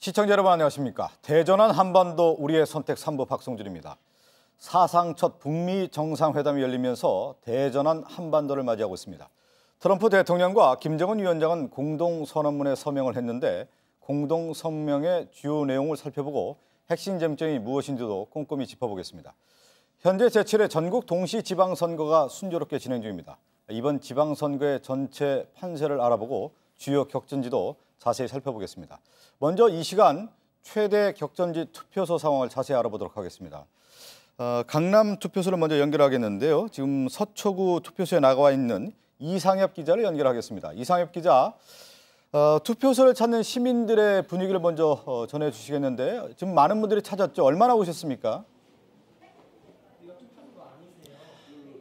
시청자 여러분 안녕하십니까. 대전환 한반도 우리의 선택 3부 박성준입니다. 사상 첫 북미 정상회담이 열리면서 대전환 한반도를 맞이하고 있습니다. 트럼프 대통령과 김정은 위원장은 공동선언문에 서명을 했는데 공동성명의 주요 내용을 살펴보고 핵심 쟁점이 무엇인지도 꼼꼼히 짚어보겠습니다. 현재 제7회 전국 동시지방선거가 순조롭게 진행 중입니다. 이번 지방선거의 전체 판세를 알아보고 주요 격전지도 자세히 살펴보겠습니다. 먼저 이 시간 최대 격전지 투표소 상황을 자세히 알아보도록 하겠습니다. 강남 투표소를 먼저 연결하겠는데요. 지금 서초구 투표소에 나와 있는 이상엽 기자를 연결하겠습니다. 이상엽 기자, 투표소를 찾는 시민들의 분위기를 먼저 전해주시겠는데 지금 많은 분들이 찾았죠. 얼마나 오셨습니까?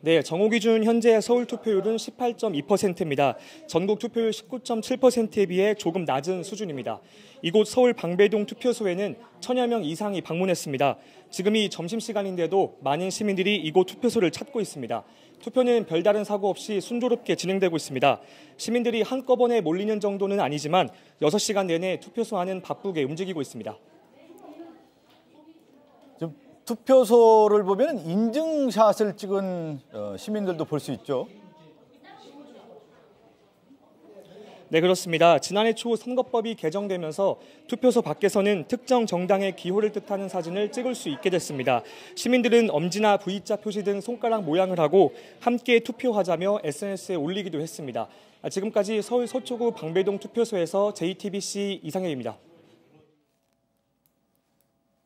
네, 정오 기준 현재 서울 투표율은 18.2%입니다. 전국 투표율 19.7%에 비해 조금 낮은 수준입니다. 이곳 서울 방배동 투표소에는 1000여 명 이상이 방문했습니다. 지금이 점심시간인데도 많은 시민들이 이곳 투표소를 찾고 있습니다. 투표는 별다른 사고 없이 순조롭게 진행되고 있습니다. 시민들이 한꺼번에 몰리는 정도는 아니지만 6시간 내내 투표소 안은 바쁘게 움직이고 있습니다. 투표소를 보면 인증샷을 찍은 시민들도 볼 수 있죠. 네, 그렇습니다. 지난해 초 선거법이 개정되면서 투표소 밖에서는 특정 정당의 기호를 뜻하는 사진을 찍을 수 있게 됐습니다. 시민들은 엄지나 V자 표시 등 손가락 모양을 하고 함께 투표하자며 SNS에 올리기도 했습니다. 지금까지 서울 서초구 방배동 투표소에서 JTBC 이상혜입니다.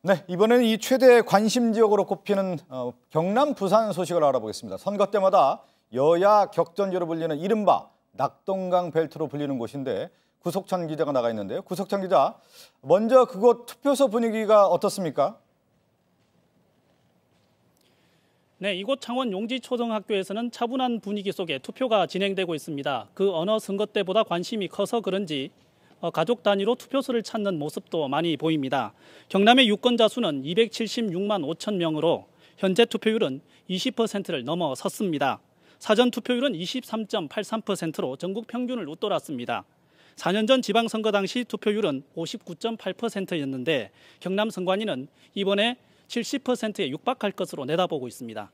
네, 이번에는 이 최대 관심 지역으로 꼽히는 경남, 부산 소식을 알아보겠습니다. 선거 때마다 여야 격전지로 불리는 이른바 낙동강 벨트로 불리는 곳인데 구석찬 기자가 나가 있는데요. 구석찬 기자, 먼저 그곳 투표소 분위기가 어떻습니까? 네, 이곳 창원 용지초등학교에서는 차분한 분위기 속에 투표가 진행되고 있습니다. 그 어느 선거 때보다 관심이 커서 그런지 가족 단위로 투표소를 찾는 모습도 많이 보입니다. 경남의 유권자 수는 276만 5천 명으로 현재 투표율은 20%를 넘어섰습니다. 사전 투표율은 23.83%로 전국 평균을 웃돌았습니다. 4년 전 지방선거 당시 투표율은 59.8%였는데 경남 선관위는 이번에 70%에 육박할 것으로 내다보고 있습니다.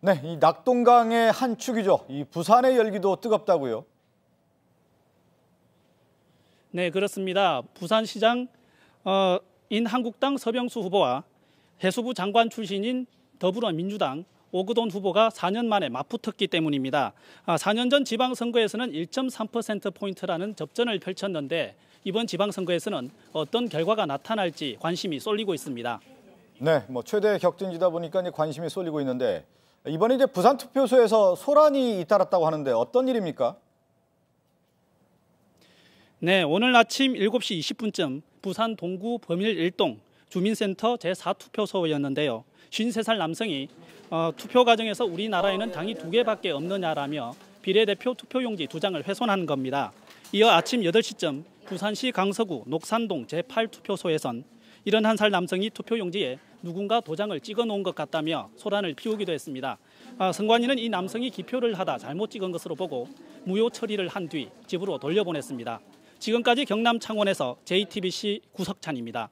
네, 이 낙동강의 한 축이죠. 이 부산의 열기도 뜨겁다고요. 네, 그렇습니다. 부산시장 인 한국당 서병수 후보와 해수부 장관 출신인 더불어민주당 오그돈 후보가 4년 만에 맞붙었기 때문입니다. 4년 전 지방선거에서는 1.3%포인트라는 접전을 펼쳤는데 이번 지방선거에서는 어떤 결과가 나타날지 관심이 쏠리고 있습니다. 네, 최대 격전지다 보니까 이제 관심이 쏠리고 있는데 이번에 이제 부산 투표소에서 소란이 잇따랐다고 하는데 어떤 일입니까? 네, 오늘 아침 7시 20분쯤 부산 동구 범일 1동 주민센터 제4투표소였는데요. 53살 남성이 투표 과정에서 우리나라에는 당이 2개밖에 없느냐라며 비례대표 투표용지 2장을 훼손한 겁니다. 이어 아침 8시쯤 부산시 강서구 녹산동 제8투표소에선 71살 남성이 투표용지에 누군가 도장을 찍어놓은 것 같다며 소란을 피우기도 했습니다. 선관위는 이 남성이 기표를 하다 잘못 찍은 것으로 보고 무효 처리를 한 뒤 집으로 돌려보냈습니다. 지금까지 경남 창원에서 JTBC 구석찬입니다.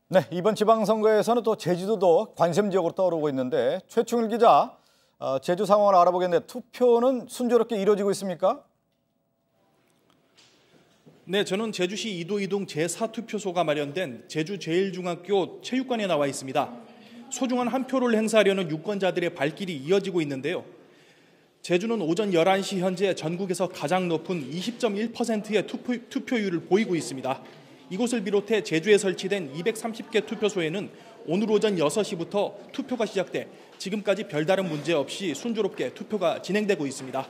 네, 이번 지방선거에서는 또 제주도도 관심 지역으로 떠오르고 있는데 최충일 기자, 제주 상황을 알아보겠는데 투표는 순조롭게 이루어지고 있습니까? 네, 저는 제주시 이도이동 제4투표소가 마련된 제주제일중학교 체육관에 나와 있습니다. 소중한 한 표를 행사하려는 유권자들의 발길이 이어지고 있는데요. 제주는 오전 11시 현재 전국에서 가장 높은 20.1%의 투표율을 보이고 있습니다. 이곳을 비롯해 제주에 설치된 230개 투표소에는 오늘 오전 6시부터 투표가 시작돼 지금까지 별다른 문제 없이 순조롭게 투표가 진행되고 있습니다.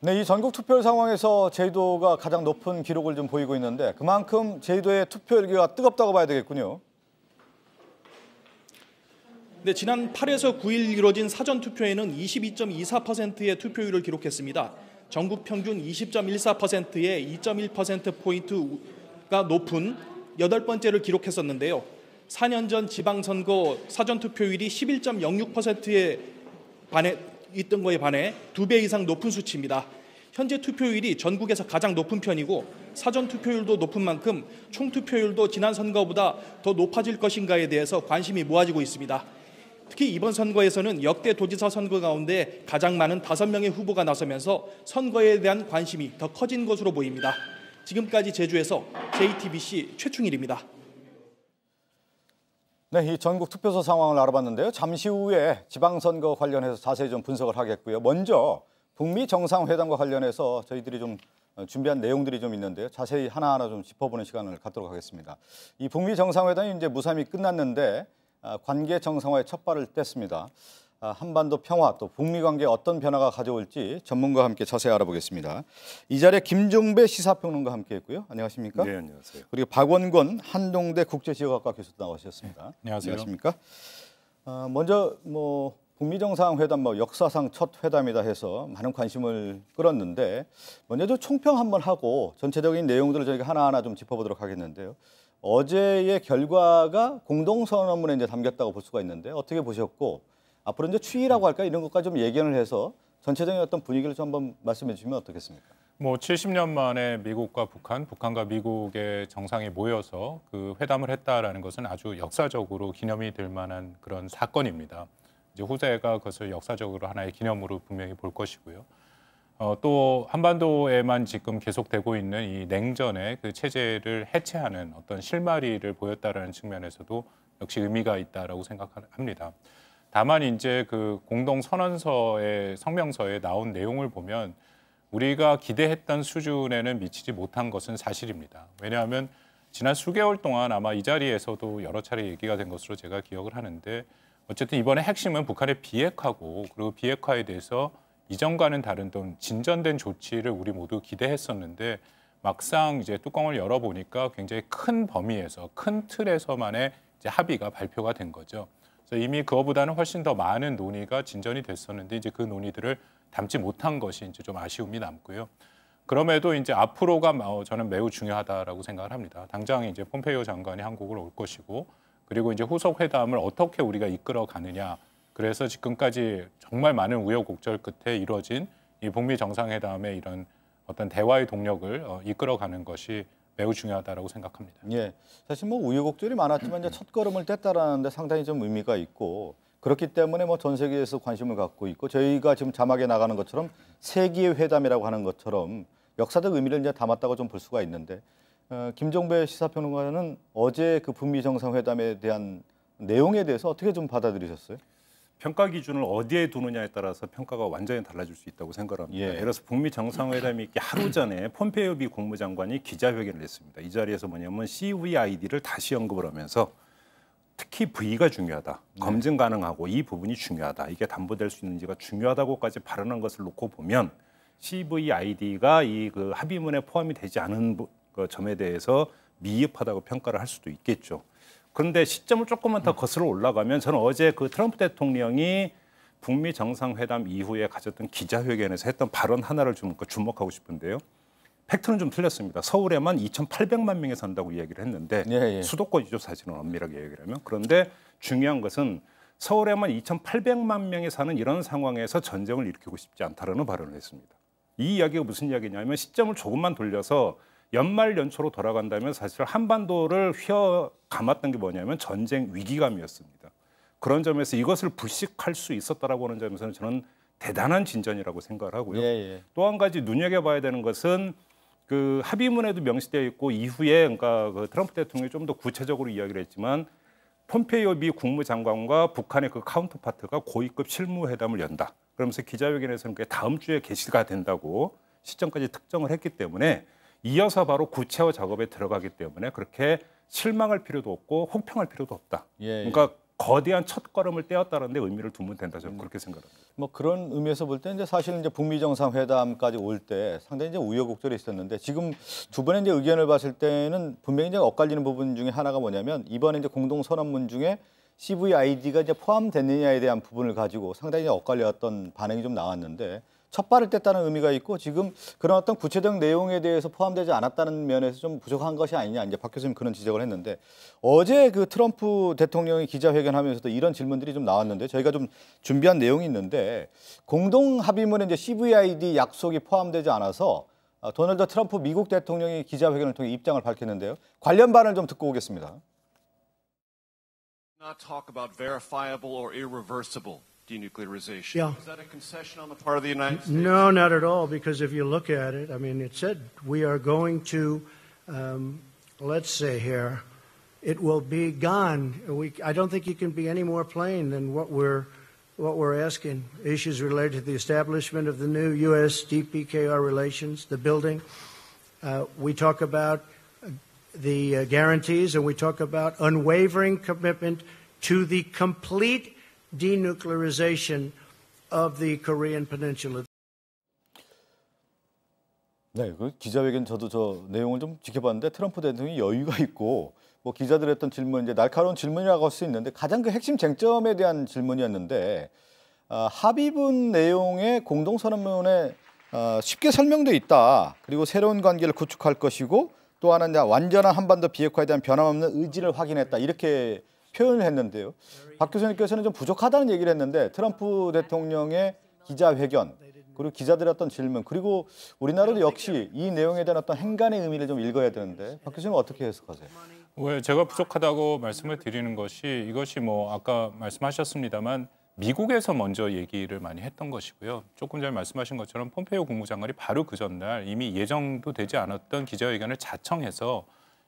네, 이 전국 투표율 상황에서 제주도가 가장 높은 기록을 좀 보이고 있는데 그만큼 제주도의 투표 열기가 뜨겁다고 봐야 되겠군요. 네, 지난 8에서 9일 이루어진 사전투표에는 22.24%의 투표율을 기록했습니다. 전국 평균 20.14%의 2.1%포인트가 높은 8번째를 기록했었는데요. 4년 전 지방선거 사전투표율이 11.06%에 있던 거에 반해 2배 이상 높은 수치입니다. 현재 투표율이 전국에서 가장 높은 편이고 사전 투표율도 높은 만큼 총 투표율도 지난 선거보다 더 높아질 것인가에 대해서 관심이 모아지고 있습니다. 특히 이번 선거에서는 역대 도지사 선거 가운데 가장 많은 5명의 후보가 나서면서 선거에 대한 관심이 더 커진 것으로 보입니다. 지금까지 제주에서 JTBC 최충일입니다. 네, 이 전국 투표소 상황을 알아봤는데요. 잠시 후에 지방선거 관련해서 자세히 좀 분석을 하겠고요. 먼저 북미 정상회담과 관련해서 저희들이 좀 준비한 내용들이 좀 있는데요. 자세히 하나하나 좀 짚어보는 시간을 갖도록 하겠습니다. 이 북미 정상회담이 이제 무사히 끝났는데 관계 정상화의 첫 발을 뗐습니다. 한반도 평화 또 북미 관계에 어떤 변화가 가져올지 전문가와 함께 자세히 알아보겠습니다. 이 자리에 김종배 시사평론가와 함께했고요. 안녕하십니까? 네, 안녕하세요. 그리고 박원권 한동대 국제지역학과 교수 나오셨습니다. 안녕하세요. 안녕하십니까? 먼저 북미 정상회담 역사상 첫 회담이다 해서 많은 관심을 끌었는데 먼저 좀 총평 한번 하고 전체적인 내용들을 저희가 하나하나 좀 짚어보도록 하겠는데요. 어제의 결과가 공동선언문에 이제 담겼다고 볼 수가 있는데 어떻게 보셨고 앞으로 이제 추이라고 할까 이런 것까지 좀 예견을 해서 전체적인 어떤 분위기를 좀 한번 말씀해 주시면 어떻겠습니까? 70년 만에 미국과 북한과 미국의 정상이 모여서 그 회담을 했다라는 것은 아주 역사적으로 기념이 될 만한 그런 사건입니다. 이제 후세가 그것을 역사적으로 하나의 기념으로 분명히 볼 것이고요. 또 한반도에만 지금 계속되고 있는 이 냉전의 그 체제를 해체하는 어떤 실마리를 보였다라는 측면에서도 역시 의미가 있다라고 생각합니다. 다만 이제 그 공동 선언서의 성명서에 나온 내용을 보면 우리가 기대했던 수준에는 미치지 못한 것은 사실입니다. 왜냐하면 지난 수개월 동안 아마 이 자리에서도 여러 차례 얘기가 된 것으로 제가 기억을 하는데 어쨌든 이번에 핵심은 북한의 비핵화고 그리고 비핵화에 대해서 이전과는 다른 좀 진전된 조치를 우리 모두 기대했었는데 막상 이제 뚜껑을 열어보니까 굉장히 큰 범위에서 큰 틀에서만의 이제 합의가 발표가 된 거죠. 그래서 이미 그거보다는 훨씬 더 많은 논의가 진전이 됐었는데 이제 그 논의들을 담지 못한 것이 이제 좀 아쉬움이 남고요. 그럼에도 이제 앞으로가 저는 매우 중요하다라고 생각을 합니다. 당장 이제 폼페이오 장관이 한국을 올 것이고 그리고 이제 후속 회담을 어떻게 우리가 이끌어 가느냐. 그래서 지금까지 정말 많은 우여곡절 끝에 이루어진 이 북미 정상회담의 이런 어떤 대화의 동력을 이끌어가는 것이 매우 중요하다고 생각합니다. 예, 사실 우여곡절이 많았지만 이제 첫 걸음을 뗐다라는데 상당히 좀 의미가 있고 그렇기 때문에 전 세계에서 관심을 갖고 있고 저희가 지금 자막에 나가는 것처럼 세기의 회담이라고 하는 것처럼 역사적 의미를 이제 담았다고 좀 볼 수가 있는데 김종배 시사평론가는 어제 그 북미 정상회담에 대한 내용에 대해서 어떻게 좀 받아들이셨어요? 평가 기준을 어디에 두느냐에 따라서 평가가 완전히 달라질 수 있다고 생각합니다. 예를 들어서 북미 정상회담이 있기 하루 전에 폼페이오 미 국무장관이 기자회견을 했습니다. 이 자리에서 뭐냐면 CVID를 다시 언급을 하면서 특히 V가 중요하다. 검증 가능하고 이 부분이 중요하다. 이게 담보될 수 있는지가 중요하다고까지 발언한 것을 놓고 보면 CVID가 이 그 합의문에 포함이 되지 않은 그 점에 대해서 미흡하다고 평가를 할 수도 있겠죠. 그런데 시점을 조금만 더 거슬러 올라가면 저는 어제 그 트럼프 대통령이 북미 정상회담 이후에 가졌던 기자회견에서 했던 발언 하나를 좀 주목하고 싶은데요. 팩트는 좀 틀렸습니다. 서울에만 2,800만 명이 산다고 이야기를 했는데 수도권이죠, 사실은 엄밀하게 얘기를 하면. 그런데 중요한 것은 서울에만 2,800만 명이 사는 이런 상황에서 전쟁을 일으키고 싶지 않다라는 발언을 했습니다. 이 이야기가 무슨 이야기냐면 시점을 조금만 돌려서 연말 연초로 돌아간다면 사실 한반도를 휘어 감았던 게 뭐냐면 전쟁 위기감이었습니다. 그런 점에서 이것을 불식할 수 있었다라고 하는 점에서는 저는 대단한 진전이라고 생각을 하고요. 또 한 가지 눈여겨봐야 되는 것은 그 합의문에도 명시되어 있고 이후에 그러니까 그 트럼프 대통령이 좀 더 구체적으로 이야기를 했지만 폼페이오 미 국무장관과 북한의 그 카운터파트가 고위급 실무회담을 연다. 그러면서 기자회견에서는 그게 다음 주에 개시가 된다고 시점까지 특정을 했기 때문에 이어서 바로 구체화 작업에 들어가기 때문에 그렇게 실망할 필요도 없고 혹평할 필요도 없다. 그러니까 거대한 첫걸음을 떼었다는 데 의미를 두면 된다. 저는 그렇게 생각합니다. 그런 의미에서 볼 때 이제 사실 이제 북미 정상회담까지 올 때 상당히 이제 우여곡절이 있었는데 지금 두 번의 이제 의견을 봤을 때는 분명히 이제 엇갈리는 부분 중에 하나가 뭐냐면 이번에 이제 공동 선언문 중에 CVID가 이제 포함됐느냐에 대한 부분을 가지고 상당히 엇갈렸던 반응이 좀 나왔는데 첫 발을 뗐다는 의미가 있고 지금 그런 어떤 구체적 내용에 대해서 포함되지 않았다는 면에서 좀 부족한 것이 아니냐 이제 박 교수님 그런 지적을 했는데 어제 그 트럼프 대통령이 기자회견하면서도 이런 질문들이 좀 나왔는데 저희가 좀 준비한 내용이 있는데 공동 합의문에 이제 CVID 약속이 포함되지 않아서 도널드 트럼프 미국 대통령이 기자회견을 통해 입장을 밝혔는데요. 관련 발언을 좀 듣고 오겠습니다. Not talk about verifiable or irreversible denuclearization. Yeah. Is that a concession on the part of the United States? No, not at all, because if you look at it, I mean, it said we are going to, let's say here, it will be gone. I don't think you can be any more plain than what we're asking. Issues related to the establishment of the new U.S. DPKR relations, the building. We talk about the guarantees, and we talk about unwavering commitment to the complete denuclearization of the Korean Peninsula. 네, 그 기자회견 저도 저 내용을 좀 지켜봤는데 트럼프 대통령이 여유가 있고 뭐 기자들 했던 질문 이제 날카로운 질문이라고 할 수 있는데 가장 그 핵심 쟁점에 대한 질문이었는데 합의문 내용의 공동선언문에 쉽게 설명돼 있다. 그리고 새로운 관계를 구축할 것이고 또 하나는 완전한 한반도 비핵화에 대한 변함없는 의지를 확인했다. 이렇게 표현을 했는데요. 박 교수님께서는 좀 부족하다는 얘기를 했는데 트럼프 대통령의 기자회견 그리고 기자들의 어떤 질문 그리고 우리나라도 역시 이 내용에 대한 어떤 행간의 의미를 좀 읽어야 되는데 박 교수님 어떻게 해석하세요? 왜 제가 부족하다고 말씀을 드리는 것이 이것이 뭐 아까 말씀하셨습니다만 미국에서 먼저 얘기를 많이 했던 것이고요. 조금 전에 말씀하신 것처럼 폼페이오 국무장관이 바로 그 전날 이미 예정도 되지 않았던 기자회견을 자청해서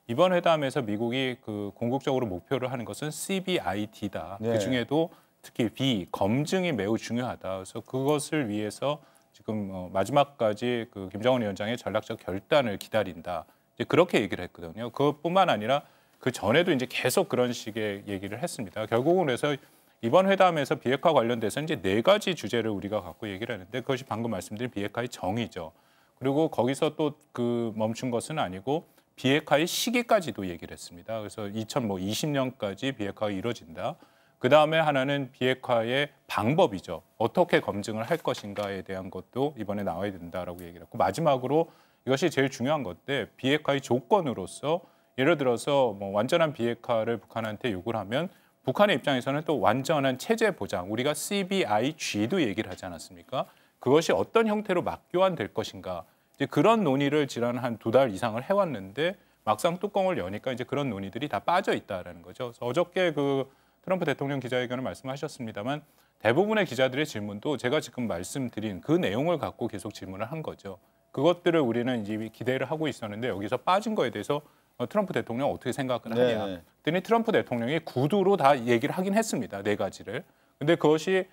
이번 회담에서 미국이 그 궁극적으로 목표를 하는 것은 CVID다. 네. 그중에도 특히 B, 검증이 매우 중요하다. 그래서 그것을 위해서 지금 마지막까지 그 김정은 위원장의 전략적 결단을 기다린다. 이제 그렇게 얘기를 했거든요. 그것뿐만 아니라 그 전에도 이제 계속 그런 식의 얘기를 했습니다. 결국은 그래서 이번 회담에서 비핵화 관련돼서 이제 4가지 주제를 우리가 갖고 얘기를 했는데 그것이 방금 말씀드린 비핵화의 정의죠. 그리고 거기서 또 그 멈춘 것은 아니고 비핵화의 시기까지도 얘기를 했습니다. 그래서 2020년까지 비핵화가 이루어진다. 그다음에 하나는 비핵화의 방법이죠. 어떻게 검증을 할 것인가에 대한 것도 이번에 나와야 된다라고 얘기를 했고 마지막으로 이것이 제일 중요한 건데 비핵화의 조건으로서 예를 들어서 뭐 완전한 비핵화를 북한한테 요구를 하면 북한의 입장에서는 또 완전한 체제 보장, 우리가 CVIG도 얘기를 하지 않았습니까? 그것이 어떤 형태로 맞교환될 것인가. 이제 그런 논의를 지난 한 2달 이상을 해왔는데 막상 뚜껑을 여니까 이제 그런 논의들이 다 빠져 있다라는 거죠. 그래서 어저께 그 트럼프 대통령 기자회견을 말씀하셨습니다만 대부분의 기자들의 질문도 제가 지금 말씀드린 그 내용을 갖고 계속 질문을 한 거죠. 그것들을 우리는 이제 기대를 하고 있었는데 여기서 빠진 거에 대해서 트럼프 대통령 어떻게 생각을 하냐. 그랬더니 트럼프 대통령이 구두로 다 얘기를 하긴 했습니다. 4가지를. 근데 그것이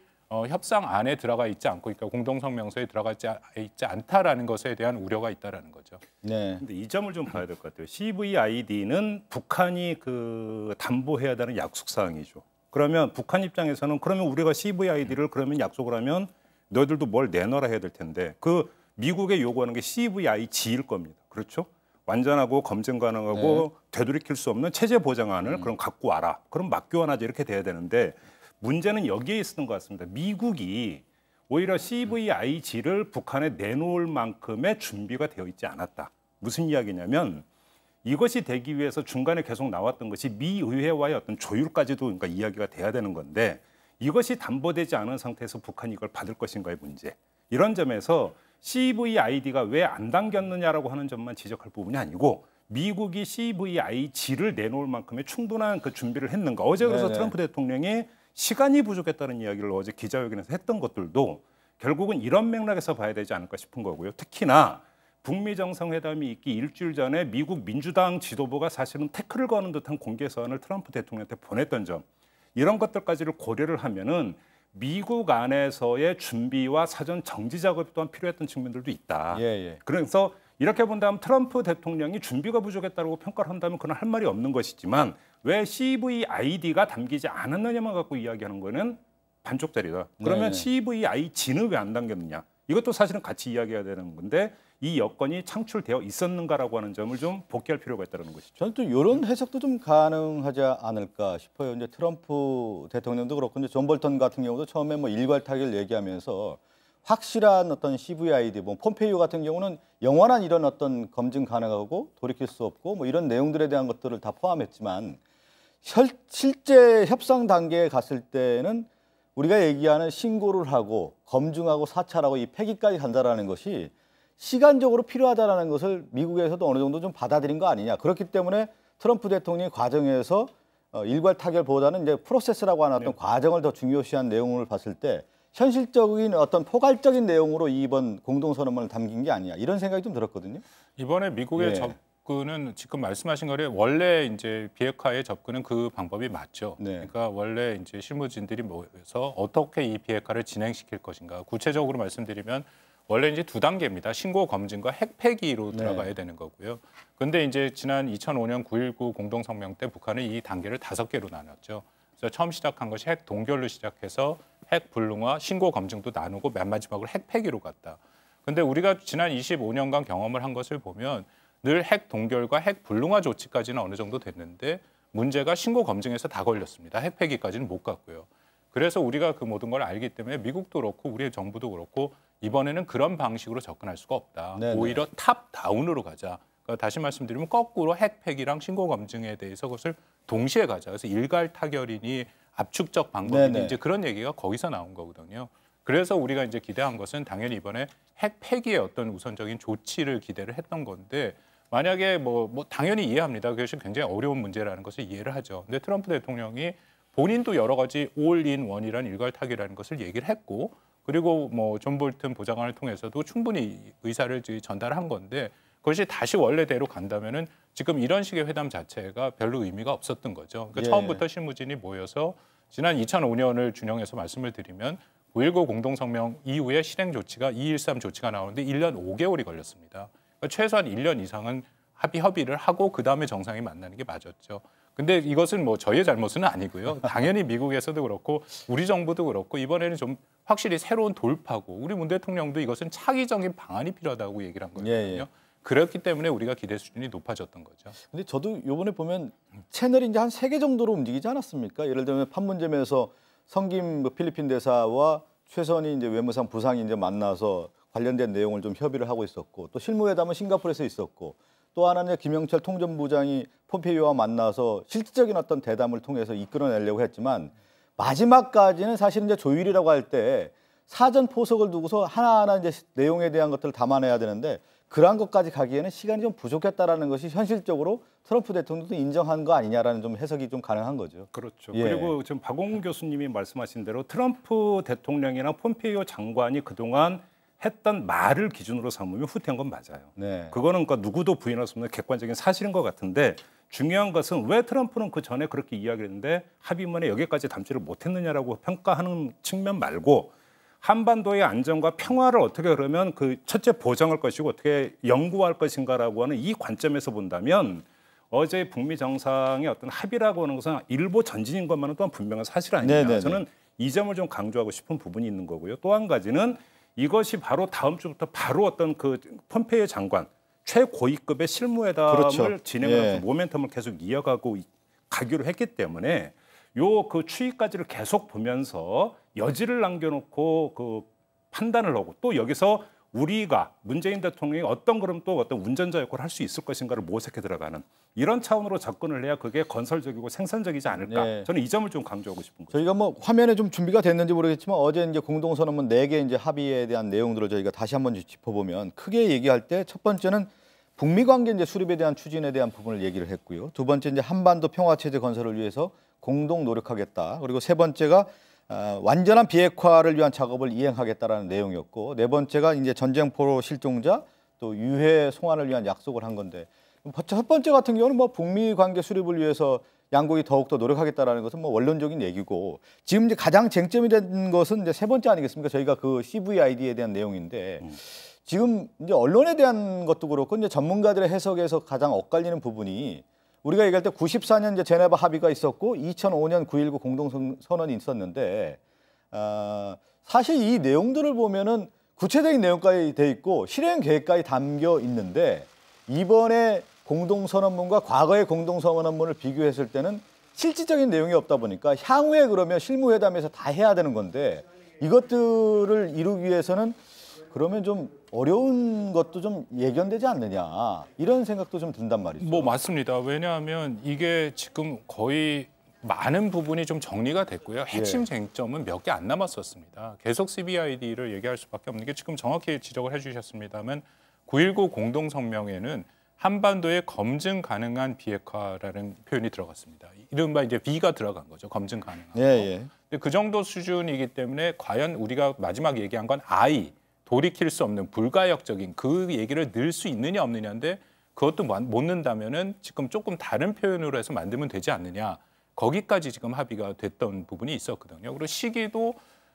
협상 안에 들어가 있지 않고 그러니까 공동성명서에 들어가 있지 않다라는 것에 대한 우려가 있다라는 거죠. 네. 근데 이 점을 좀 봐야 될 것 같아요. CVID는 북한이 그 담보해야 되는 약속 사항이죠. 그러면 북한 입장에서는 그러면 우리가 CVID를 그러면 약속을 하면 너희들도 뭘 내놔라 해야 될 텐데 그 미국에 요구하는 게 CVIG일 겁니다. 그렇죠? 완전하고 검증 가능하고 되돌이킬 수 없는 체제 보장안을 그럼 갖고 와라. 그럼 맞교환하자 이렇게 돼야 되는데 문제는 여기에 있었던 것 같습니다. 미국이 오히려 CVIG를 북한에 내놓을 만큼의 준비가 되어 있지 않았다. 무슨 이야기냐면 이것이 되기 위해서 중간에 계속 나왔던 것이 미 의회와의 어떤 조율까지도 그러니까 이야기가 돼야 되는 건데 이것이 담보되지 않은 상태에서 북한이 이걸 받을 것인가의 문제. 이런 점에서 CVID가 왜 안 당겼느냐라고 하는 점만 지적할 부분이 아니고 미국이 CVIG를 내놓을 만큼의 충분한 그 준비를 했는가. 어제 그래서 트럼프 대통령이 시간이 부족했다는 이야기를 어제 기자회견에서 했던 것들도 결국은 이런 맥락에서 봐야 되지 않을까 싶은 거고요. 특히나 북미 정상회담이 있기 일주일 전에 미국 민주당 지도부가 사실은 태클을 거는 듯한 공개 서한을 트럼프 대통령한테 보냈던 점. 이런 것들까지를 고려를 하면은 미국 안에서의 준비와 사전 정지 작업 또한 필요했던 측면들도 있다. 그래서 이렇게 본다면 트럼프 대통령이 준비가 부족했다고 평가를 한다면 그건 할 말이 없는 것이지만 왜 CVID가 담기지 않았느냐만 갖고 이야기하는 거는 반쪽짜리다. 그러면 CVIG는 왜 안 담겼느냐. 이것도 사실은 같이 이야기해야 되는 건데 이 여건이 창출되어 있었는가라고 하는 점을 좀 복귀할 필요가 있다는 것이죠. 저는 또 이런 해석도 좀 가능하지 않을까 싶어요. 이제 트럼프 대통령도 그렇고 이제 존 볼턴 같은 경우도 처음에 뭐 일괄 타결 얘기하면서 확실한 어떤 CVID, 뭐 폼페이오 같은 경우는 영원한 이런 어떤 검증 가능하고 돌이킬 수 없고 뭐 이런 내용들에 대한 것들을 다 포함했지만 실제 협상 단계에 갔을 때는 우리가 얘기하는 신고를 하고 검증하고 사찰하고 이 폐기까지 간다라는 것이 시간적으로 필요하다라는 것을 미국에서도 어느 정도 좀 받아들인 거 아니냐. 그렇기 때문에 트럼프 대통령이 과정에서 일괄 타결보다는 이제 프로세스라고 하는 어떤 과정을 더 중요시한 내용을 봤을 때 현실적인 어떤 포괄적인 내용으로 이번 공동선언문을 담긴 게 아니냐 이런 생각이 좀 들었거든요. 이번에 미국의 접근은 지금 말씀하신 거래 원래 이제 비핵화의 접근은 그 방법이 맞죠. 네. 그러니까 원래 이제 실무진들이 모여서 어떻게 이 비핵화를 진행시킬 것인가. 구체적으로 말씀드리면 원래 이제 2단계입니다. 신고 검증과 핵 폐기로 들어가야 되는 거고요. 그런데 이제 지난 2005년 9.19 공동성명 때 북한은 이 단계를 5개로 나눴죠. 그래서 처음 시작한 것이 핵 동결로 시작해서 핵 불능화, 신고 검증도 나누고 맨 마지막으로 핵 폐기로 갔다. 그런데 우리가 지난 25년간 경험을 한 것을 보면 늘 핵 동결과 핵 불능화 조치까지는 어느 정도 됐는데 문제가 신고 검증에서 다 걸렸습니다. 핵 폐기까지는 못 갔고요. 그래서 우리가 그 모든 걸 알기 때문에 미국도 그렇고 우리의 정부도 그렇고 이번에는 그런 방식으로 접근할 수가 없다. 네네. 오히려 탑 다운으로 가자. 그러니까 다시 말씀드리면 거꾸로 핵 폐기랑 신고 검증에 대해서 그것을 동시에 가자. 그래서 일괄 타결이니 압축적 방법이니 네네. 이제 그런 얘기가 거기서 나온 거거든요. 그래서 우리가 이제 기대한 것은 당연히 이번에 핵 폐기의 어떤 우선적인 조치를 기대를 했던 건데 만약에 뭐 당연히 이해합니다. 그것이 굉장히 어려운 문제라는 것을 이해를 하죠. 근데 트럼프 대통령이 본인도 여러 가지 올인 원이라는 일괄 타결이라는 것을 얘기를 했고 그리고 뭐 존 볼튼 보좌관을 통해서도 충분히 의사를 전달한 건데 그것이 다시 원래대로 간다면은 지금 이런 식의 회담 자체가 별로 의미가 없었던 거죠. 그러니까 처음부터 실무진이 모여서 지난 2005년을 준용해서 말씀을 드리면 9.19 공동성명 이후에 실행 조치가 2.13 조치가 나오는데 1년 5개월이 걸렸습니다. 그러니까 최소한 1년 이상은 협의를 하고 그다음에 정상이 만나는 게 맞았죠. 근데 이것은 뭐 저희의 잘못은 아니고요. 당연히 미국에서도 그렇고 우리 정부도 그렇고 이번에는 좀 확실히 새로운 돌파고 우리 문 대통령도 이것은 차기적인 방안이 필요하다고 얘기를 한 거거든요. 그렇기 때문에 우리가 기대 수준이 높아졌던 거죠. 근데 저도 이번에 보면 채널이 이제 한 3개 정도로 움직이지 않았습니까? 예를 들면 판문점에서 성김 필리핀 대사와 최선희 이제 외무상 부상이 이제 만나서 관련된 내용을 좀 협의를 하고 있었고 또 실무회담은 싱가포르에서 있었고 또 하나는 김영철 통전부장이 폼페이오와 만나서 실질적인 어떤 대담을 통해서 이끌어내려고 했지만 마지막까지는 사실 이제 조율이라고 할 때 사전 포석을 두고서 하나하나 이제 내용에 대한 것들을 담아내야 되는데 그러한 것까지 가기에는 시간이 좀 부족했다라는 것이 현실적으로 트럼프 대통령도 인정한 거 아니냐라는 좀 해석이 좀 가능한 거죠. 그렇죠. 그리고 지금 박홍근 교수님이 말씀하신 대로 트럼프 대통령이나 폼페이오 장관이 그동안 했던 말을 기준으로 삼으면 후퇴한 건 맞아요. 그거는 그러니까 누구도 부인할 수 없는 객관적인 사실인 것 같은데 중요한 것은 왜 트럼프는 그 전에 그렇게 이야기를 했는데 합의문에 여기까지 담지를 못했느냐라고 평가하는 측면 말고 한반도의 안정과 평화를 어떻게 그러면 그 첫째 보장할 것이고 어떻게 연구할 것인가라고 하는 이 관점에서 본다면 어제 북미 정상의 어떤 합의라고 하는 것은 일보 전진인 것만은 또한 분명한 사실 아닙니까? 저는 이 점을 좀 강조하고 싶은 부분이 있는 거고요. 또 한 가지는 이것이 바로 다음 주부터 바로 어떤 그 폼페이오 장관 최고위급의 실무회담을 진행하는 모멘텀을 계속 이어가고 가기로 했기 때문에 요 그 추이까지를 계속 보면서 여지를 남겨놓고 그 판단을 하고 또 여기서 우리가 문재인 대통령이 어떤 그럼 또 어떤 운전자 역할을 할 수 있을 것인가를 모색해 들어가는 이런 차원으로 접근을 해야 그게 건설적이고 생산적이지 않을까. 저는 이 점을 좀 강조하고 싶은 거죠. 저희가 뭐 화면에 좀 준비가 됐는지 모르겠지만 어제 이제 공동선언문 4개 이제 합의에 대한 내용들을 저희가 다시 한번 짚어보면 크게 얘기할 때 첫 번째는 북미 관계 이제 수립에 대한 추진에 대한 부분을 얘기를 했고요. 두 번째 이제 한반도 평화 체제 건설을 위해서 공동 노력하겠다. 그리고 세 번째가 완전한 비핵화를 위한 작업을 이행하겠다라는 내용이었고 네 번째가 이제 전쟁포로 실종자 또 유해 송환을 위한 약속을 한 건데 첫 번째 같은 경우는 뭐 북미 관계 수립을 위해서 양국이 더욱더 노력하겠다라는 것은 뭐 원론적인 얘기고 지금 이제 가장 쟁점이 된 것은 이제 세 번째 아니겠습니까? 저희가 그 CVID에 대한 내용인데 지금 이제 언론에 대한 것도 그렇고 이제 전문가들의 해석에서 가장 엇갈리는 부분이 우리가 얘기할 때 94년 이제 제네바 합의가 있었고 2005년 9.19 공동선언이 있었는데 사실 이 내용들을 보면은 구체적인 내용까지 돼 있고 실행 계획까지 담겨 있는데 이번에 공동선언문과 과거의 공동선언문을 비교했을 때는 실질적인 내용이 없다 보니까 향후에 그러면 실무회담에서 다 해야 되는 건데 이것들을 이루기 위해서는 그러면 좀 어려운 것도 좀 예견되지 않느냐 이런 생각도 좀 든단 말이죠. 뭐 맞습니다. 왜냐하면 이게 지금 거의 많은 부분이 좀 정리가 됐고요. 핵심 쟁점은 몇 개 안 남았었습니다. 계속 CBID를 얘기할 수밖에 없는 게 지금 정확히 지적을 해주셨습니다만 9.19 공동성명에는 한반도에 검증 가능한 비핵화라는 표현이 들어갔습니다. 이른바 이제 B가 들어간 거죠. 검증 가능한. 근데 그 정도 수준이기 때문에 과연 우리가 마지막 얘기한 건 I, 돌이킬 수 없는 불가역적인 그 얘기를 넣을 수 있느냐 없느냐인데 그것도 못 넣는다면은 지금 조금 다른 표현으로 해서 만들면 되지 않느냐. 거기까지 지금 합의가 됐던 부분이 있었거든요. 그리고 시기도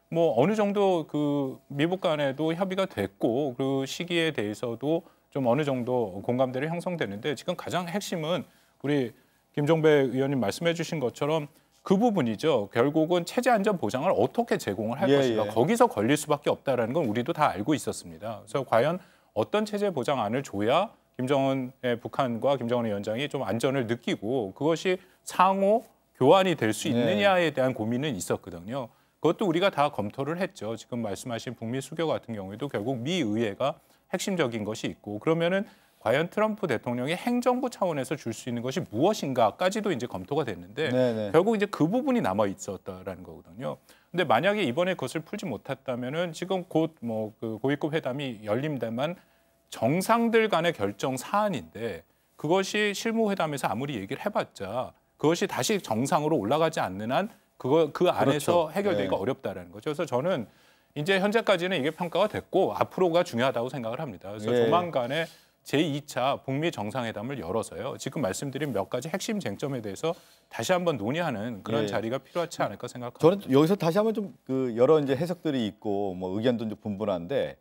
뭐 어느 정도 그 미국 간에도 협의가 됐고 그 시기에 대해서도 좀 어느 정도 공감대를 형성되는데 지금 가장 핵심은 우리 김종배 의원님 말씀해 주신 것처럼 그 부분이죠. 결국은 체제 안전 보장을 어떻게 제공을 할 것인가. 거기서 걸릴 수밖에 없다라는 건 우리도 다 알고 있었습니다. 그래서 과연 어떤 체제 보장안을 줘야 김정은의 북한과 김정은 위원장이 좀 안전을 느끼고 그것이 상호 교환이 될 수 있느냐에 대한 고민은 있었거든요. 그것도 우리가 다 검토를 했죠. 지금 말씀하신 북미 수교 같은 경우에도 결국 미 의회가 핵심적인 것이 있고 그러면은 과연 트럼프 대통령이 행정부 차원에서 줄 수 있는 것이 무엇인가까지도 이제 검토가 됐는데 결국 이제 그 부분이 남아 있었다라는 거거든요. 근데 만약에 이번에 그것을 풀지 못했다면은 지금 곧 뭐 그 고위급 회담이 열린다만 정상들 간의 결정 사안인데 그것이 실무회담에서 아무리 얘기를 해봤자 그것이 다시 정상으로 올라가지 않는 한 그 안에서 해결되기가 어렵다라는 거죠. 그래서 저는 이제 현재까지는 이게 평가가 됐고 앞으로가 중요하다고 생각을 합니다. 그래서 조만간에 제2차 북미 정상회담을 열어서요. 지금 말씀드린 몇 가지 핵심 쟁점에 대해서 다시 한번 논의하는 그런 자리가 필요하지 않을까 생각합니다. 저는 여기서 다시 한번 좀 그 여러 이제 해석들이 있고 뭐 의견도 이제 분분한데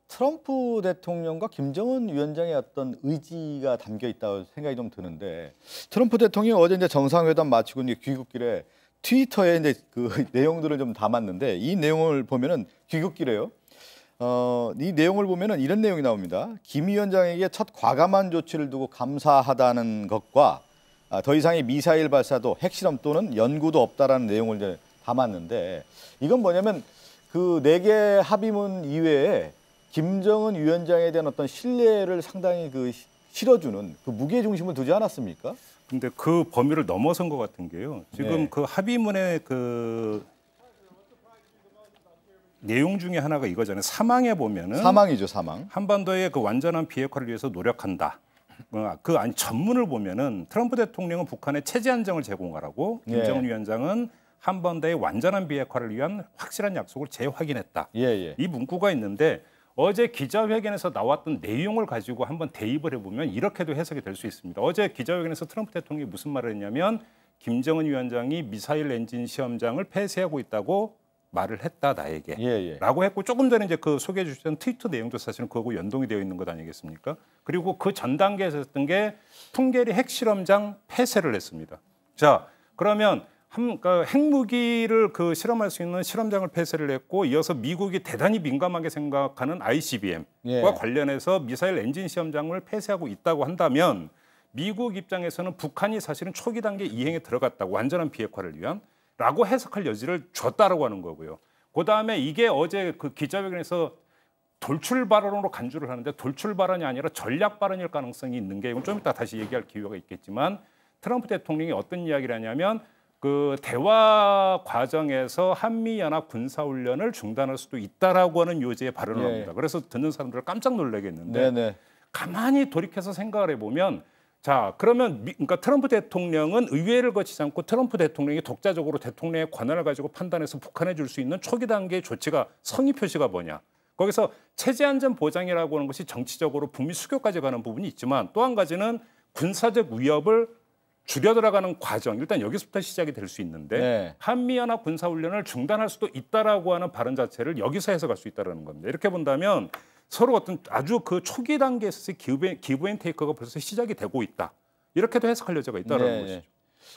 트럼프 대통령과 김정은 위원장의 어떤 의지가 담겨 있다고 생각이 좀 드는데 트럼프 대통령이 어제 이제 정상회담 마치고 이제 귀국길에 트위터에 이제 그 내용들을 좀 담았는데 이 내용을 보면은 귀국길에요. 이 내용을 보면은 이런 내용이 나옵니다. 김 위원장에게 첫 과감한 조치를 두고 감사하다는 것과 더 이상의 미사일 발사도 핵실험 또는 연구도 없다라는 내용을 이제 담았는데 이건 뭐냐면 그 4개 합의문 이외에 김정은 위원장에 대한 어떤 신뢰를 상당히 그 실어주는 그 무게 중심을 두지 않았습니까? 근데 그 범위를 넘어선 것 같은 게요. 지금 그 합의문의 그 내용 중에 하나가 이거잖아요. 사망에 보면은 사망이죠, 사망. 한반도의 그 완전한 비핵화를 위해서 노력한다. 그 아니 전문을 보면은 트럼프 대통령은 북한에 체제 안정을 제공하라고 김정은 위원장은 한반도의 완전한 비핵화를 위한 확실한 약속을 재확인했다. 이 문구가 있는데 어제 기자회견에서 나왔던 내용을 가지고 한번 대입을 해보면 이렇게도 해석이 될 수 있습니다. 어제 기자회견에서 트럼프 대통령이 무슨 말을 했냐면 김정은 위원장이 미사일 엔진 시험장을 폐쇄하고 있다고 말을 했다 나에게 라고 했고 조금 전에 이제 그 소개해 주셨던 트위터 내용도 사실은 그거하고 연동이 되어 있는 것 아니겠습니까? 그리고 그 전 단계에서 했던 게 풍계리 핵실험장 폐쇄를 했습니다. 자 그러면 그러니까 핵무기를 그 실험할 수 있는 실험장을 폐쇄를 했고 이어서 미국이 대단히 민감하게 생각하는 ICBM과 관련해서 미사일 엔진 시험장을 폐쇄하고 있다고 한다면 미국 입장에서는 북한이 사실은 초기 단계 이행에 들어갔다고 완전한 비핵화를 위한 라고 해석할 여지를 줬다라고 하는 거고요. 그다음에 이게 어제 그 기자회견에서 돌출 발언으로 간주를 하는데 돌출 발언이 아니라 전략 발언일 가능성이 있는 게 이건 좀 이따 다시 얘기할 기회가 있겠지만 트럼프 대통령이 어떤 이야기를 하냐면 그 대화 과정에서 한미연합 군사훈련을 중단할 수도 있다라고 하는 요지의 발언을 합니다. 그래서 듣는 사람들을 깜짝 놀라겠는데 가만히 돌이켜서 생각을 해보면 자 그러면 그러니까 트럼프 대통령은 의회를 거치지 않고 트럼프 대통령이 독자적으로 대통령의 권한을 가지고 판단해서 북한에 줄 수 있는 초기 단계의 조치가 성의 표시가 뭐냐. 거기서 체제 안전 보장이라고 하는 것이 정치적으로 북미 수교까지 가는 부분이 있지만 또 한 가지는 군사적 위협을 줄여 들어가는 과정 일단 여기서부터 시작이 될 수 있는데 한미연합 군사훈련을 중단할 수도 있다라고 하는 발언 자체를 여기서 해석할 수 있다는 겁니다. 이렇게 본다면 서로 어떤 아주 그 초기 단계에서의 기브 앤 테이크가 벌써 시작이 되고 있다. 이렇게도 해석할 여지가 있다는 것이죠.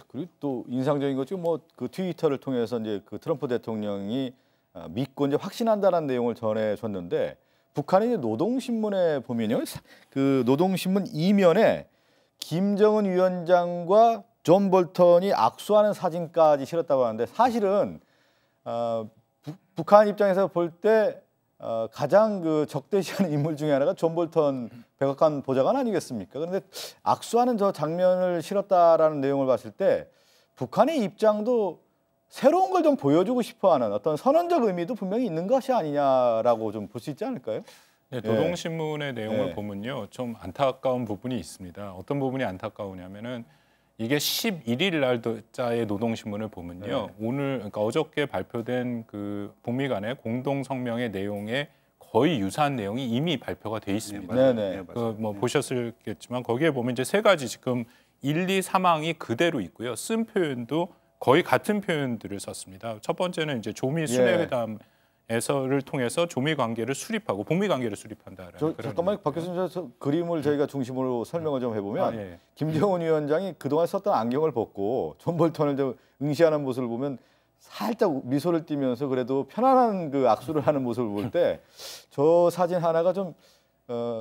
그리고 또 인상적인 것이 뭐 그 트위터를 통해서 이제 그 트럼프 대통령이 믿고 이제 확신한다는 내용을 전해줬는데 북한의 이제 노동신문에 보면요, 그 노동신문 이면에 김정은 위원장과 존 볼턴이 악수하는 사진까지 실었다고 하는데 사실은 북한 입장에서 볼 때 가장 그 적대시하는 인물 중에 하나가 존 볼턴 백악관 보좌관 아니겠습니까? 그런데 악수하는 저 장면을 실었다라는 내용을 봤을 때 북한의 입장도 새로운 걸 좀 보여주고 싶어하는 어떤 선언적 의미도 분명히 있는 것이 아니냐라고 좀 볼 수 있지 않을까요? 네, 노동신문의 내용을 예. 보면요, 좀 안타까운 부분이 있습니다. 어떤 부분이 안타까우냐면은 이게 11일 날짜의 노동신문을 보면요, 오늘 그러니까 어저께 발표된 그 북미 간의 공동 성명의 내용에 거의 유사한 내용이 이미 발표가 돼 있습니다. 네네. 뭐 보셨겠지만 거기에 보면 이제 세 가지 지금 1, 2, 3항이 그대로 있고요. 쓴 표현도 거의 같은 표현들을 썼습니다. 첫 번째는 이제 조미 순회회담에서를 통해서 조미 관계를 수립하고 북미 관계를 수립한다라는 그런. 잠깐만 박 교수님, 저 그림을 저희가 중심으로 설명을 좀 해보면 예. 김정은 위원장이 그동안 썼던 안경을 벗고 존 볼턴을 좀 응시하는 모습을 보면 살짝 미소를 띠면서 그래도 편안한 그 악수를 하는 모습을 볼 때 저 사진 하나가 좀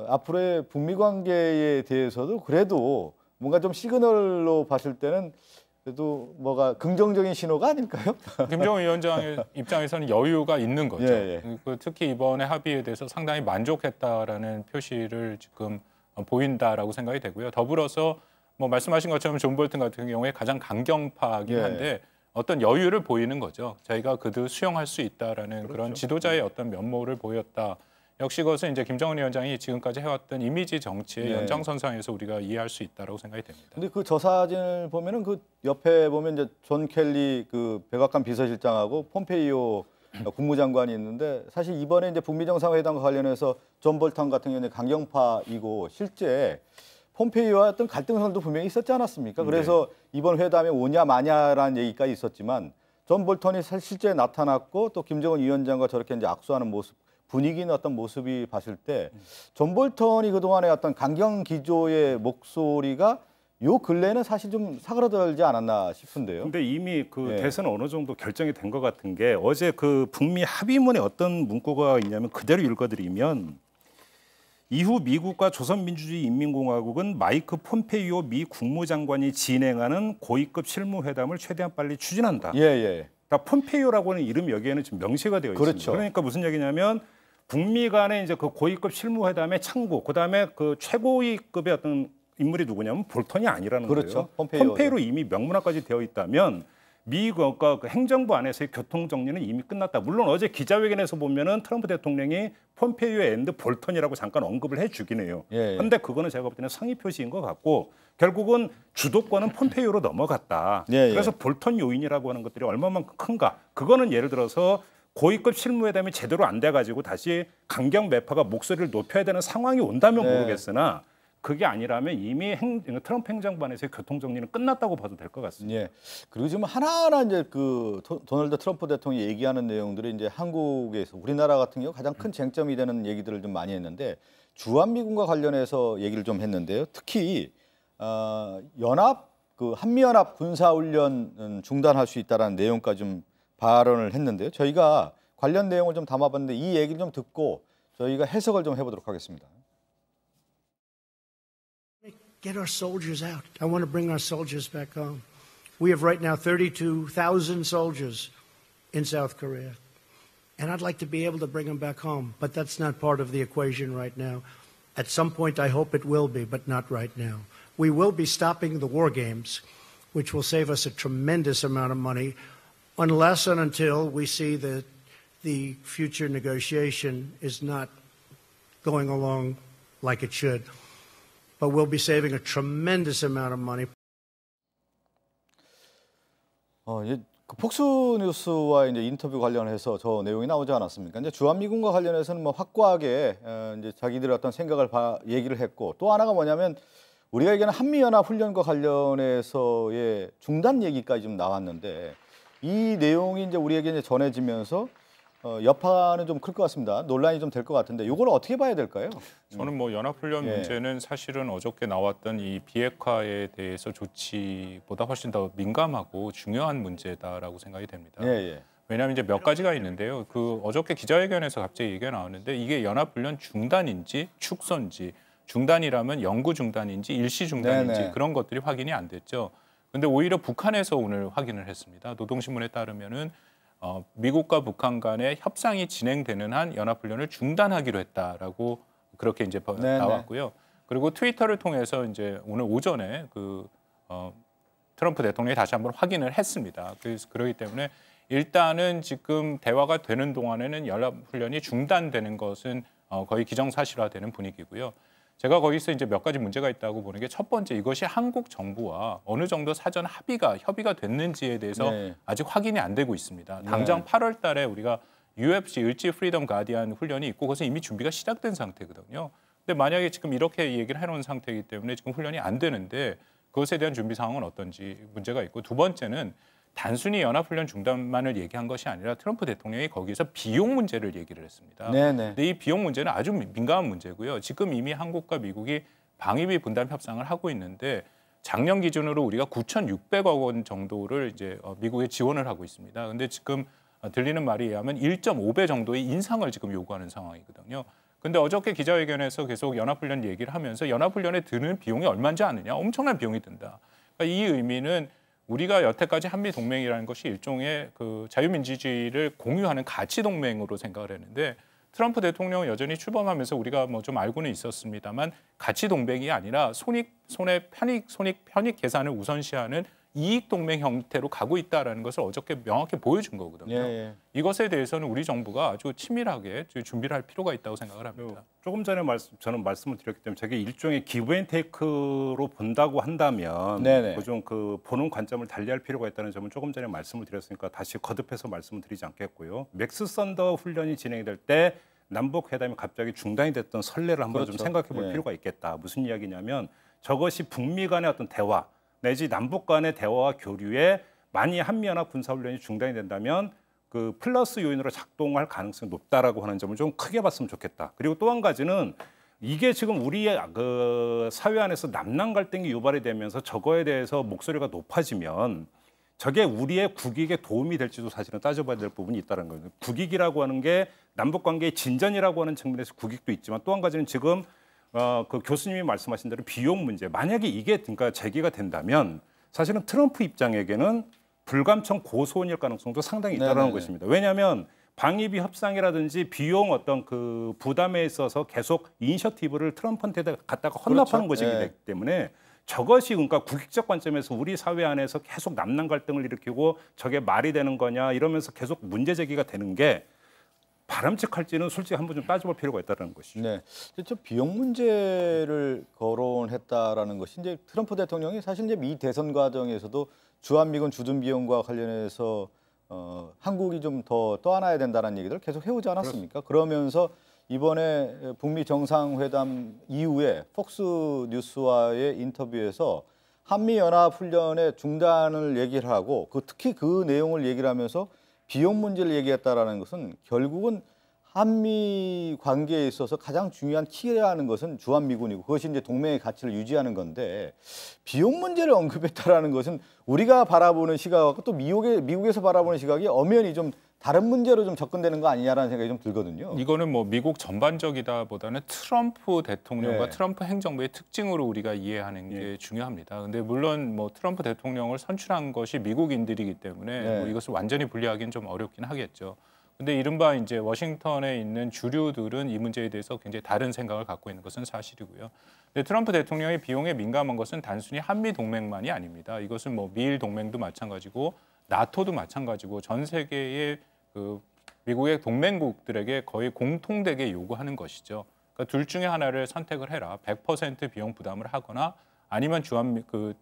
앞으로의 북미 관계에 대해서도 그래도 뭔가 좀 시그널로 봤을 때는 그래도 뭐가 긍정적인 신호가 아닐까요? 김정은 위원장의 입장에서는 여유가 있는 거죠. 예, 특히 이번에 합의에 대해서 상당히 만족했다라는 표시를 지금 보인다라고 생각이 되고요. 더불어서 뭐 말씀하신 것처럼 존 볼턴 같은 경우에 가장 강경파이긴 한데 어떤 여유를 보이는 거죠. 자기가 그들 수용할 수 있다라는 그런 지도자의 어떤 면모를 보였다. 역시 그것은 이제 김정은 위원장이 지금까지 해왔던 이미지 정치의 연장선상에서 우리가 이해할 수 있다라고 생각이 됩니다. 근데 그 저 사진을 보면은 그 옆에 보면 이제 존 켈리 그 백악관 비서실장하고 폼페이오 국무장관이 있는데 사실 이번에 이제 북미 정상회담과 관련해서 존 볼턴 같은 경우는 강경파이고 실제 폼페이오와 어떤 갈등선도 분명히 있었지 않았습니까? 그래서 이번 회담에 오냐 마냐라는 얘기가 있었지만 존 볼턴이 실제 나타났고 또 김정은 위원장과 저렇게 이제 악수하는 모습, 분위기 있는 어떤 모습이 봤을 때 존 볼턴이 그동안의 어떤 강경 기조의 목소리가 요 근래에는 사실 좀 사그라들지 않았나 싶은데요. 근데 이미 그 대선은 어느 정도 결정이 된 것 같은 게 어제 그 북미 합의문에 어떤 문구가 있냐면 그대로 읽어드리면 이후 미국과 조선민주주의 인민공화국은 마이크 폼페이오 미 국무장관이 진행하는 고위급 실무회담을 최대한 빨리 추진한다. 그러니까 폼페이오라고는 이름 여기에는 지금 명시가 되어 있습니다. 그렇죠. 그러니까 무슨 얘기냐면 북미 간의 이제 그 고위급 실무회담의 창구, 그다음에 그 최고위급의 어떤 인물이 누구냐면 볼턴이 아니라는 그렇죠. 거예요. 폼페이오로 이미 명문화까지 되어 있다면 미국과 그 행정부 안에서의 교통 정리는 이미 끝났다. 물론 어제 기자회견에서 보면은 트럼프 대통령이 폼페이오 앤드 볼턴이라고 잠깐 언급을 해주긴 해요. 그런데 그거는 제가 볼 때는 성의 표시인 것 같고 결국은 주도권은 폼페이오로 넘어갔다. 그래서 볼턴 요인이라고 하는 것들이 얼마만큼 큰가. 그거는 예를 들어서 고위급 실무회담이 제대로 안 돼가지고 다시 강경 매파가 목소리를 높여야 되는 상황이 온다면 모르겠으나 그게 아니라면 이미 트럼프 행정부 안에서의 교통 정리는 끝났다고 봐도 될 것 같습니다. 그리고 지금 하나하나 이제 그 도널드 트럼프 대통령이 얘기하는 내용들이 이제 한국에서 우리나라 같은 경우 가장 큰 쟁점이 되는 얘기들을 좀 많이 했는데 주한미군과 관련해서 얘기를 좀 했는데요. 특히 한미연합 군사훈련 중단할 수 있다라는 내용까지 좀 발언을 했는데요. 저희가 관련 내용을 좀 담아봤는데 이 얘기를 좀 듣고 저희가 해석을 좀 해보도록 하겠습니다. Get our soldiers out. I want to bring our soldiers back home. We have right now 32,000 soldiers in South Korea. And I'd like to be able to bring them back home. But that's not part of the equation right now. At some point, I hope it will be, but not right now. We will be stopping the war games, which will save us a tremendous amount of money, unless and until we see that the future negotiation is not going along like it should. But we'll be saving a tremendous amount of money. 그 폭스뉴스와 이제 인터뷰 관련해서 저 내용이 나오지 않았습니까? 이제 주한미군과 관련해서는 뭐 확고하게 이제 자기들의 어떤 생각을 얘기를 했고 또 하나가 뭐냐면 우리가 얘기하는 한미연합 훈련과 관련해서의 중단 얘기까지 좀 나왔는데 이 내용이 이제 우리에게 이제 전해지면서 여파는 좀 클 것 같습니다. 논란이 좀 될 것 같은데 이걸 어떻게 봐야 될까요? 저는 뭐 연합훈련 문제는 사실은 어저께 나왔던 이 비핵화에 대해서 조치보다 훨씬 더 민감하고 중요한 문제다라고 생각이 됩니다. 왜냐하면 이제 몇 가지가 있는데요. 그 어저께 기자회견에서 갑자기 얘기가 나왔는데 이게 연합훈련 중단인지 축소인지 중단이라면 영구 중단인지 일시 중단인지 그런 것들이 확인이 안 됐죠. 그런데 오히려 북한에서 오늘 확인을 했습니다. 노동신문에 따르면은 미국과 북한 간의 협상이 진행되는 한 연합훈련을 중단하기로 했다라고 그렇게 이제 나왔고요. 그리고 트위터를 통해서 이제 오늘 오전에 트럼프 대통령이 다시 한번 확인을 했습니다. 그렇기 때문에 일단은 지금 대화가 되는 동안에는 연합훈련이 중단되는 것은 거의 기정사실화되는 분위기고요. 제가 거기서 이제 몇 가지 문제가 있다고 보는 게 첫 번째, 이것이 한국 정부와 어느 정도 사전 협의가 됐는지에 대해서 아직 확인이 안 되고 있습니다. 당장 8월 달에 우리가 UFC 을지 프리덤 가디안 훈련이 있고 그것은 이미 준비가 시작된 상태거든요. 근데 만약에 지금 이렇게 얘기를 해놓은 상태이기 때문에 지금 훈련이 안 되는데 그것에 대한 준비 상황은 어떤지 문제가 있고, 두 번째는 단순히 연합훈련 중단만을 얘기한 것이 아니라 트럼프 대통령이 거기서 비용 문제를 얘기를 했습니다. 근데 이 비용 문제는 아주 민감한 문제고요. 지금 이미 한국과 미국이 방위비 분담 협상을 하고 있는데 작년 기준으로 우리가 9,600억 원 정도를 이제 미국에 지원을 하고 있습니다. 근데 지금 들리는 말에 의하면 1.5배 정도의 인상을 지금 요구하는 상황이거든요. 근데 어저께 기자회견에서 계속 연합훈련 얘기를 하면서 연합훈련에 드는 비용이 얼마인지 아느냐? 엄청난 비용이 든다. 그러니까 이 의미는 우리가 여태까지 한미 동맹이라는 것이 일종의 자유민주주의를 공유하는 가치 동맹으로 생각을 했는데 트럼프 대통령은 여전히 출범하면서 우리가 뭐 좀 알고는 있었습니다만 가치 동맹이 아니라 편익 계산을 우선시하는 이익 동맹 형태로 가고 있다라는 것을 어저께 명확히 보여준 거거든요. 이것에 대해서는 우리 정부가 아주 치밀하게 준비를 할 필요가 있다고 생각을 합니다. 조금 전에 저는 말씀을 드렸기 때문에 저게 일종의 기브앤테이크로 본다고 한다면 좀 보는 관점을 달리할 필요가 있다는 점은 조금 전에 말씀을 드렸으니까 다시 거듭해서 말씀을 드리지 않겠고요. 맥스 선더 훈련이 진행될 때 남북 회담이 갑자기 중단이 됐던 선례를 한번 좀 생각해 볼 필요가 있겠다. 무슨 이야기냐면 저것이 북미 간의 어떤 대화 내지 남북 간의 대화와 교류에 만약 한미연합 군사훈련이 중단이 된다면 그 플러스 요인으로 작동할 가능성이 높다라고 하는 점을 좀 크게 봤으면 좋겠다. 그리고 또 한 가지는 이게 지금 우리의 사회 안에서 남남 갈등이 유발이 되면서 저거에 대해서 목소리가 높아지면 저게 우리의 국익에 도움이 될지도 사실은 따져봐야 될 부분이 있다는 거예요. 국익이라고 하는 게 남북 관계의 진전이라고 하는 측면에서 국익도 있지만 또 한 가지는 지금 그 교수님이 말씀하신 대로 비용 문제. 만약에 이게 그러니까 제기가 된다면 사실은 트럼프 입장에게는 불감청 고소원일 가능성도 상당히 있다는 것입니다. 왜냐하면 방위비 협상이라든지 비용 어떤 그 부담에 있어서 계속 이니셔티브를 트럼프한테 갖다가 헌납하는 것이기 때문에 저것이 그러니까 국익적 관점에서 우리 사회 안에서 계속 남남 갈등을 일으키고 저게 말이 되는 거냐 이러면서 계속 문제 제기가 되는 게 바람직할지는 솔직히 한번 좀 따져볼 필요가 있다는 것이죠. 저 비용 문제를 거론했다라는 것이 이제 트럼프 대통령이 사실 이제 미 대선 과정에서도 주한미군 주둔 비용과 관련해서 한국이 좀 더 떠안아야 된다는 얘기를 계속 해오지 않았습니까? 그러면서 이번에 북미 정상회담 이후에 폭스 뉴스와의 인터뷰에서 한미 연합 훈련의 중단을 얘기를 하고 특히 그 내용을 얘기를 하면서 비용 문제를 얘기했다라는 것은 결국은 한미 관계에 있어서 가장 중요한 키라는 것은 주한미군이고 그것이 이제 동맹의 가치를 유지하는 건데 비용 문제를 언급했다라는 것은 우리가 바라보는 시각하고 또 미국에서 바라보는 시각이 엄연히 좀 다른 문제로 좀 접근되는 거 아니냐라는 생각이 좀 들거든요. 이거는 뭐 미국 전반적이다보다는 트럼프 대통령과 트럼프 행정부의 특징으로 우리가 이해하는 게 중요합니다. 근데 물론 뭐 트럼프 대통령을 선출한 것이 미국인들이기 때문에 뭐 이것을 완전히 분리하기는 좀 어렵긴 하겠죠. 근데 이른바 이제 워싱턴에 있는 주류들은 이 문제에 대해서 굉장히 다른 생각을 갖고 있는 것은 사실이고요. 근데 트럼프 대통령의 비용에 민감한 것은 단순히 한미 동맹만이 아닙니다. 이것은 뭐 미일 동맹도 마찬가지고 나토도 마찬가지고 전 세계의 그 미국의 동맹국들에게 거의 공통되게 요구하는 것이죠. 그러니까 둘 중에 하나를 선택을 해라. 100% 비용 부담을 하거나 아니면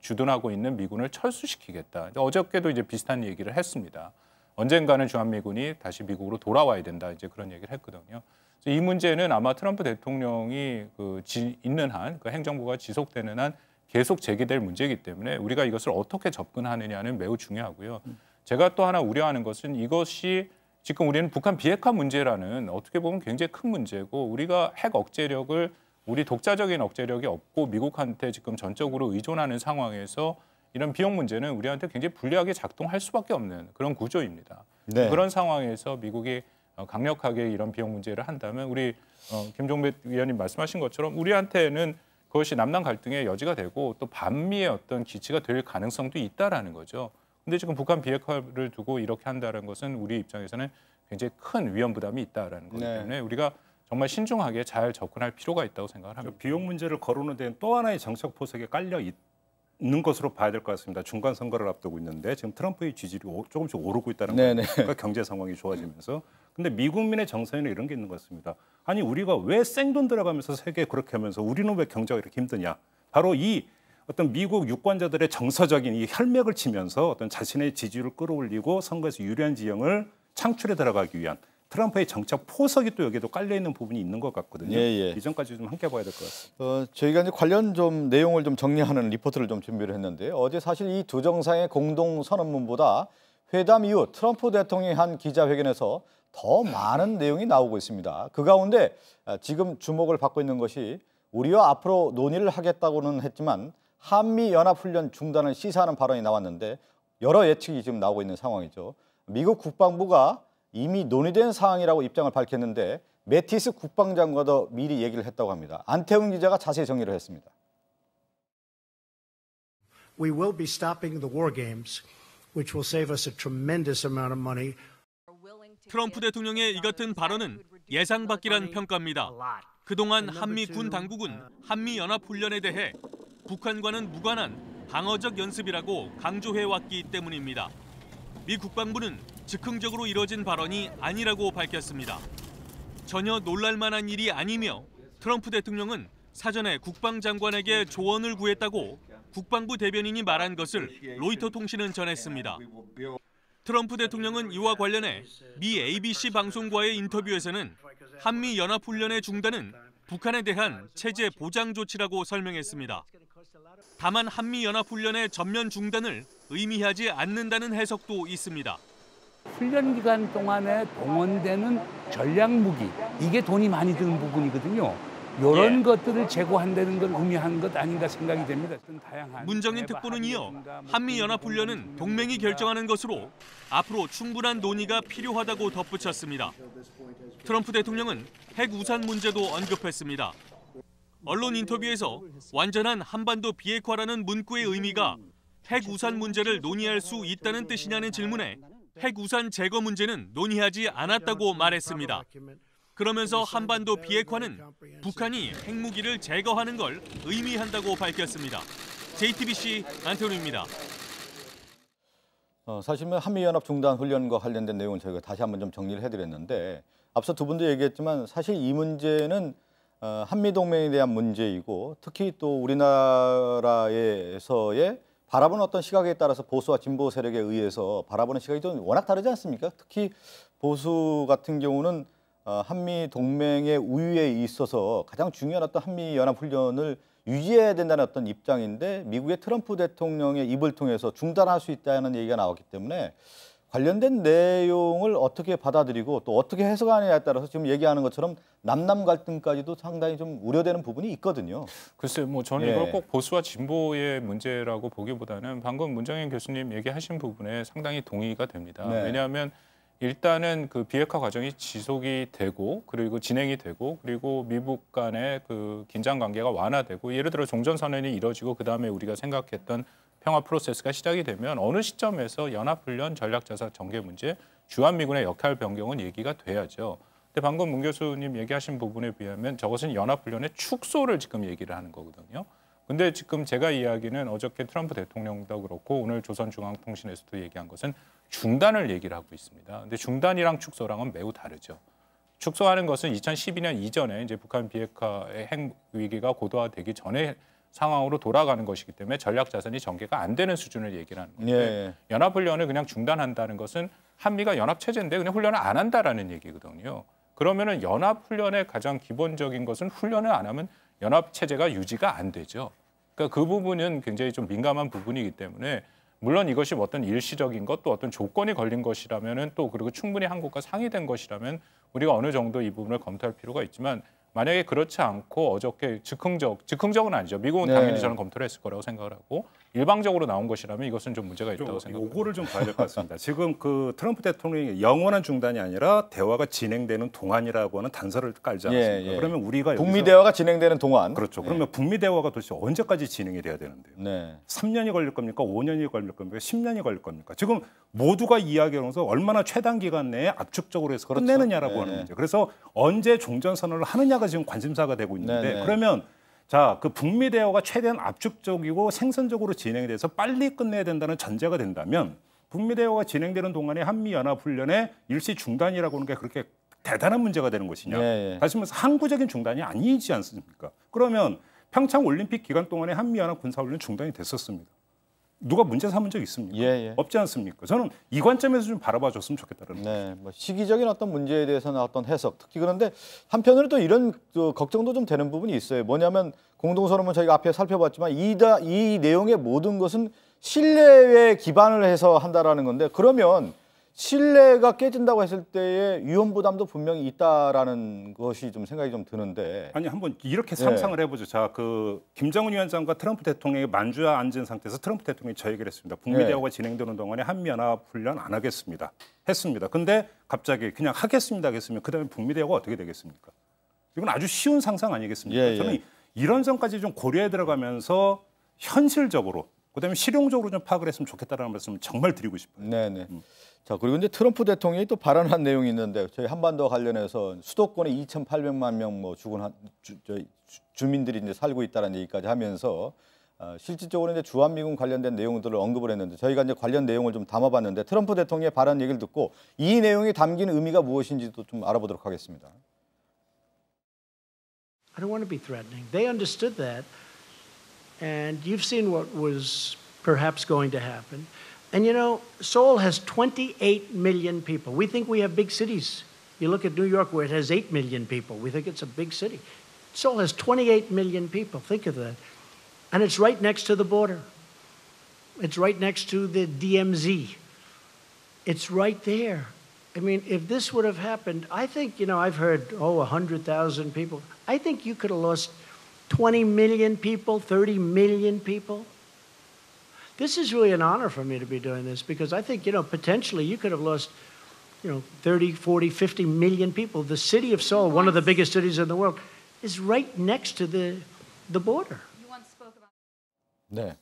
주둔하고 있는 미군을 철수시키겠다. 어저께도 이제 비슷한 얘기를 했습니다. 언젠가는 주한미군이 다시 미국으로 돌아와야 된다. 이제 그런 얘기를 했거든요. 그래서 이 문제는 아마 트럼프 대통령이 있는 한, 행정부가 지속되는 한 계속 제기될 문제이기 때문에 우리가 이것을 어떻게 접근하느냐는 매우 중요하고요. 제가 또 하나 우려하는 것은 이것이 지금 우리는 북한 비핵화 문제라는 어떻게 보면 굉장히 큰 문제고 우리가 핵 억제력을 우리 독자적인 억제력이 없고 미국한테 지금 전적으로 의존하는 상황에서 이런 비용 문제는 우리한테 굉장히 불리하게 작동할 수밖에 없는 그런 구조입니다. 그런 상황에서 미국이 강력하게 이런 비용 문제를 한다면 우리 김종배 위원님 말씀하신 것처럼 우리한테는 그것이 남남 갈등의 여지가 되고 또 반미의 어떤 기치가 될 가능성도 있다라는 거죠. 근데 지금 북한 비핵화를 두고 이렇게 한다는 것은 우리 입장에서는 굉장히 큰 위험 부담이 있다라는 거기 때문에 우리가 정말 신중하게 잘 접근할 필요가 있다고 생각을 합니다. 비용 문제를 거론는 데는 또 하나의 정책 포석에 깔려 있는 것으로 봐야 될 것 같습니다. 중간 선거를 앞두고 있는데 지금 트럼프의 지지율이 조금씩 오르고 있다는 거예요. 그러니까 경제 상황이 좋아지면서. 근데 미국민의 정서에는 이런 게 있는 것 같습니다. 아니 우리가 왜 생돈 들어가면서 세계 그렇게 하면서 우리는 왜 경제가 이렇게 힘드냐. 바로 이 어떤 미국 유권자들의 정서적인 이 혈맥을 치면서 어떤 자신의 지지율을 끌어올리고 선거에서 유리한 지형을 창출해 들어가기 위한 트럼프의 정책 포석이 또 여기에도 깔려 있는 부분이 있는 것 같거든요. 이전까지 좀 함께 봐야 될 것 같습니다. 저희가 이제 관련 좀 내용을 좀 정리하는 리포트를 좀 준비를 했는데 어제 사실 이 두 정상의 공동 선언문보다 회담 이후 트럼프 대통령이 한 기자회견에서 더 많은 내용이 나오고 있습니다. 그 가운데 지금 주목을 받고 있는 것이 우리와 앞으로 논의를 하겠다고는 했지만 한미 연합훈련 중단을 시사하는 발언이 나왔는데 여러 예측이 지금 나오고 있는 상황이죠. 미국 국방부가 이미 논의된 사항이라고 입장을 밝혔는데 매티스 국방장관도 미리 얘기를 했다고 합니다. 안태훈 기자가 자세히 정리를 했습니다. We will be stopping the war games, which will save us a tremendous amount of money. 트럼프 대통령의 이 같은 발언은 예상 밖이란 평가입니다. 그동안 한미 군 당국은 한미 연합 훈련에 대해 북한과는 무관한 방어적 연습이라고 강조해왔기 때문입니다. 미 국방부는 즉흥적으로 이뤄진 발언이 아니라고 밝혔습니다. 전혀 놀랄만한 일이 아니며 트럼프 대통령은 사전에 국방장관에게 조언을 구했다고 국방부 대변인이 말한 것을 로이터 통신은 전했습니다. 트럼프 대통령은 이와 관련해 미 ABC 방송과의 인터뷰에서는 한미 연합훈련의 중단은 북한에 대한 체제 보장 조치라고 설명했습니다. 다만 한미 연합훈련의 전면 중단을 의미하지 않는다는 해석도 있습니다. 훈련 기간 동안에 동원되는 전략 무기, 이게 돈이 많이 드는 부분이거든요. 이런 것들을 제고한다는 걸 의미하는 것 아닌가 생각이 됩니다. 문정인 특보는 이어 한미연합훈련은 동맹이 결정하는 것으로 앞으로 충분한 논의가 필요하다고 덧붙였습니다. 트럼프 대통령은 핵 우산 문제도 언급했습니다. 언론 인터뷰에서 완전한 한반도 비핵화라는 문구의 의미가 핵 우산 문제를 논의할 수 있다는 뜻이냐는 질문에 핵 우산 제거 문제는 논의하지 않았다고 말했습니다. 그러면서 한반도 비핵화는 북한이 핵무기를 제거하는 걸 의미한다고 밝혔습니다. JTBC 안태훈입니다. 사실 한미연합 중단 훈련과 관련된 내용을 저희가 다시 한번 좀 정리를 해드렸는데 앞서 두 분도 얘기했지만 사실 이 문제는 한미동맹에 대한 문제이고 특히 또 우리나라에서의 바라보는 어떤 시각에 따라서 보수와 진보 세력에 의해서 바라보는 시각이 좀 워낙 다르지 않습니까? 특히 보수 같은 경우는 한미 동맹의 우위에 있어서 가장 중요한 어떤 한미 연합 훈련을 유지해야 된다는 어떤 입장인데 미국의 트럼프 대통령의 입을 통해서 중단할 수 있다는 얘기가 나왔기 때문에 관련된 내용을 어떻게 받아들이고 또 어떻게 해석하느냐에 따라서 지금 얘기하는 것처럼 남남 갈등까지도 상당히 좀 우려되는 부분이 있거든요. 글쎄요, 저는 이걸 꼭 보수와 진보의 문제라고 보기보다는 방금 문정인 교수님 얘기하신 부분에 상당히 동의가 됩니다. 왜냐하면 일단은 그 비핵화 과정이 지속이 되고 그리고 진행이 되고 그리고 미국 간의 그 긴장 관계가 완화되고 예를 들어 종전선언이 이뤄지고 그다음에 우리가 생각했던 평화 프로세스가 시작이 되면 어느 시점에서 연합훈련 전략자산 전개 문제, 주한미군의 역할 변경은 얘기가 돼야죠. 근데 방금 문 교수님 얘기하신 부분에 비하면 저것은 연합훈련의 축소를 지금 얘기를 하는 거거든요. 근데 지금 제가 이야기는 어저께 트럼프 대통령도 그렇고 오늘 조선중앙통신에서도 얘기한 것은 중단을 얘기를 하고 있습니다. 근데 중단이랑 축소랑은 매우 다르죠. 축소하는 것은 2012년 이전에 이제 북한 비핵화의 핵 위기가 고도화되기 전에 상황으로 돌아가는 것이기 때문에 전략 자산이 전개가 안 되는 수준을 얘기를 하는 건데 연합훈련을 그냥 중단한다는 것은 한미가 연합체제인데 그냥 훈련을 안 한다라는 얘기거든요. 그러면은 연합훈련의 가장 기본적인 것은 훈련을 안 하면 연합체제가 유지가 안 되죠. 그러니까 그 부분은 굉장히 좀 민감한 부분이기 때문에 물론 이것이 어떤 일시적인 것 또 어떤 조건이 걸린 것이라면은 또 그리고 충분히 한국과 상의된 것이라면 우리가 어느 정도 이 부분을 검토할 필요가 있지만 만약에 그렇지 않고 어저께 즉흥적은 아니죠. 미국은 네. 당연히 저는 검토를 했을 거라고 생각을 하고 일방적으로 나온 것이라면 이것은 좀 문제가 있다고 생각합니다. 요거를 좀 봐야 될 것 같습니다. 지금 그 트럼프 대통령이 영원한 중단이 아니라 대화가 진행되는 동안이라고 하는 단서를 깔지 않았습니까? 예. 그러면 우리가 북미 대화가 진행되는 동안. 그렇죠. 그러면 북미 대화가 도대체 언제까지 진행이 돼야 되는데요? 네. 3년이 걸릴 겁니까? 5년이 걸릴 겁니까? 10년이 걸릴 겁니까? 지금 모두가 이야기하면서 얼마나 최단 기간 내에 압축적으로 해서 그렇죠. 끝내느냐라고 네. 하는 문제. 그래서 언제 종전선언을 하느냐가 지금 관심사가 되고 있는데 네. 그러면 자, 그 북미 대화가 최대한 압축적이고 생산적으로 진행이 돼서 빨리 끝내야 된다는 전제가 된다면 북미 대화가 진행되는 동안에 한미연합훈련의 일시 중단이라고 하는 게 그렇게 대단한 문제가 되는 것이냐. 예. 다시 말해서 항구적인 중단이 아니지 않습니까? 그러면 평창 올림픽 기간 동안에 한미연합 군사훈련 중단이 됐었습니다. 누가 문제 삼은 적 있습니까? 예. 없지 않습니까? 저는 이 관점에서 좀 바라봐 줬으면 좋겠다는 거죠. 네, 뭐 시기적인 어떤 문제에 대해서는 어떤 해석, 특히 그런데 한편으로 또 이런 걱정도 좀 되는 부분이 있어요. 뭐냐면 공동선언문 저희가 앞에 살펴봤지만 이 내용의 모든 것은 신뢰에 기반을 해서 한다라는 건데 그러면 신뢰가 깨진다고 했을 때의 위험 부담도 분명히 있다라는 것이 좀 생각이 좀 드는데. 아니 한번 이렇게 상상을 해보죠. 자, 그 김정은 위원장과 트럼프 대통령이 만주에 앉은 상태에서 트럼프 대통령이 저 얘기를 했습니다. 북미 대화가 진행되는 동안에 한미연합 훈련 안 하겠습니다. 했습니다. 근데 갑자기 그냥 하겠습니다 하겠으면 그다음에 북미 대화가 어떻게 되겠습니까? 이건 아주 쉬운 상상 아니겠습니까? 저는 이런 점까지 좀 고려해 들어가면서 현실적으로 그다음에 실용적으로 좀 파악을 했으면 좋겠다라는 말씀을 정말 드리고 싶어요. 네네. 자, 그리고 이제 트럼프 대통령이 또 발언한 내용이 있는데 저희 한반도 관련해서 수도권에 2,800만 명 뭐 죽은 주민들이 이제 살고 있다는 얘기까지 하면서 실질적으로 이제 주한미군 관련된 내용들을 언급을 했는데 저희가 이제 관련 내용을 좀 담아봤는데 트럼프 대통령의 발언 얘기를 듣고 이 내용이 담긴 의미가 무엇인지도 좀 알아보도록 하겠습니다. I don't want to be threatening. They understood that. And you've seen what was perhaps going to happen. And you know, Seoul has 28 million people. We think we have big cities. You look at New York where it has 8 million people. We think it's a big city. Seoul has 28 million people. Think of that. And it's right next to the border. It's right next to the DMZ. It's right there. I mean, if this would have happened, I think, you know, I've heard, 100,000 people. I think you could have lost 20 million people, 30 million people. This is really an honor for me to be doing this because I think, you know, potentially you could have lost, 30, 40, 50 million people. The city of Seoul, one of the biggest cities in the world, is right next to the border. 네.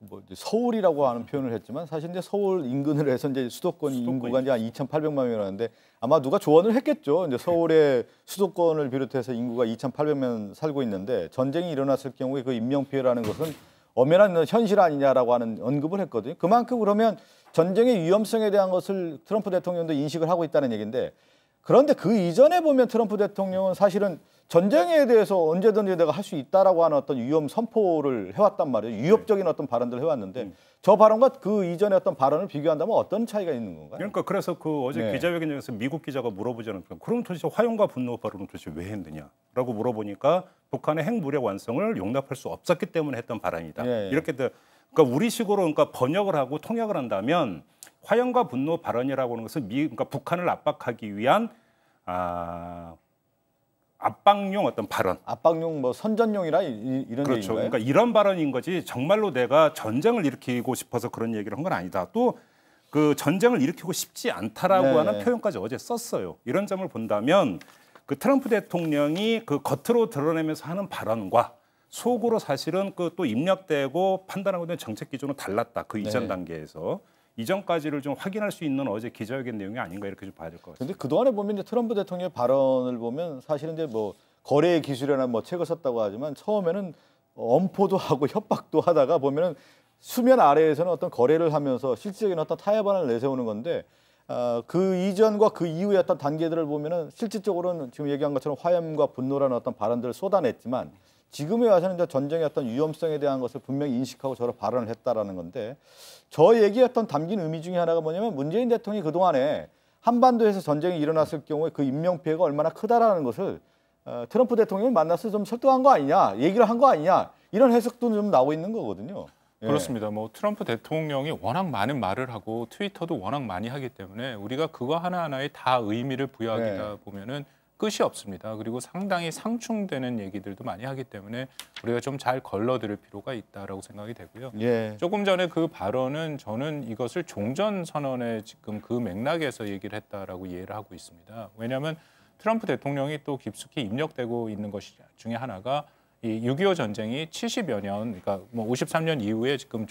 뭐 서울이라고 하는 표현을 했지만 사실 이제 서울 인근을 해서 이제 수도권 인구가 이제 한 2,800만 명이라는데 아마 누가 조언을 했겠죠. 이제 서울의 수도권을 비롯해서 인구가 2,800명 살고 있는데 전쟁이 일어났을 경우에 그 인명 피해라는 것은 엄연한 현실 아니냐라고 하는 언급을 했거든요. 그만큼 그러면 전쟁의 위험성에 대한 것을 트럼프 대통령도 인식을 하고 있다는 얘기인데 그런데 그 이전에 보면 트럼프 대통령은 사실은 전쟁에 대해서 언제든지 내가 할 수 있다라고 하는 어떤 위험 선포를 해왔단 말이에요. 위협적인 어떤 발언들을 해왔는데 저 발언과 그 이전의 어떤 발언을 비교한다면 어떤 차이가 있는 건가요? 그러니까 그래서 그 어제 기자회견에서 미국 기자가 물어보자는 그럼 도대체 화용과 분노 발언은 도대체 왜 했느냐라고 물어보니까 북한의 핵무력 완성을 용납할 수 없었기 때문에 했던 발언이다. 이렇게 그러니까 우리식으로 그러니까 번역을 하고 통역을 한다면 화용과 분노 발언이라고 하는 것은 그러니까 북한을 압박하기 위한 압박용 어떤 발언. 압박용 뭐 선전용이라 이런 그렇죠. 얘기인가요? 그러니까 이런 발언인 거지 정말로 내가 전쟁을 일으키고 싶어서 그런 얘기를 한 건 아니다. 또 그 전쟁을 일으키고 싶지 않다라고 하는 표현까지 어제 썼어요. 이런 점을 본다면 그 트럼프 대통령이 그 겉으로 드러내면서 하는 발언과 속으로 사실은 그 또 입력되고 판단하고 있는 정책 기준은 달랐다. 그 이전 단계에서. 이전까지를 좀 확인할 수 있는 어제 기자회견 내용이 아닌가 이렇게 좀 봐야 될 것 같습니다. 그런데 그동안에 보면 이제 트럼프 대통령의 발언을 보면 사실은 이제 뭐 거래 기술이나 뭐 책을 썼다고 하지만 처음에는 엄포도 하고 협박도 하다가 보면은 수면 아래에서는 어떤 거래를 하면서 실질적인 어떤 타협안을 내세우는 건데 그 이전과 그 이후의 어떤 단계들을 보면은 실질적으로는 지금 얘기한 것처럼 화염과 분노라는 어떤 발언들을 쏟아냈지만 지금에 와서는 이제 전쟁의 어떤 위험성에 대한 것을 분명히 인식하고 저런 발언을 했다라는 건데 저 얘기의 어떤 담긴 의미 중에 하나가 뭐냐면 문재인 대통령이 그동안에 한반도에서 전쟁이 일어났을 경우에 그 인명피해가 얼마나 크다라는 것을 트럼프 대통령을 만나서 좀 설득한 거 아니냐, 얘기를 한 거 아니냐 이런 해석도 좀 나오고 있는 거거든요. 그렇습니다. 뭐 트럼프 대통령이 워낙 많은 말을 하고 트위터도 워낙 많이 하기 때문에 우리가 그거 하나하나에 다 의미를 부여하기다 보면은 끝이 없습니다. 그리고 상당히 상충되는 얘기들도 많이 하기 때문에 우리가 좀 잘 걸러들을 필요가 있다라고 생각이 되고요. 예. 조금 전에 그 발언은 저는 이것을 종전선언의 지금 그 맥락에서 얘기를 했다라고 이해를 하고 있습니다. 왜냐하면 트럼프 대통령이 또 깊숙이 입력되고 있는 것 중에 하나가 이 6.25 전쟁이 70여 년, 그러니까 뭐 53년 이후에 지금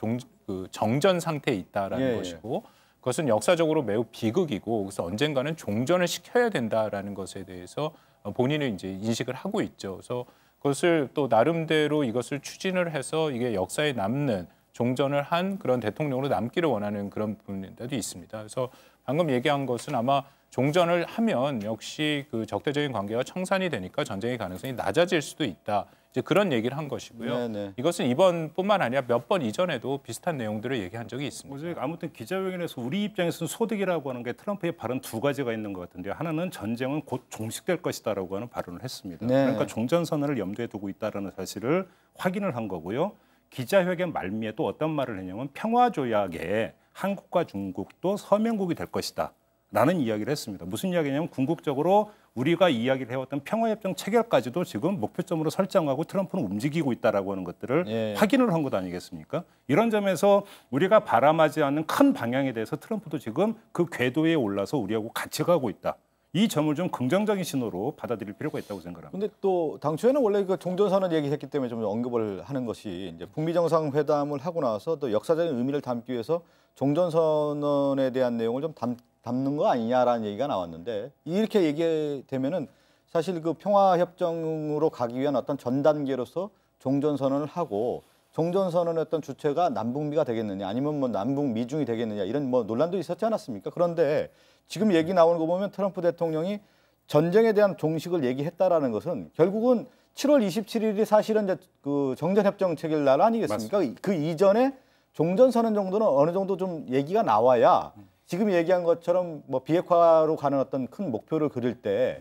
정전 상태에 있다라는 것이고 그것은 역사적으로 매우 비극이고 그래서 언젠가는 종전을 시켜야 된다라는 것에 대해서 본인은 이제 인식을 하고 있죠. 그래서 그것을 또 나름대로 이것을 추진을 해서 이게 역사에 남는 종전을 한 그런 대통령으로 남기를 원하는 그런 분들도 있습니다. 그래서 방금 얘기한 것은 아마 종전을 하면 역시 그 적대적인 관계가 청산이 되니까 전쟁의 가능성이 낮아질 수도 있다. 이제 그런 얘기를 한 것이고요. 네네. 이것은 이번뿐만 아니라 몇 번 이전에도 비슷한 내용들을 얘기한 적이 있습니다. 아무튼 기자회견에서 우리 입장에서는 소득이라고 하는 게 트럼프의 발언 두 가지가 있는 것 같은데요. 하나는 전쟁은 곧 종식될 것이다라고 하는 발언을 했습니다. 네. 그러니까 종전선언을 염두에 두고 있다는 사실을 확인을 한 거고요. 기자회견 말미에 또 어떤 말을 했냐면 평화조약에 한국과 중국도 서명국이 될 것이다. 라는 이야기를 했습니다. 무슨 이야기냐면 궁극적으로 우리가 이야기를 해왔던 평화협정 체결까지도 지금 목표점으로 설정하고 트럼프는 움직이고 있다라고 하는 것들을 확인을 한 것 아니겠습니까? 이런 점에서 우리가 바람하지 않는 큰 방향에 대해서 트럼프도 지금 그 궤도에 올라서 우리하고 같이 가고 있다. 이 점을 좀 긍정적인 신호로 받아들일 필요가 있다고 생각합니다. 근데 또 당초에는 원래 그 종전선언 얘기했기 때문에 좀 언급을 하는 것이 이제 북미 정상회담을 하고 나서 또 역사적인 의미를 담기 위해서 종전선언에 대한 내용을 좀 담는 거 아니냐라는 얘기가 나왔는데 이렇게 얘기되면은 사실 그 평화협정으로 가기 위한 어떤 전 단계로서 종전선언을 하고 종전선언의 어떤 주체가 남북미가 되겠느냐 아니면 뭐 남북미중이 되겠느냐 이런 뭐 논란도 있었지 않았습니까? 그런데 지금 얘기 나오는 거 보면 트럼프 대통령이 전쟁에 대한 종식을 얘기했다라는 것은 결국은 7월 27일이 사실은 이제 그 정전협정 체결 날 아니겠습니까? 맞습니다. 그 이전에 종전선언 정도는 어느 정도 좀 얘기가 나와야 지금 얘기한 것처럼 뭐 비핵화로 가는 어떤 큰 목표를 그릴 때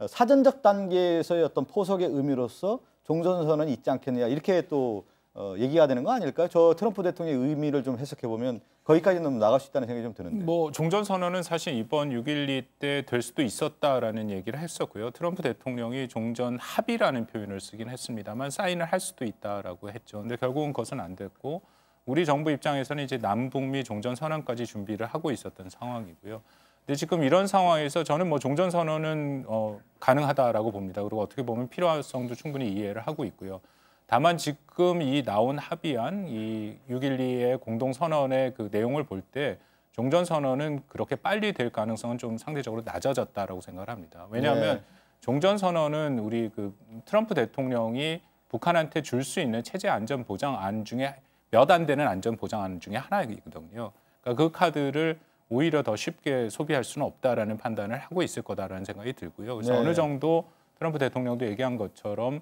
사전적 단계에서의 어떤 포석의 의미로서 종전선언이 있지 않겠느냐 이렇게 또 얘기가 되는 거 아닐까요? 저 트럼프 대통령의 의미를 좀 해석해 보면 거기까지는 나갈 수 있다는 생각이 좀 드는데. 뭐 종전선언은 사실 이번 6.12 때 될 수도 있었다라는 얘기를 했었고요. 트럼프 대통령이 종전 합의라는 표현을 쓰긴 했습니다만 사인을 할 수도 있다라고 했죠. 근데 결국은 그것은 안 됐고 우리 정부 입장에서는 이제 남북미 종전선언까지 준비를 하고 있었던 상황이고요. 근데 지금 이런 상황에서 저는 뭐 종전선언은 가능하다라고 봅니다. 그리고 어떻게 보면 필요성도 충분히 이해를 하고 있고요. 다만 지금 이 나온 합의안, 이 6.12의 공동선언의 그 내용을 볼 때 종전선언은 그렇게 빨리 될 가능성은 좀 상대적으로 낮아졌다라고 생각을 합니다. 왜냐하면 종전선언은 우리 그 트럼프 대통령이 북한한테 줄 수 있는 체제 안전 보장안 중에 몇 안 되는 안전 보장안 중에 하나이거든요. 그러니까 그 카드를 오히려 더 쉽게 소비할 수는 없다라는 판단을 하고 있을 거다라는 생각이 들고요. 그래서 어느 정도 트럼프 대통령도 얘기한 것처럼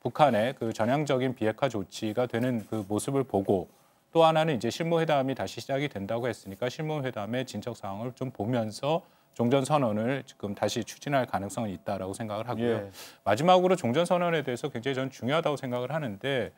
북한의 그 전향적인 비핵화 조치가 되는 그 모습을 보고 또 하나는 이제 실무회담이 다시 시작이 된다고 했으니까 실무회담의 진척 사항을 좀 보면서 종전선언을 지금 다시 추진할 가능성은 있다라고 생각을 하고요. 마지막으로 종전선언에 대해서 굉장히 저는 중요하다고 생각을 하는데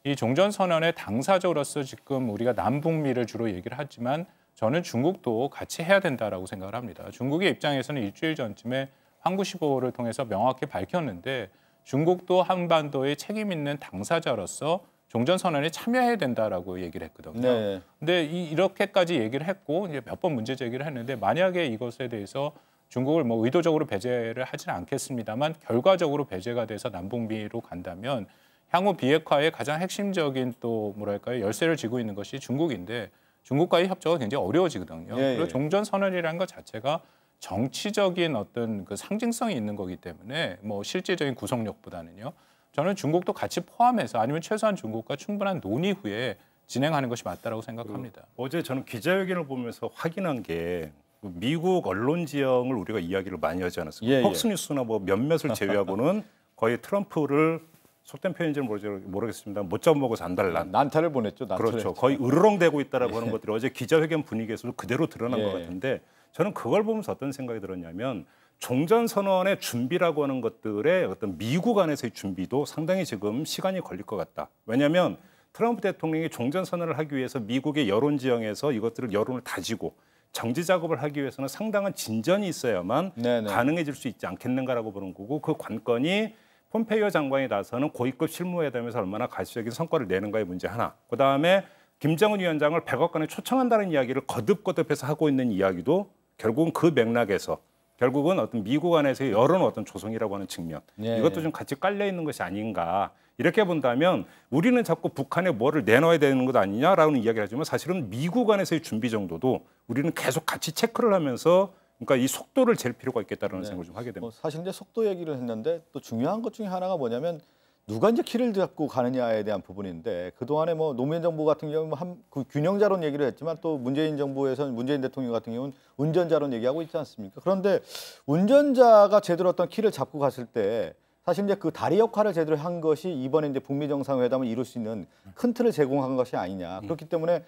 이 종전선언의 당사자로서 지금 우리가 남북미를 주로 얘기를 하지만 저는 중국도 같이 해야 된다라고 생각을 합니다. 중국의 입장에서는 일주일 전쯤에 황구 15호를 통해서 명확히 밝혔는데 중국도 한반도에 책임 있는 당사자로서 종전선언에 참여해야 된다라고 얘기를 했거든요. 근데 이렇게까지 얘기를 했고 이제 몇 번 문제 제기를 했는데 만약에 이것에 대해서 중국을 뭐 의도적으로 배제를 하지는 않겠습니다만 결과적으로 배제가 돼서 남북미로 간다면 향후 비핵화의 가장 핵심적인 또 뭐랄까요 열쇠를 쥐고 있는 것이 중국인데 중국과의 협조가 굉장히 어려워지거든요. 그리고 종전선언이라는 것 자체가 정치적인 어떤 그 상징성이 있는 거기 때문에 뭐 실질적인 구속력보다는요. 저는 중국도 같이 포함해서 아니면 최소한 중국과 충분한 논의 후에 진행하는 것이 맞다라고 생각합니다. 어제 저는 기자회견을 보면서 확인한 게 미국 언론 지형을 우리가 이야기를 많이 하지 않았습니까? 폭스뉴스나 뭐 몇몇을 제외하고는 거의 트럼프를 속된 표현인지는 모르겠습니다. 못 잡아먹어서 안달난. 난타를 보냈죠. 난타를 그렇죠. 거의 으르렁대고 있다라고 하는 것들이 어제 기자회견 분위기에서도 그대로 드러난 것 같은데 저는 그걸 보면서 어떤 생각이 들었냐면 종전선언의 준비라고 하는 것들의 어떤 미국 안에서의 준비도 상당히 지금 시간이 걸릴 것 같다. 왜냐하면 트럼프 대통령이 종전선언을 하기 위해서 미국의 여론 지형에서 이것들을 여론을 다지고 정지 작업을 하기 위해서는 상당한 진전이 있어야만 네네. 가능해질 수 있지 않겠는가라고 보는 거고 그 관건이 폼페이오 장관이 나서는 고위급 실무회담에서 얼마나 가시적인 성과를 내는가의 문제 하나. 그다음에 김정은 위원장을 백악관에 초청한다는 이야기를 거듭거듭해서 하고 있는 이야기도 결국은 그 맥락에서 결국은 어떤 미국 안에서의 여론 어떤 조성이라고 하는 측면 이것도 좀 같이 깔려 있는 것이 아닌가. 이렇게 본다면 우리는 자꾸 북한에 뭐를 내놔야 되는 것 아니냐라는 이야기를 하지만 사실은 미국 안에서의 준비 정도도 우리는 계속 같이 체크를 하면서 그러니까 이 속도를 잴 필요가 있겠다는 생각을 좀 하게 됩니다. 사실 이제 속도 얘기를 했는데 또 중요한 것 중에 하나가 뭐냐면 누가 이제 키를 잡고 가느냐에 대한 부분인데 그 동안에 뭐 노무현 정부 같은 경우는 그 균형자론 얘기를 했지만 또 문재인 정부에서는 문재인 대통령 같은 경우는 운전자론 얘기하고 있지 않습니까? 그런데 운전자가 제대로 어떤 키를 잡고 갔을 때 사실 이제 그 다리 역할을 제대로 한 것이 이번에 이제 북미 정상회담을 이룰 수 있는 큰 틀을 제공한 것이 아니냐. 그렇기 때문에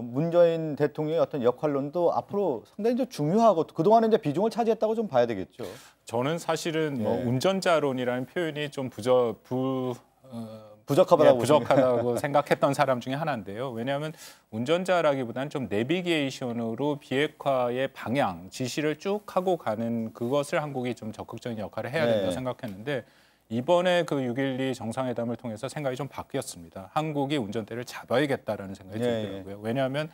문재인 대통령의 어떤 역할론도 앞으로 상당히 좀 중요하고 그동안에 이제 비중을 차지했다고 좀 봐야 되겠죠. 저는 사실은 뭐 운전자론이라는 표현이 좀 부족하다고 생각했던 사람 중에 하나인데요. 왜냐하면 운전자라기보다는 좀 내비게이션으로 비핵화의 방향, 지시를 쭉 하고 가는 그것을 한국이 좀 적극적인 역할을 해야 된다고 생각했는데 이번에 그 6.12 정상회담을 통해서 생각이 좀 바뀌었습니다. 한국이 운전대를 잡아야겠다라는 생각이 들더라고요. 왜냐하면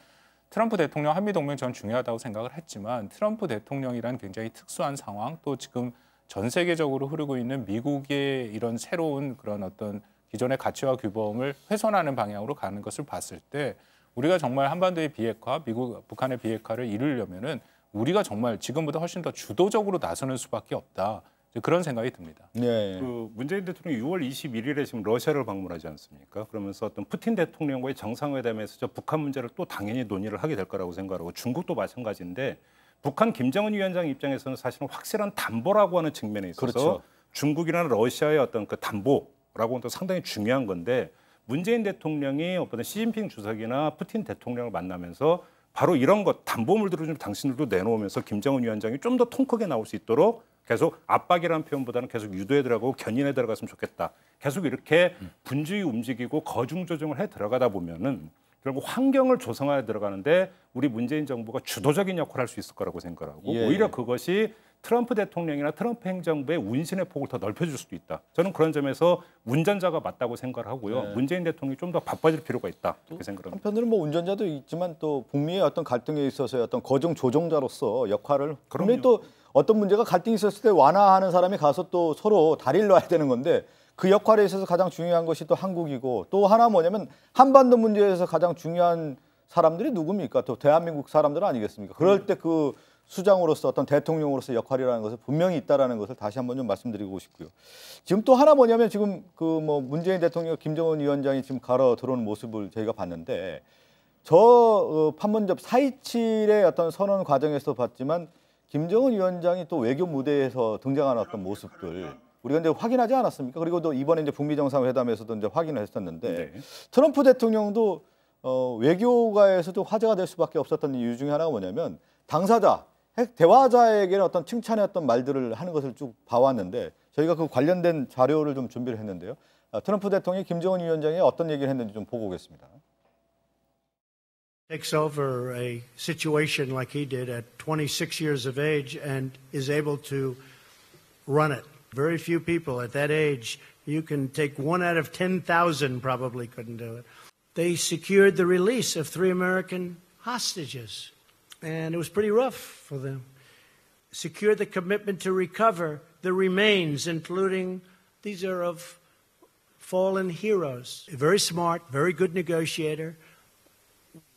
트럼프 대통령 한미동맹 전 중요하다고 생각을 했지만 트럼프 대통령이란 굉장히 특수한 상황 또 지금 전 세계적으로 흐르고 있는 미국의 이런 새로운 그런 어떤 기존의 가치와 규범을 훼손하는 방향으로 가는 것을 봤을 때 우리가 정말 한반도의 비핵화, 북한의 비핵화를 이루려면은 우리가 정말 지금보다 훨씬 더 주도적으로 나서는 수밖에 없다. 그런 생각이 듭니다. 그 문재인 대통령이 6월 21일에 지금 러시아를 방문하지 않습니까? 그러면서 어떤 푸틴 대통령과의 정상회담에서 저 북한 문제를 또 당연히 논의를 하게 될 거라고 생각하고 중국도 마찬가지인데 북한 김정은 위원장 입장에서는 사실은 확실한 담보라고 하는 측면에 있어서 중국이나 러시아의 어떤 그 담보라고 하는 또 상당히 중요한 건데 문재인 대통령이 어떤 시진핑 주석이나 푸틴 대통령을 만나면서 바로 이런 것 담보물들을 좀 당신들도 내놓으면서 김정은 위원장이 좀 더 통 크게 나올 수 있도록 계속 압박이라는 표현보다는 계속 유도에 들어가고 견인에 들어갔으면 좋겠다. 계속 이렇게 분주히 움직이고 거중 조정을 해 들어가다 보면은 결국 환경을 조성하여 들어가는데 우리 문재인 정부가 주도적인 역할을 할 수 있을 거라고 생각하고 오히려 그것이 트럼프 대통령이나 트럼프 행정부의 운신의 폭을 더 넓혀줄 수도 있다. 저는 그런 점에서 운전자가 맞다고 생각을 하고요. 문재인 대통령이 좀 더 바빠질 필요가 있다. 그렇게 생각합니다. 한편으로는 뭐 운전자도 있지만 또 북미의 어떤 갈등에 있어서의 어떤 거중 조정자로서 역할을 분명히 또 어떤 문제가 갈등이 있었을 때 완화하는 사람이 가서 또 서로 다리를 놔야 되는 건데 그 역할에 있어서 가장 중요한 것이 또 한국이고 또 하나 뭐냐면 한반도 문제에서 가장 중요한 사람들이 누굽니까? 또 대한민국 사람들 아니겠습니까? 그럴 때 그 수장으로서 어떤 대통령으로서 역할이라는 것을 분명히 있다라는 것을 다시 한번 좀 말씀드리고 싶고요. 지금 또 하나 뭐냐면 지금 그 뭐 문재인 대통령, 김정은 위원장이 지금 가로 들어오는 모습을 저희가 봤는데 판문점 4.27의 어떤 선언 과정에서 봤지만 김정은 위원장이 또 외교 무대에서 등장하는 어떤 모습들 우리가 이제 확인하지 않았습니까? 그리고 또 이번에 이제 북미 정상회담에서도 이제 확인을 했었는데 트럼프 대통령도 외교가에서도 화제가 될 수밖에 없었던 이유 중에 하나가 뭐냐면 당사자, 대화자에게는 어떤 칭찬의 어떤 말들을 하는 것을 쭉 봐왔는데 저희가 그 관련된 자료를 좀 준비를 했는데요. 트럼프 대통령이 김정은 위원장이 어떤 얘기를 했는지 좀 보고 오겠습니다. Takes over a situation like he did at 26 years of age and is able to run it. Very few people at that age, you can take 1 out of 10,000 probably couldn't do it. They secured the release of 3 American hostages, and it was pretty rough for them. Secured the commitment to recover the remains, including these are of fallen heroes. Very smart, very good negotiator.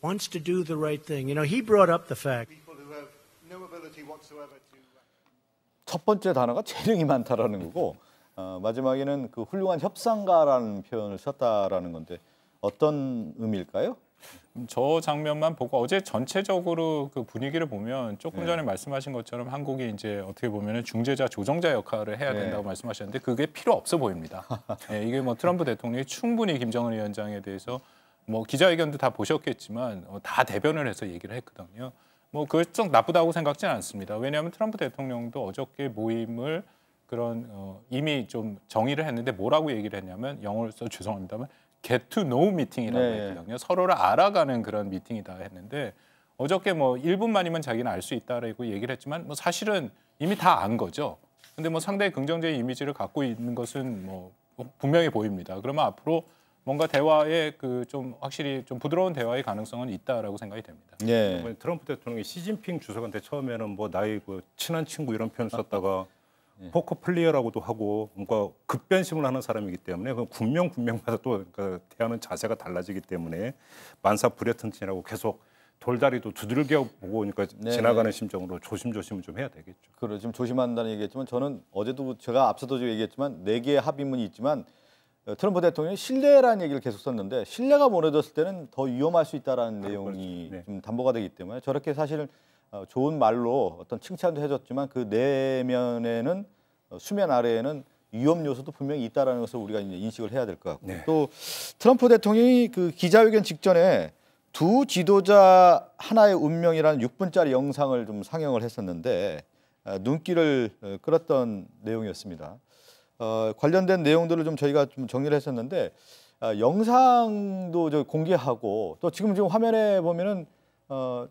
Wants to do the right thing. You know, he brought up the fact. People who have no ability whatsoever to. 첫 번째 단어가 재능이 많다라는 거고 마지막에는 그 훌륭한 협상가라는 표현을 썼다라는 건데 어떤 의미일까요? 저 장면만 보고 어제 전체적으로 그 분위기를 보면 조금 전에 말씀하신 것처럼 한국이 이제 어떻게 보면은 중재자 조정자 역할을 해야 된다고 말씀하셨는데 그게 필요 없어 보입니다. 이게 뭐 트럼프 대통령이 충분히 김정은 위원장에 대해서 뭐 기자회견도 다 보셨겠지만 다 대변을 해서 얘기를 했거든요. 뭐 그게 좀 나쁘다고 생각지는 않습니다. 왜냐하면 트럼프 대통령도 어저께 모임을 그런 이미 좀 정의를 했는데 뭐라고 얘기를 했냐면 영어로 써 죄송합니다만 get to know 미팅이라고 했거든요. 서로를 알아가는 그런 미팅이다 했는데 어저께 뭐 1분만이면 자기는 알 수 있다라고 얘기를 했지만 뭐 사실은 이미 다 안 거죠. 근데 뭐 상당히 긍정적인 이미지를 갖고 있는 것은 뭐 분명히 보입니다. 그러면 앞으로 뭔가 대화에 그 좀 확실히 좀 부드러운 대화의 가능성은 있다라고 생각이 됩니다. 네. 트럼프 대통령이 시진핑 주석한테 처음에는 뭐 나의 그 친한 친구 이런 표현을 썼다가 포커 플레이어라고도 하고 뭔가 급변심을 하는 사람이기 때문에 그 군명마다 또 그러니까 대하는 자세가 달라지기 때문에 만사불여튼튼이라고 계속 돌다리도 두들겨 보고 오니까 지나가는 심정으로 조심조심을 좀 해야 되겠죠. 그래 좀 조심한다는 얘기했지만 저는 어제도 제가 앞서도 얘기했지만 4개의 합의문이 있지만 트럼프 대통령이 신뢰라는 얘기를 계속 썼는데 신뢰가 무너졌을 때는 더 위험할 수 있다라는 내용이 좀 담보가 되기 때문에 저렇게 사실은 좋은 말로 어떤 칭찬도 해줬지만 그 내면에는 수면 아래에는 위험 요소도 분명히 있다라는 것을 우리가 이제 인식을 해야 될 것 같고 또 트럼프 대통령이 그 기자회견 직전에 두 지도자 하나의 운명이라는 6분짜리 영상을 좀 상영을 했었는데 눈길을 끌었던 내용이었습니다. 관련된 내용들을 좀 저희가 좀 정리를 했었는데 영상도 저 공개하고 또 지금 화면에 보면은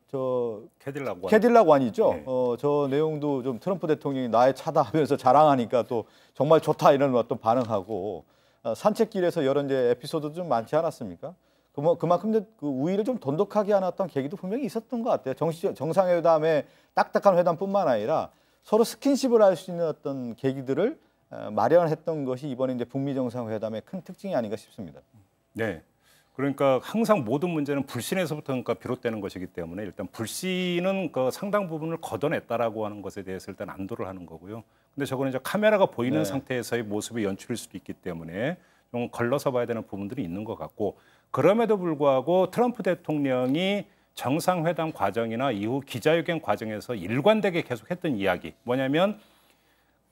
저 캐딜락 완이죠. 네. 저 내용도 좀 트럼프 대통령이 나의 차다 하면서 자랑하니까 또 정말 좋다 이런 어떤 반응하고 산책길에서 여러 이제 에피소드도 좀 많지 않았습니까? 그만큼 그 우위를 좀 돈독하게 하는 어떤 계기도 분명히 있었던 것 같아요. 정상회담의 딱딱한 회담뿐만 아니라 서로 스킨십을 할 수 있는 어떤 계기들을 마련했던 것이 이번에 이제 북미 정상회담의 큰 특징이 아닌가 싶습니다. 네. 그러니까 항상 모든 문제는 불신에서부터 그러니까 비롯되는 것이기 때문에 일단 불신은 그 상당 부분을 걷어냈다라고 하는 것에 대해서 일단 안도를 하는 거고요. 근데 저거는 이제 카메라가 보이는 상태에서의 모습의 연출일 수도 있기 때문에 좀 걸러서 봐야 되는 부분들이 있는 것 같고 그럼에도 불구하고 트럼프 대통령이 정상회담 과정이나 이후 기자회견 과정에서 일관되게 계속했던 이야기 뭐냐면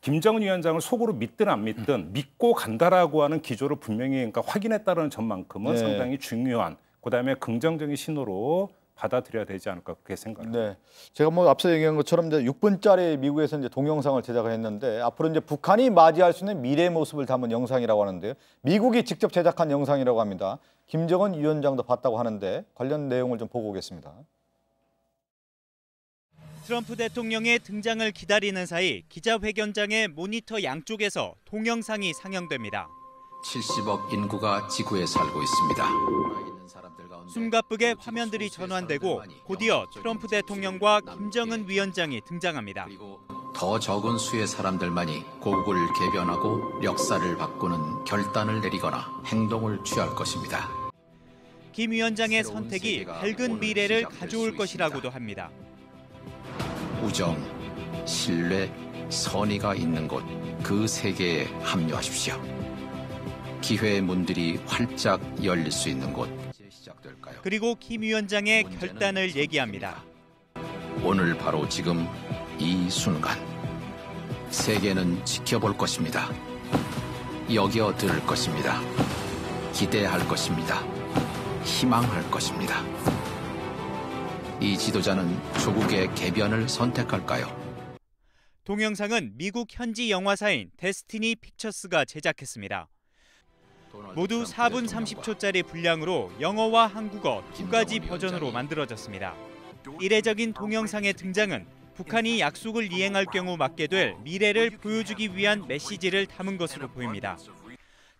김정은 위원장을 속으로 믿든 안 믿든 믿고 간다라고 하는 기조를 분명히 그러니까 확인했다는 점만큼은 상당히 중요한 그다음에 긍정적인 신호로 받아들여야 되지 않을까 그렇게 생각합니다. 네, 제가 뭐 앞서 얘기한 것처럼 이제 6분짜리 미국에서 이제 동영상을 제작을 했는데 앞으로 이제 북한이 맞이할 수 있는 미래의 모습을 담은 영상이라고 하는데요. 미국이 직접 제작한 영상이라고 합니다. 김정은 위원장도 봤다고 하는데 관련 내용을 좀 보고 오겠습니다. 트럼프 대통령의 등장을 기다리는 사이 기자회견장의 모니터 양쪽에서 동영상이 상영됩니다. 70억 인구가 지구에 살고 있습니다. 숨가쁘게 화면들이 전환되고 곧이어 트럼프 대통령과 김정은 위원장이 등장합니다. 더 적은 수의 사람들만이 고국을 개변하고 역사를 바꾸는 결단을 내리거나 행동을 취할 것입니다. 김 위원장의 선택이 밝은 미래를 가져올 것이라고도 합니다. 우정, 신뢰, 선의가 있는 곳 그 세계에 합류하십시오. 기회의 문들이 활짝 열릴 수 있는 곳 시작될까요? 그리고 김 위원장의 결단을 얘기합니다. 오늘 바로 지금 이 순간 세계는 지켜볼 것입니다. 여겨들 것입니다. 기대할 것입니다. 희망할 것입니다. 이 지도자는 조국의 개변을 선택할까요? 동영상은 미국 현지 영화사인 데스티니 픽처스가 제작했습니다. 모두 4분 30초짜리 분량으로 영어와 한국어 두 가지 버전으로 만들어졌습니다. 이례적인 동영상의 등장은 북한이 약속을 이행할 경우 맞게 될 미래를 보여주기 위한 메시지를 담은 것으로 보입니다.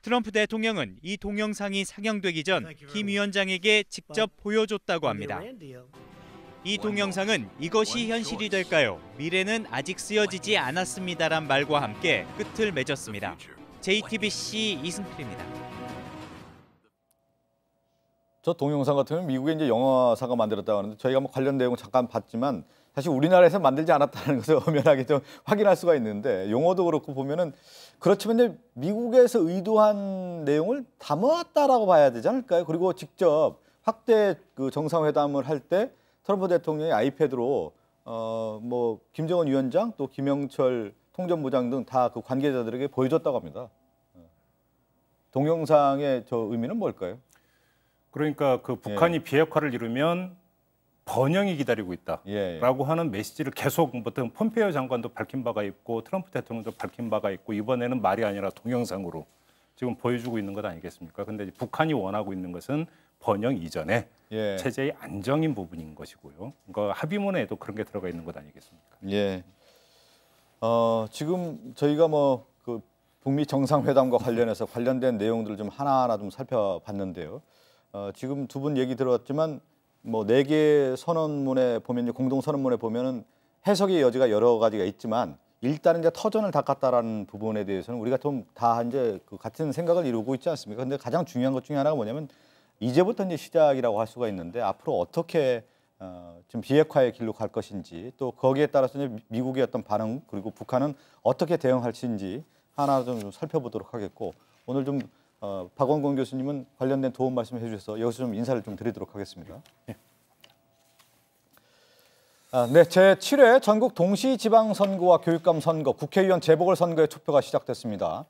트럼프 대통령은 이 동영상이 상영되기 전 김 위원장에게 직접 보여줬다고 합니다. 이 동영상은 이것이 현실이 될까요? 미래는 아직 쓰여지지 않았습니다란 말과 함께 끝을 맺었습니다. JTBC 이승필입니다. 저 동영상 같은 경우는 미국의 이제 영화사가 만들었다고 하는데 저희가 뭐 관련 내용 잠깐 봤지만 사실 우리나라에서 만들지 않았다는 것을 엄연하게 좀 확인할 수가 있는데 용어도 그렇고 보면은 그렇지만 이제 미국에서 의도한 내용을 담았다라고 봐야 되지 않을까요? 그리고 직접 확대 그 정상회담을 할 때 트럼프 대통령이 아이패드로 뭐 김정은 위원장 또 김영철 통전부장 등 다 그 관계자들에게 보여줬다고 합니다. 동영상의 저 의미는 뭘까요? 그러니까 그 북한이 비핵화를 이루면 번영이 기다리고 있다라고 하는 메시지를 계속 어떤 폼페이오 장관도 밝힌 바가 있고 트럼프 대통령도 밝힌 바가 있고 이번에는 말이 아니라 동영상으로 지금 보여주고 있는 것 아니겠습니까? 근데 북한이 원하고 있는 것은 번영 이전에 예. 체제의 안정인 부분인 것이고요. 그러니까 합의문에도 그런 게 들어가 있는 것 아니겠습니까? 예. 지금 저희가 그 북미 정상회담과 관련해서 관련된 내용들을 좀 하나하나 좀 살펴봤는데요. 지금 두 분 얘기 들었지만 4개 선언문에 보면 공동 선언문에 보면은 해석의 여지가 여러 가지가 있지만 일단은 이제 터전을 닦았다라는 부분에 대해서는 우리가 좀 다 이제 그 같은 생각을 이루고 있지 않습니까? 근데 가장 중요한 것 중에 하나가 뭐냐면 이제부터 이제 시작이라고 할 수가 있는데 앞으로 어떻게 지금 비핵화의 길로 갈 것인지 또 거기에 따라서 이제 미국의 어떤 반응 그리고 북한은 어떻게 대응할 것인지 하나 좀 살펴보도록 하겠고 오늘 좀 박원권 교수님은 관련된 도움 말씀해 주셔서 여기서 좀 인사를 좀 드리도록 하겠습니다. 네, 제7회 전국 동시지방선거와 교육감 선거, 국회의원 재보궐선거의 투표가 시작됐습니다.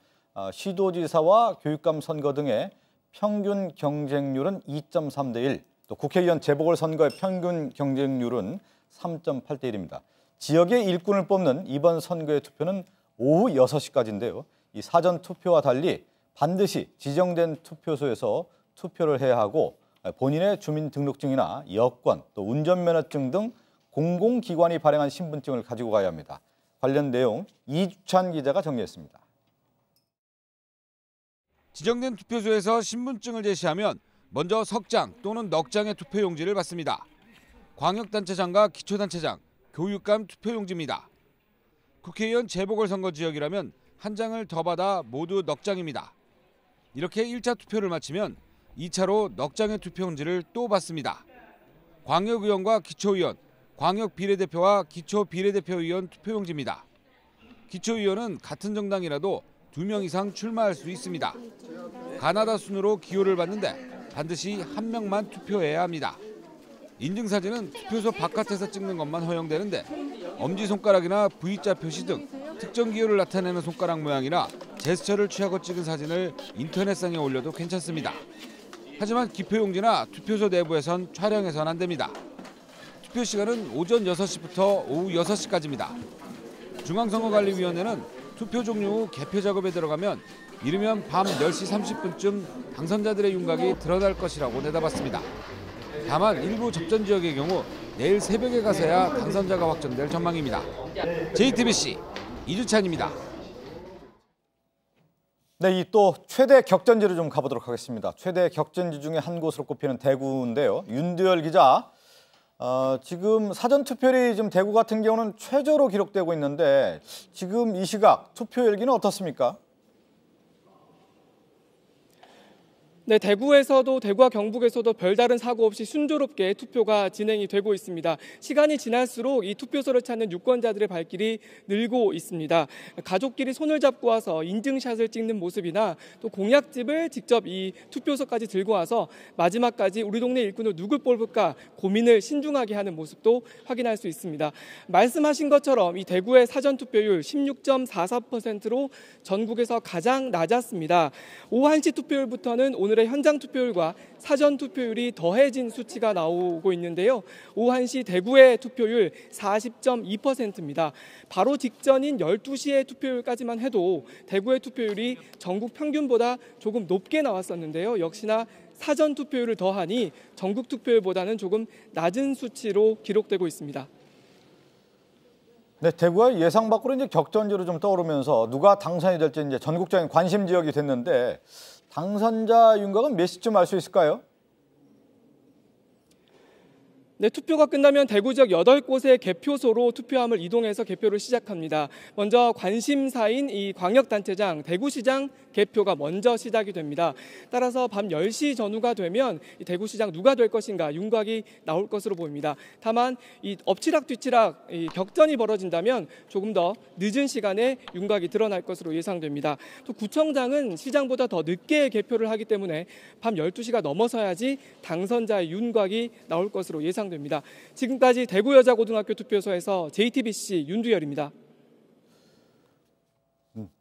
시도지사와 교육감 선거 등의 평균 경쟁률은 2.3대 1, 또 국회의원 재보궐선거의 평균 경쟁률은 3.8대 1입니다. 지역의 일꾼을 뽑는 이번 선거의 투표는 오후 6시까지인데요. 이 사전 투표와 달리 반드시 지정된 투표소에서 투표를 해야 하고 본인의 주민등록증이나 여권, 또 운전면허증 등 공공기관이 발행한 신분증을 가지고 가야 합니다. 관련 내용 이주찬 기자가 정리했습니다. 지정된 투표소에서 신분증을 제시하면 먼저 석장 또는 넉장의 투표용지를 받습니다. 광역단체장과 기초단체장, 교육감 투표용지입니다. 국회의원 재보궐선거 지역이라면 한 장을 더 받아 모두 넉장입니다. 이렇게 1차 투표를 마치면 2차로 넉장의 투표용지를 또 받습니다. 광역의원과 기초의원, 광역비례대표와 기초비례대표의원 투표용지입니다. 기초의원은 같은 정당이라도 2명 이상 출마할 수 있습니다. 가나다 순으로 기호를 받는데 반드시 1명만 투표해야 합니다. 인증사진은 투표소 바깥에서 찍는 것만 허용되는데 엄지손가락이나 V자 표시 등 특정 기호를 나타내는 손가락 모양이나 제스처를 취하고 찍은 사진을 인터넷상에 올려도 괜찮습니다. 하지만 기표용지나 투표소 내부에선 촬영해서는 안 됩니다. 투표 시간은 오전 6시부터 오후 6시까지입니다. 중앙선거관리위원회는 투표 종료 후 개표 작업에 들어가면 이르면 밤 10시 30분쯤 당선자들의 윤곽이 드러날 것이라고 내다봤습니다. 다만 일부 접전 지역의 경우 내일 새벽에 가서야 당선자가 확정될 전망입니다. JTBC 이주찬입니다. 네, 이 또 최대 격전지로 좀 가보도록 하겠습니다. 최대 격전지 중에 한 곳으로 꼽히는 대구인데요. 윤두열 기자, 지금 사전 투표율이 지금 대구 같은 경우는 최저로 기록되고 있는데 지금 이 시각 투표 열기는 어떻습니까? 네, 대구에서도 대구와 경북에서도 별다른 사고 없이 순조롭게 투표가 진행이 되고 있습니다. 시간이 지날수록 이 투표소를 찾는 유권자들의 발길이 늘고 있습니다. 가족끼리 손을 잡고 와서 인증샷을 찍는 모습이나 또 공약집을 직접 이 투표소까지 들고 와서 마지막까지 우리 동네 일꾼을 누굴 뽑을까 고민을 신중하게 하는 모습도 확인할 수 있습니다. 말씀하신 것처럼 이 대구의 사전 투표율 16.44%로 전국에서 가장 낮았습니다. 오후 1시 투표율부터는 오늘의 현장 투표율과 사전 투표율이 더해진 수치가 나오고 있는데요. 오후 1시 대구의 투표율 40.2%입니다. 바로 직전인 12시의 투표율까지만 해도 대구의 투표율이 전국 평균보다 조금 높게 나왔었는데요. 역시나 사전 투표율을 더하니 전국 투표율보다는 조금 낮은 수치로 기록되고 있습니다. 네, 대구가 예상 밖으로 이제 격전지로 좀 떠오르면서 누가 당선이 될지 이제 전국적인 관심 지역이 됐는데 당선자 윤곽은 몇 시쯤 알 수 있을까요? 네, 투표가 끝나면 대구 지역 8곳의 개표소로 투표함을 이동해서 개표를 시작합니다. 먼저 관심사인 이 광역단체장, 대구시장 개표가 먼저 시작이 됩니다. 따라서 밤 10시 전후가 되면 이 대구시장 누가 될 것인가 윤곽이 나올 것으로 보입니다. 다만 이 엎치락뒤치락 이 격전이 벌어진다면 조금 더 늦은 시간에 윤곽이 드러날 것으로 예상됩니다. 또 구청장은 시장보다 더 늦게 개표를 하기 때문에 밤 12시가 넘어서야지 당선자의 윤곽이 나올 것으로 예상됩니다. 지금까지 대구여자고등학교 투표소에서 JTBC 윤두열입니다.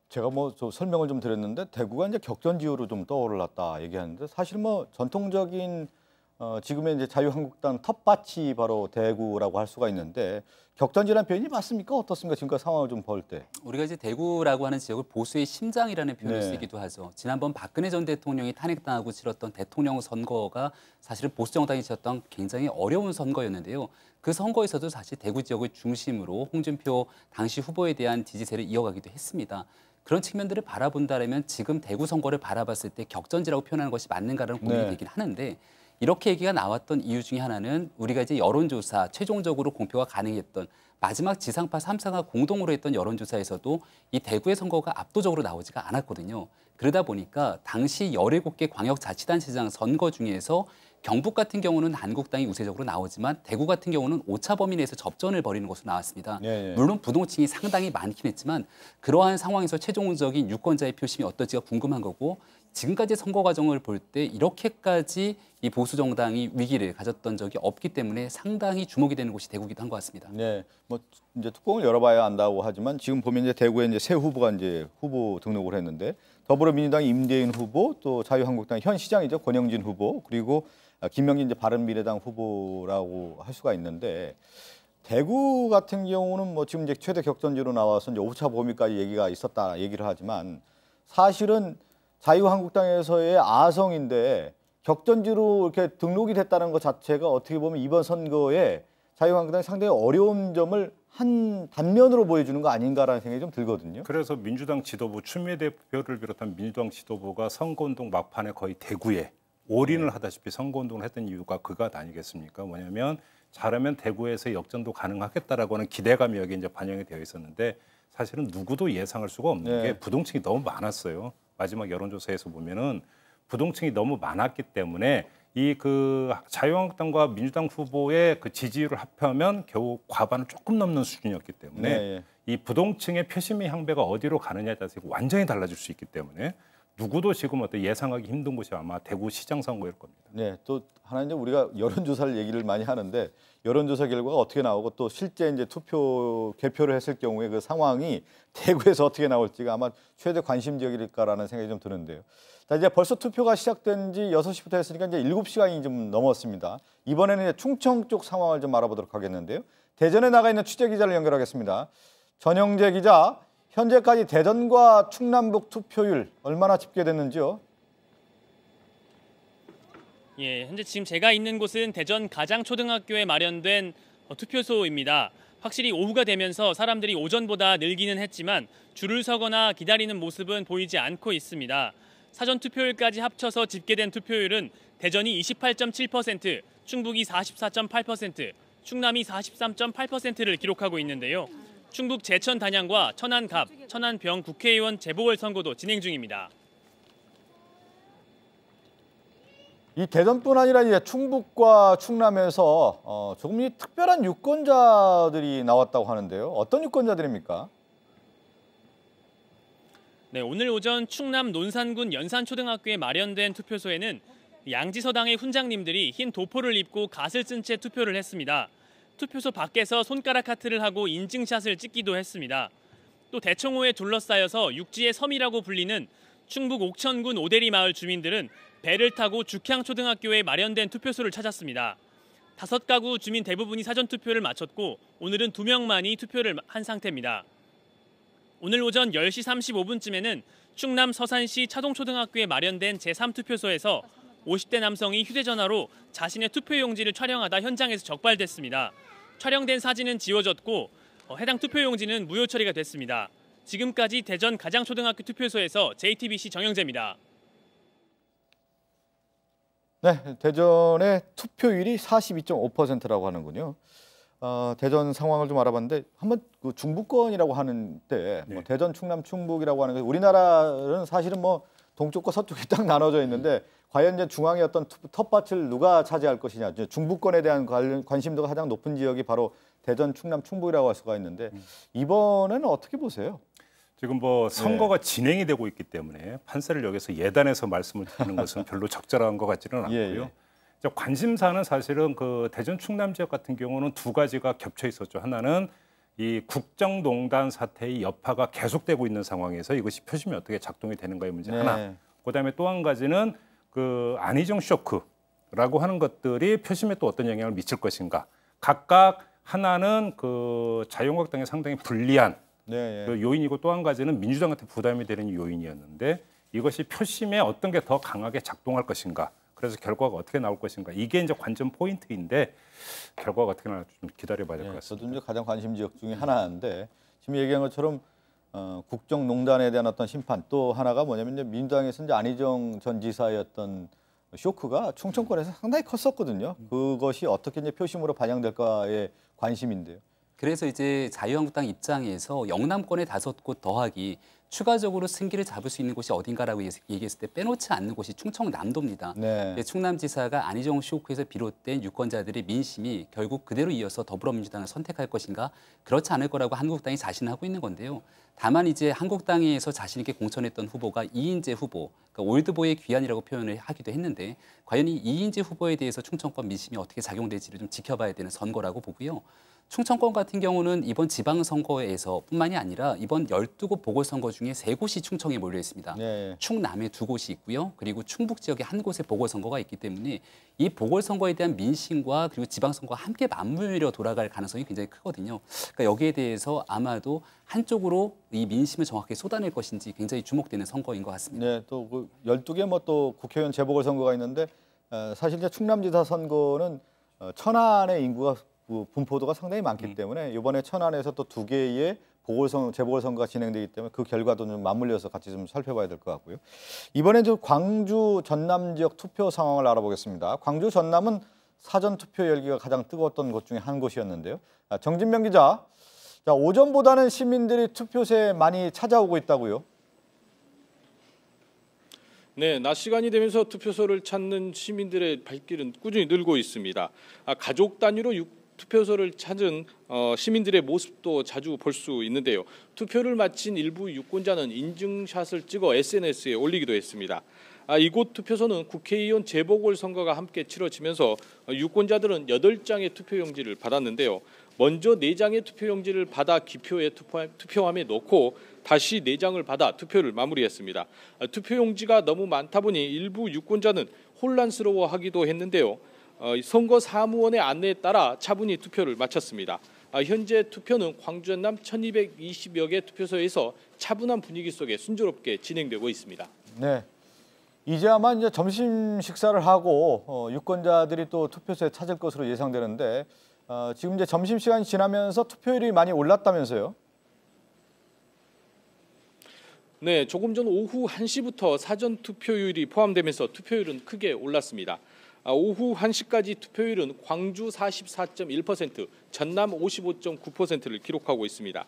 제가 좀 설명을 좀 드렸는데 대구가 이제 격전지으로 좀 떠올랐다 얘기하는데 사실 전통적인 지금의 이제 자유한국당 텃밭이 바로 대구라고 할 수가 있는데 격전지라는 표현이 맞습니까? 어떻습니까? 지금까지 상황을 좀 볼 때. 우리가 이제 대구라고 하는 지역을 보수의 심장이라는 표현을 네. 쓰기도 하죠. 지난번 박근혜 전 대통령이 탄핵당하고 치렀던 대통령 선거가 사실은 보수 정당이 치렀던 굉장히 어려운 선거였는데요. 그 선거에서도 사실 대구 지역을 중심으로 홍준표 당시 후보에 대한 지지세를 이어가기도 했습니다. 그런 측면들을 바라본다면 지금 대구 선거를 바라봤을 때 격전지라고 표현하는 것이 맞는가라는 고민이 네. 되긴 하는데 이렇게 얘기가 나왔던 이유 중에 하나는 우리가 이제 여론조사 최종적으로 공표가 가능했던 마지막 지상파 3사가 공동으로 했던 여론조사에서도 이 대구의 선거가 압도적으로 나오지가 않았거든요. 그러다 보니까 당시 17개 광역자치단체장 선거 중에서 경북 같은 경우는 한국당이 우세적으로 나오지만 대구 같은 경우는 오차 범위 내에서 접전을 벌이는 것으로 나왔습니다. 예, 예. 물론 물론 부동층이 상당히 많긴 했지만 그러한 상황에서 최종적인 유권자의 표심이 어떨지가 궁금한 거고 지금까지 선거 과정을 볼 때 이렇게까지 이 보수 정당이 위기를 가졌던 적이 없기 때문에 상당히 주목이 되는 곳이 대구기도 한 것 같습니다. 네, 뭐 이제 뚜껑을 열어봐야 안다고 하지만 지금 보면 이제 대구에 이제 새 후보가 이제 후보 등록을 했는데 더불어민주당 임대인 후보, 또 자유한국당 현 시장이죠 권영진 후보, 그리고 김명진 이제 바른미래당 후보라고 할 수가 있는데 대구 같은 경우는 뭐 지금 이제 최대 격전지로 나와서 이제 오차 범위까지 얘기가 있었다 얘기를 하지만 사실은 자유한국당에서의 아성인데 격전지로 이렇게 등록이 됐다는 것 자체가 어떻게 보면 이번 선거에 자유한국당이 상당히 어려운 점을 한 단면으로 보여주는 거 아닌가라는 생각이 좀 들거든요. 그래서 민주당 지도부 추미애 대표를 비롯한 민주당 지도부가 선거운동 막판에 거의 대구에 올인을 하다시피 선거운동을 했던 이유가 그것 아니겠습니까? 뭐냐면 잘하면 대구에서 역전도 가능하겠다라고 하는 기대감이 여기 이제 반영이 되어 있었는데 사실은 누구도 예상할 수가 없는 게 부동층이 너무 많았어요. 마지막 여론조사에서 보면은 부동층이 너무 많았기 때문에 이 그 자유한국당과 민주당 후보의 그 지지율을 합하면 겨우 과반을 조금 넘는 수준이었기 때문에 이 부동층의 표심의 향배가 어디로 가느냐에 따라서 완전히 달라질 수 있기 때문에 누구도 지금 어떤 예상하기 힘든 곳이 아마 대구 시장 선거일 겁니다. 네, 또 하나 이제 우리가 여론조사를 얘기를 많이 하는데 여론조사 결과가 어떻게 나오고 또 실제 이제 투표 개표를 했을 경우에 그 상황이 대구에서 어떻게 나올지가 아마 최대 관심 지역일까라는 생각이 좀 드는데요. 자, 이제 벌써 투표가 시작된 지 6시부터 했으니까 이제 7시간이 좀 넘었습니다. 이번에는 이제 충청 쪽 상황을 좀 알아보도록 하겠는데요. 대전에 나가 있는 취재 기자를 연결하겠습니다. 전영재 기자, 현재까지 대전과 충남북 투표율 얼마나 집계됐는지요? 예, 현재 지금 제가 있는 곳은 대전 가장초등학교에 마련된 투표소입니다. 확실히 오후가 되면서 사람들이 오전보다 늘기는 했지만 줄을 서거나 기다리는 모습은 보이지 않고 있습니다. 사전 투표율까지 합쳐서 집계된 투표율은 대전이 28.7%, 충북이 44.8%, 충남이 43.8%를 기록하고 있는데요. 충북 제천 단양과 천안 갑, 천안 병 국회의원 재보궐선거도 진행 중입니다. 이 대전뿐 아니라 이제 충북과 충남에서 조금 이 특별한 유권자들이 나왔다고 하는데요. 어떤 유권자들입니까? 네, 오늘 오전 충남 논산군 연산초등학교에 마련된 투표소에는 양지서당의 훈장님들이 흰 도포를 입고 갓을 쓴 채 투표를 했습니다. 투표소 밖에서 손가락 하트를 하고 인증샷을 찍기도 했습니다. 또 대청호에 둘러싸여서 육지의 섬이라고 불리는 충북 옥천군 오대리 마을 주민들은 배를 타고 죽향초등학교에 마련된 투표소를 찾았습니다. 5가구 주민 대부분이 사전투표를 마쳤고 오늘은 2명만이 투표를 한 상태입니다. 오늘 오전 10시 35분쯤에는 충남 서산시 차동초등학교에 마련된 제3투표소에서 50대 남성이 휴대전화로 자신의 투표용지를 촬영하다 현장에서 적발됐습니다. 촬영된 사진은 지워졌고 해당 투표용지는 무효 처리가 됐습니다. 지금까지 대전 가장초등학교 투표소에서 JTBC 정영재입니다. 네, 대전의 투표율이 42.5%라고 하는군요. 대전 상황을 좀 알아봤는데 한번 그 중부권이라고 하는데 뭐 대전, 충남, 충북이라고 하는 게 우리나라는 사실은 뭐 동쪽과 서쪽이 딱 나눠져 있는데 과연 이제 중앙의 어떤 텃밭을 누가 차지할 것이냐, 중부권에 대한 관심도가 가장 높은 지역이 바로 대전, 충남, 충북이라고 할 수가 있는데 이번에는 어떻게 보세요? 지금 뭐 선거가 진행이 되고 있기 때문에 판세를 여기서 예단해서 말씀을 드리는 것은 별로 적절한 것 같지는 않고요. 관심사는 사실은 그 대전 충남 지역 같은 경우는 두 가지가 겹쳐 있었죠. 하나는 이 국정농단 사태의 여파가 계속되고 있는 상황에서 이것이 표심이 어떻게 작동이 되는가의 문제 하나. 그다음에 또 한 가지는 그 안희정 쇼크, 라고 하는 것들이 표심에 또 어떤 영향을 미칠 것인가. 각각 하나는 그 자유한국당에 상당히 불리한 그 요인이고 또 한 가지는 민주당한테 부담이 되는 요인이었는데 이것이 표심에 어떤 게 더 강하게 작동할 것인가. 그래서 결과가 어떻게 나올 것인가. 이게 이제 관전 포인트인데 결과가 어떻게 나올지 좀 기다려봐야 될 것 같습니다. 저도 이제 가장 관심 지역 중에 하나인데 지금 얘기한 것처럼 국정농단에 대한 어떤 심판 또 하나가 뭐냐면 이제 민주당에서 이제 안희정 전 지사였던 쇼크가 충청권에서 상당히 컸었거든요. 그것이 어떻게 이제 표심으로 반영될까에 관심인데요. 그래서 이제 자유한국당 입장에서 영남권의 5곳 더하기 추가적으로 승기를 잡을 수 있는 곳이 어딘가라고 얘기했을 때 빼놓지 않는 곳이 충청남도입니다. 네. 충남지사가 안희정 쇼크에서 비롯된 유권자들의 민심이 결국 그대로 이어서 더불어민주당을 선택할 것인가 그렇지 않을 거라고 한국당이 자신하고 있는 건데요. 다만 이제 한국당에서 자신 있게 공천했던 후보가 이인재 후보, 그러니까 올드보이의 귀환이라고 표현을 하기도 했는데 과연 이 이인재 후보에 대해서 충청권 민심이 어떻게 작용될지를 좀 지켜봐야 되는 선거라고 보고요. 충청권 같은 경우는 이번 지방선거에서 뿐만이 아니라 이번 12곳 보궐선거 중에 3곳이 충청에 몰려 있습니다. 네. 충남에 2곳이 있고요. 그리고 충북 지역에 1곳의 보궐선거가 있기 때문에 이 보궐선거에 대한 민심과 그리고 지방선거가 함께 맞물려 돌아갈 가능성이 굉장히 크거든요. 그러니까 여기에 대해서 아마도 한쪽으로 이 민심을 정확히 쏟아낼 것인지 굉장히 주목되는 선거인 것 같습니다. 네, 또 그 12개 뭐 또 국회의원 재보궐선거가 있는데 사실 이제 충남지사 선거는 천안의 인구가 분포도가 상당히 많기 때문에 이번에 천안에서 또 2개의 재보궐선거가 진행되기 때문에 그 결과도 좀 맞물려서 같이 좀 살펴봐야 될 것 같고요. 이번에 좀 광주 전남 지역 투표 상황을 알아보겠습니다. 광주 전남은 사전 투표 열기가 가장 뜨거웠던 곳 중에 한 곳이었는데요. 정진명 기자, 자, 오전보다는 시민들이 투표소에 많이 찾아오고 있다고요? 네, 낮 시간이 되면서 투표소를 찾는 시민들의 발길은 꾸준히 늘고 있습니다. 가족 단위로 투표소를 찾은 시민들의 모습도 자주 볼 수 있는데요. 투표를 마친 일부 유권자는 인증샷을 찍어 SNS에 올리기도 했습니다. 이곳 투표소는 국회의원 재보궐선거가 함께 치러지면서 유권자들은 8장의 투표용지를 받았는데요. 먼저 4장의 투표용지를 받아 기표에 투표함에 넣고 다시 4장을 받아 투표를 마무리했습니다. 투표용지가 너무 많다 보니 일부 유권자는 혼란스러워하기도 했는데요. 선거 사무원의 안내에 따라 차분히 투표를 마쳤습니다. 현재 투표는 광주 전남 1220여 개 투표소에서 차분한 분위기 속에 순조롭게 진행되고 있습니다. 네, 이제 아마 이제 점심 식사를 하고 유권자들이 또 투표소에 찾을 것으로 예상되는데 지금 이제 점심 시간이 지나면서 투표율이 많이 올랐다면서요? 네, 조금 전 오후 1시부터 사전 투표율이 포함되면서 투표율은 크게 올랐습니다. 오후 1시까지 투표율은 광주 44.1%, 전남 55.9%를 기록하고 있습니다.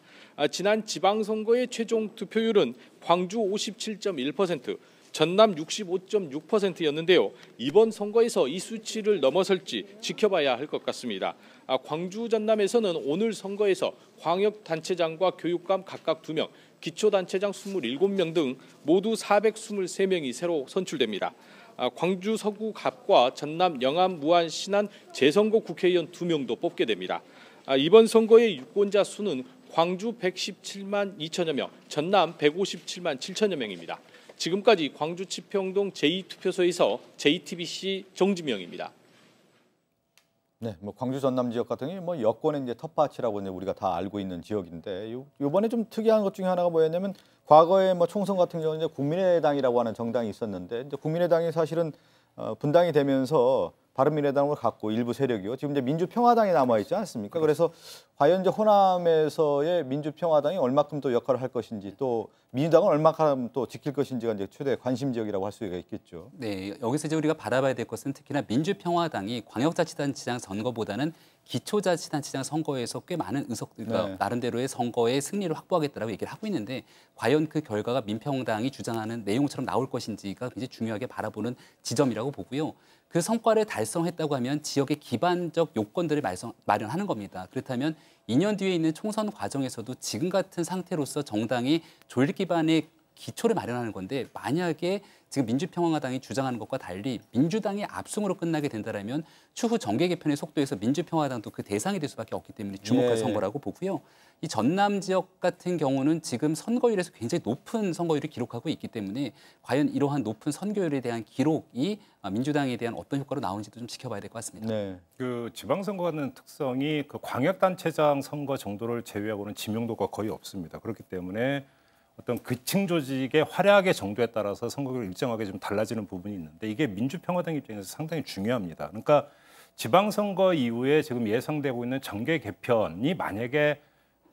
지난 지방선거의 최종 투표율은 광주 57.1%, 전남 65.6%였는데요. 이번 선거에서 이 수치를 넘어설지 지켜봐야 할 것 같습니다. 광주 전남에서는 오늘 선거에서 광역단체장과 교육감 각각 2명, 기초단체장 27명 등 모두 423명이 새로 선출됩니다. 광주 서구 갑과 전남 영암 무안 신안 재선거 국회의원 2명도 뽑게 됩니다. 이번 선거의 유권자 수는 광주 117만 2천여 명, 전남 157만 7천여 명입니다. 지금까지 광주 치평동 제2투표소에서 JTBC 정지명입니다. 네, 뭐 광주 전남 지역 같은 경우 뭐 여권의 이제 텃밭이라고 이제 우리가 다 알고 있는 지역인데 이번에 좀 특이한 것 중에 하나가 뭐였냐면 과거에 뭐 총선 같은 경우는 이제 국민의당이라고 하는 정당이 있었는데 이제 국민의당이 사실은 분당이 되면서 바른미래당을 갖고 일부 세력이요. 지금 이제 민주평화당이 남아 있지 않습니까? 그래서 과연 이제 호남에서의 민주평화당이 얼마큼 또 역할을 할 것인지 또 민주당은 얼마큼 또 지킬 것인지가 이제 최대 관심 지역이라고 할 수가 있겠죠. 네, 여기서 이제 우리가 바라봐야 될 것은 특히나 민주평화당이 광역자치단체장 선거보다는 기초자치단체장 선거에서 꽤 많은 의석들과 나름대로의 선거의 승리를 확보하겠다라고 얘기를 하고 있는데 과연 그 결과가 민평당이 주장하는 내용처럼 나올 것인지가 굉장히 중요하게 바라보는 지점이라고 보고요. 그 성과를 달성했다고 하면 지역의 기반적 요건들을 마련하는 겁니다. 그렇다면 2년 뒤에 있는 총선 과정에서도 지금 같은 상태로서 정당이 조직 기반의 기초를 마련하는 건데 만약에 지금 민주평화당이 주장하는 것과 달리 민주당이 압승으로 끝나게 된다면 추후 정계 개편의 속도에서 민주평화당도 그 대상이 될 수밖에 없기 때문에 주목할 선거라고 보고요. 이 전남 지역 같은 경우는 지금 선거율에서 굉장히 높은 선거율을 기록하고 있기 때문에 과연 이러한 높은 선거율에 대한 기록이 민주당에 대한 어떤 효과로 나오는지도 좀 지켜봐야 될 것 같습니다. 네. 그 지방선거 같은 특성이 그 광역단체장 선거 정도를 제외하고는 지명도가 거의 없습니다. 그렇기 때문에 어떤 그층 조직의 활약의 정도에 따라서 선거율이 일정하게 좀 달라지는 부분이 있는데 이게 민주평화당 입장에서 상당히 중요합니다. 그러니까 지방선거 이후에 지금 예상되고 있는 정계 개편이 만약에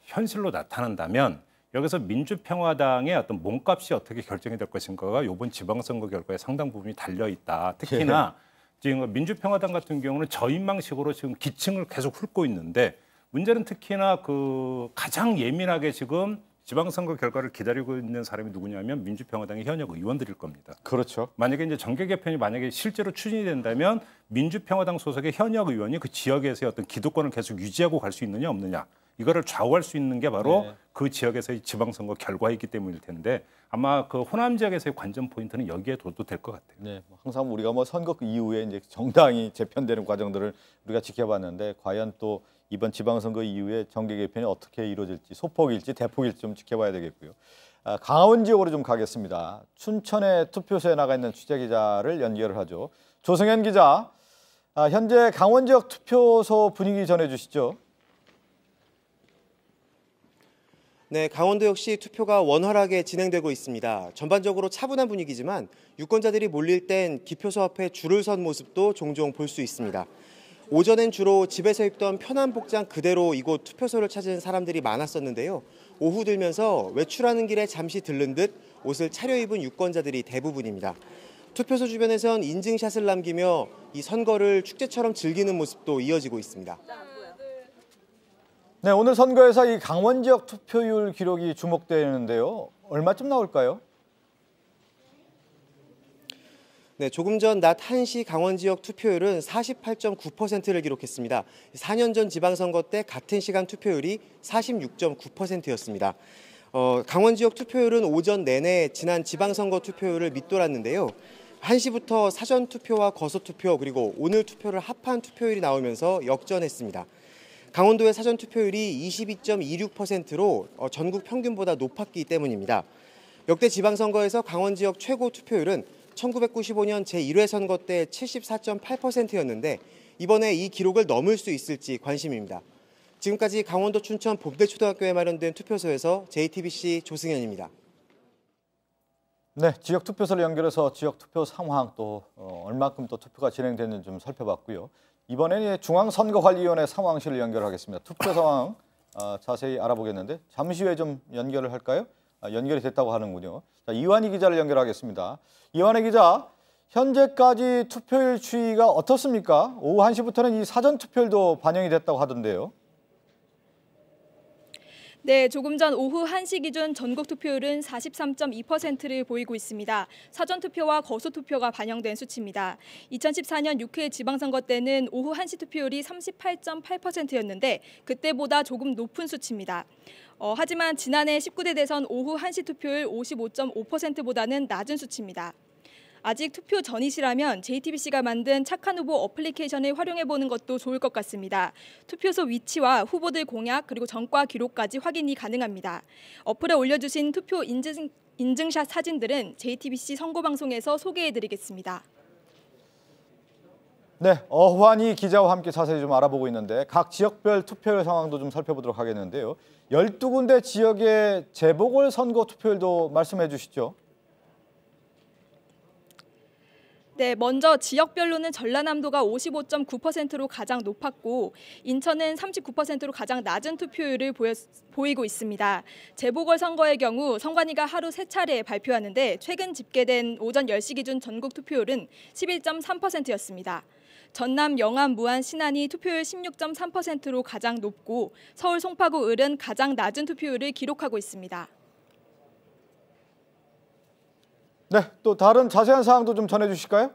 현실로 나타난다면 여기서 민주평화당의 어떤 몸값이 어떻게 결정이 될 것인가가 이번 지방선거 결과에 상당 부분이 달려 있다. 특히나 지금 민주평화당 같은 경우는 저인망식으로 지금 기층을 계속 훑고 있는데 문제는 특히나 그 가장 예민하게 지금 지방선거 결과를 기다리고 있는 사람이 누구냐면 민주평화당의 현역 의원들일 겁니다. 그렇죠. 만약에 이제 정계 개편이 만약에 실제로 추진이 된다면 민주평화당 소속의 현역 의원이 그 지역에서의 어떤 기득권을 계속 유지하고 갈 수 있느냐 없느냐 이거를 좌우할 수 있는 게 바로 그 지역에서의 지방선거 결과이기 때문일 텐데 아마 그 호남 지역에서의 관전 포인트는 여기에 둬도 될 것 같아요. 네, 항상 우리가 뭐 선거 이후에 이제 정당이 재편되는 과정들을 우리가 지켜봤는데 과연 또 이번 지방선거 이후에 정계 개편이 어떻게 이루어질지 소폭일지 대폭일지 좀 지켜봐야 되겠고요. 강원 지역으로 좀 가겠습니다. 춘천의 투표소에 나가 있는 취재기자를 연결을 하죠. 조승현 기자, 현재 강원 지역 투표소 분위기 전해주시죠. 네, 강원도 역시 투표가 원활하게 진행되고 있습니다. 전반적으로 차분한 분위기지만 유권자들이 몰릴 땐 기표소 앞에 줄을 선 모습도 종종 볼 수 있습니다. 오전엔 주로 집에서 입던 편한 복장 그대로 이곳 투표소를 찾은 사람들이 많았었는데요. 오후 들면서 외출하는 길에 잠시 들른 듯 옷을 차려입은 유권자들이 대부분입니다. 투표소 주변에선 인증샷을 남기며 이 선거를 축제처럼 즐기는 모습도 이어지고 있습니다. 네, 오늘 선거에서 이 강원 지역 투표율 기록이 주목되는데요. 얼마쯤 나올까요? 네, 조금 전 낮 1시 강원 지역 투표율은 48.9%를 기록했습니다. 4년 전 지방선거 때 같은 시간 투표율이 46.9%였습니다. 강원 지역 투표율은 오전 내내 지난 지방선거 투표율을 밑돌았는데요. 1시부터 사전 투표와 거소 투표 그리고 오늘 투표를 합한 투표율이 나오면서 역전했습니다. 강원도의 사전 투표율이 22.26%로 전국 평균보다 높았기 때문입니다. 역대 지방선거에서 강원 지역 최고 투표율은 1995년 제1회 선거 때 74.8%였는데 이번에 이 기록을 넘을 수 있을지 관심입니다. 지금까지 강원도 춘천 복대초등학교에 마련된 투표소에서 JTBC 조승현입니다. 네, 지역 투표소를 연결해서 지역 투표 상황 또 얼마큼 또 투표가 진행됐는지 좀 살펴봤고요. 이번에는 중앙선거관리위원회 상황실을 연결하겠습니다. 투표 상황 자세히 알아보겠는데 잠시 후에 좀 연결을 할까요? 연결이 됐다고 하는군요. 자, 이완희 기자를 연결하겠습니다. 이완희 기자, 현재까지 투표율 추이가 어떻습니까? 오후 1시부터는 이 사전 투표율도 반영이 됐다고 하던데요. 네, 조금 전 오후 1시 기준 전국 투표율은 43.2%를 보이고 있습니다. 사전 투표와 거소 투표가 반영된 수치입니다. 2014년 6회 지방선거 때는 오후 1시 투표율이 38.8%였는데 그때보다 조금 높은 수치입니다. 하지만 지난해 19대 대선 오후 1시 투표율 55.5%보다는 낮은 수치입니다. 아직 투표 전이시라면 JTBC가 만든 착한 후보 어플리케이션을 활용해보는 것도 좋을 것 같습니다. 투표소 위치와 후보들 공약 그리고 전과 기록까지 확인이 가능합니다. 어플에 올려주신 투표 인증샷 사진들은 JTBC 선거방송에서 소개해드리겠습니다. 네, 어환희 기자와 함께 자세히 좀 알아보고 있는데 각 지역별 투표율 상황도 좀 살펴보도록 하겠는데요. 12군데 지역의 재보궐선거 투표율도 말씀해 주시죠. 네, 먼저 지역별로는 전라남도가 55.9%로 가장 높았고 인천은 39%로 가장 낮은 투표율을 보이고 있습니다. 재보궐선거의 경우 선관위가 하루 3차례 발표하는데 최근 집계된 오전 10시 기준 전국 투표율은 11.3%였습니다. 전남, 영암, 무안, 신안이 투표율 16.3%로 가장 높고 서울, 송파구, 을은 가장 낮은 투표율을 기록하고 있습니다. 네, 또 다른 자세한 사항도 좀 전해주실까요?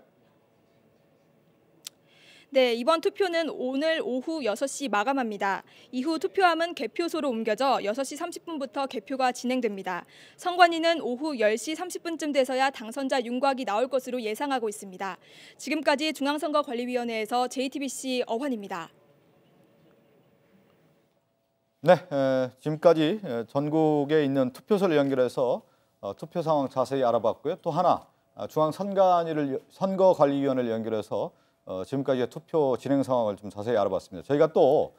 네, 이번 투표는 오늘 오후 6시 마감합니다. 이후 투표함은 개표소로 옮겨져 6시 30분부터 개표가 진행됩니다. 선관위는 오후 10시 30분쯤 돼서야 당선자 윤곽이 나올 것으로 예상하고 있습니다. 지금까지 중앙선거관리위원회에서 JTBC 어환입니다. 네, 지금까지 전국에 있는 투표소를 연결해서 투표 상황 자세히 알아봤고요. 또 하나 중앙선거관리위원회를 연결해서 지금까지의 투표 진행 상황을 좀 자세히 알아봤습니다. 저희가 또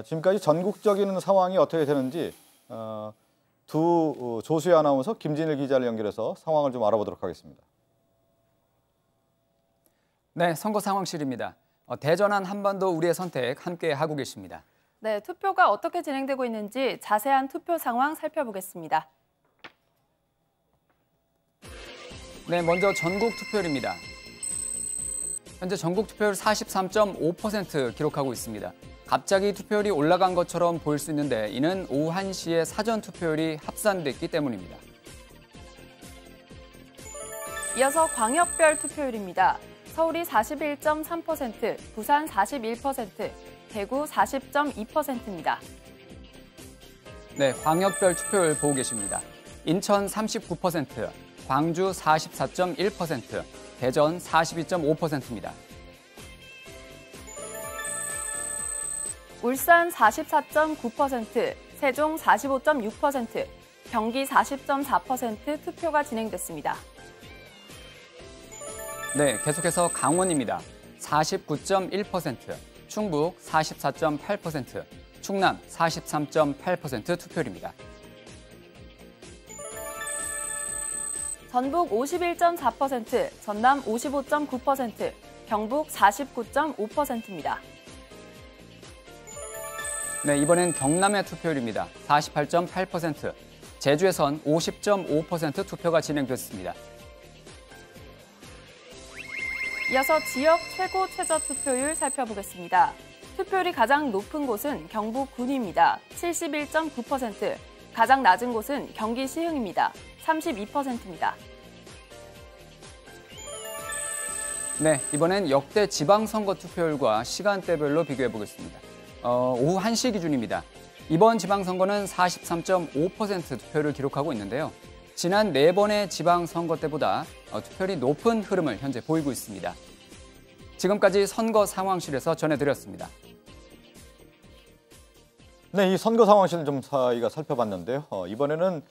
지금까지 전국적인 상황이 어떻게 되는지 두 조수희 아나운서, 김진일 기자를 연결해서 상황을 좀 알아보도록 하겠습니다. 네, 선거 상황실입니다. 대전한 한반도 우리의 선택 함께 하고 계십니다. 네, 투표가 어떻게 진행되고 있는지 자세한 투표 상황 살펴보겠습니다. 네, 먼저 전국 투표율입니다. 현재 전국 투표율 43.5% 기록하고 있습니다. 갑자기 투표율이 올라간 것처럼 보일 수 있는데 이는 오후 1시에 사전 투표율이 합산됐기 때문입니다. 이어서 광역별 투표율입니다. 서울이 41.3%, 부산 41%, 대구 40.2%입니다. 네, 광역별 투표율 보고 계십니다. 인천 39%, 광주 44.1%, 대전 42.5%입니다. 울산 44.9%, 세종 45.6%, 경기 40.4% 투표가 진행됐습니다. 네, 계속해서 강원입니다. 49.1%, 충북 44.8%, 충남 43.8% 투표율입니다. 전북 51.4%, 전남 55.9%, 경북 49.5%입니다. 네, 이번엔 경남의 투표율입니다. 48.8%, 제주에선 50.5% 투표가 진행됐습니다. 이어서 지역 최고 최저 투표율 살펴보겠습니다. 투표율이 가장 높은 곳은 경북 군위입니다. 71.9%, 가장 낮은 곳은 경기 시흥입니다. 32%입니다. 네, 이번엔 역대 지방선거 투표율과 시간대별로 비교해 보겠습니다. 오후 1시 기준입니다. 이번 지방선거는 43.5% 투표를 기록하고 있는데요. 지난 4번의 지방선거 때보다 투표율이 높은 흐름을 현재 보이고 있습니다. 지금까지 선거 상황실에서 전해드렸습니다. 네, 이 선거 상황실을 좀 저희가 살펴봤는데요. 이번에는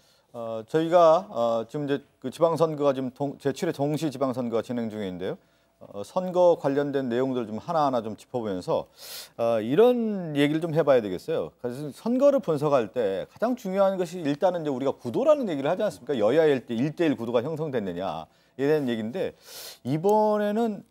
저희가 지금 이제 그 지방선거가 지금 제7회 동시 지방선거가 진행 중인데요. 선거 관련된 내용들 좀 하나하나 좀 짚어보면서 이런 얘기를 좀 해봐야 되겠어요. 그래서 선거를 분석할 때 가장 중요한 것이 일단은 이제 우리가 구도라는 얘기를 하지 않습니까? 여야의 1대1 구도가 형성됐느냐에 대한 얘기인데 이번에는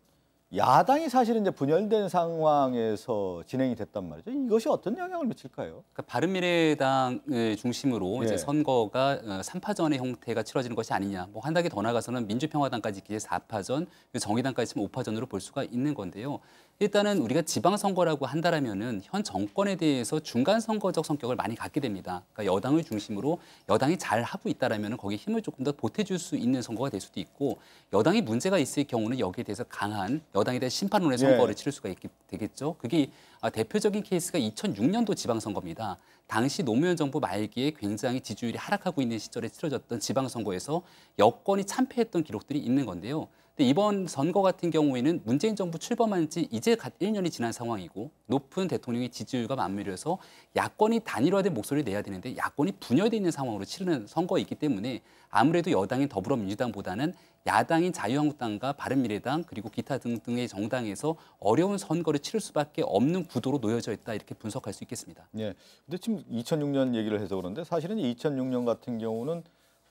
야당이 사실은 이제 분열된 상황에서 진행이 됐단 말이죠. 이것이 어떤 영향을 미칠까요? 그러니까 바른미래당을 중심으로 이제 선거가 3파전의 형태가 치러지는 것이 아니냐. 뭐 한 단계 더 나가서는 민주평화당까지 이제 4파전, 정의당까지 치면 5파전으로 볼 수가 있는 건데요. 일단은 우리가 지방선거라고 한다라면은 현 정권에 대해서 중간선거적 성격을 많이 갖게 됩니다. 그러니까 여당을 중심으로 여당이 잘 하고 있다라면은 거기에 힘을 조금 더 보태줄 수 있는 선거가 될 수도 있고 여당이 문제가 있을 경우는 여기에 대해서 강한 여당에 대한 심판론의 선거를 치를 수가 되겠죠. 그게 대표적인 케이스가 2006년도 지방선거입니다. 당시 노무현 정부 말기에 굉장히 지지율이 하락하고 있는 시절에 치러졌던 지방선거에서 여권이 참패했던 기록들이 있는 건데요. 근데 이번 선거 같은 경우에는 문재인 정부 출범한 지 이제 갓 1년이 지난 상황이고 높은 대통령의 지지율과 맞물려서 야권이 단일화된 목소리를 내야 되는데 야권이 분열되어 있는 상황으로 치르는 선거이기 때문에 아무래도 여당인 더불어민주당보다는 야당인 자유한국당과 바른미래당 그리고 기타 등등의 정당에서 어려운 선거를 치를 수밖에 없는 구도로 놓여져 있다 이렇게 분석할 수 있겠습니다. 네. 근데 지금 2006년 얘기를 해서 그런데 사실은 2006년 같은 경우는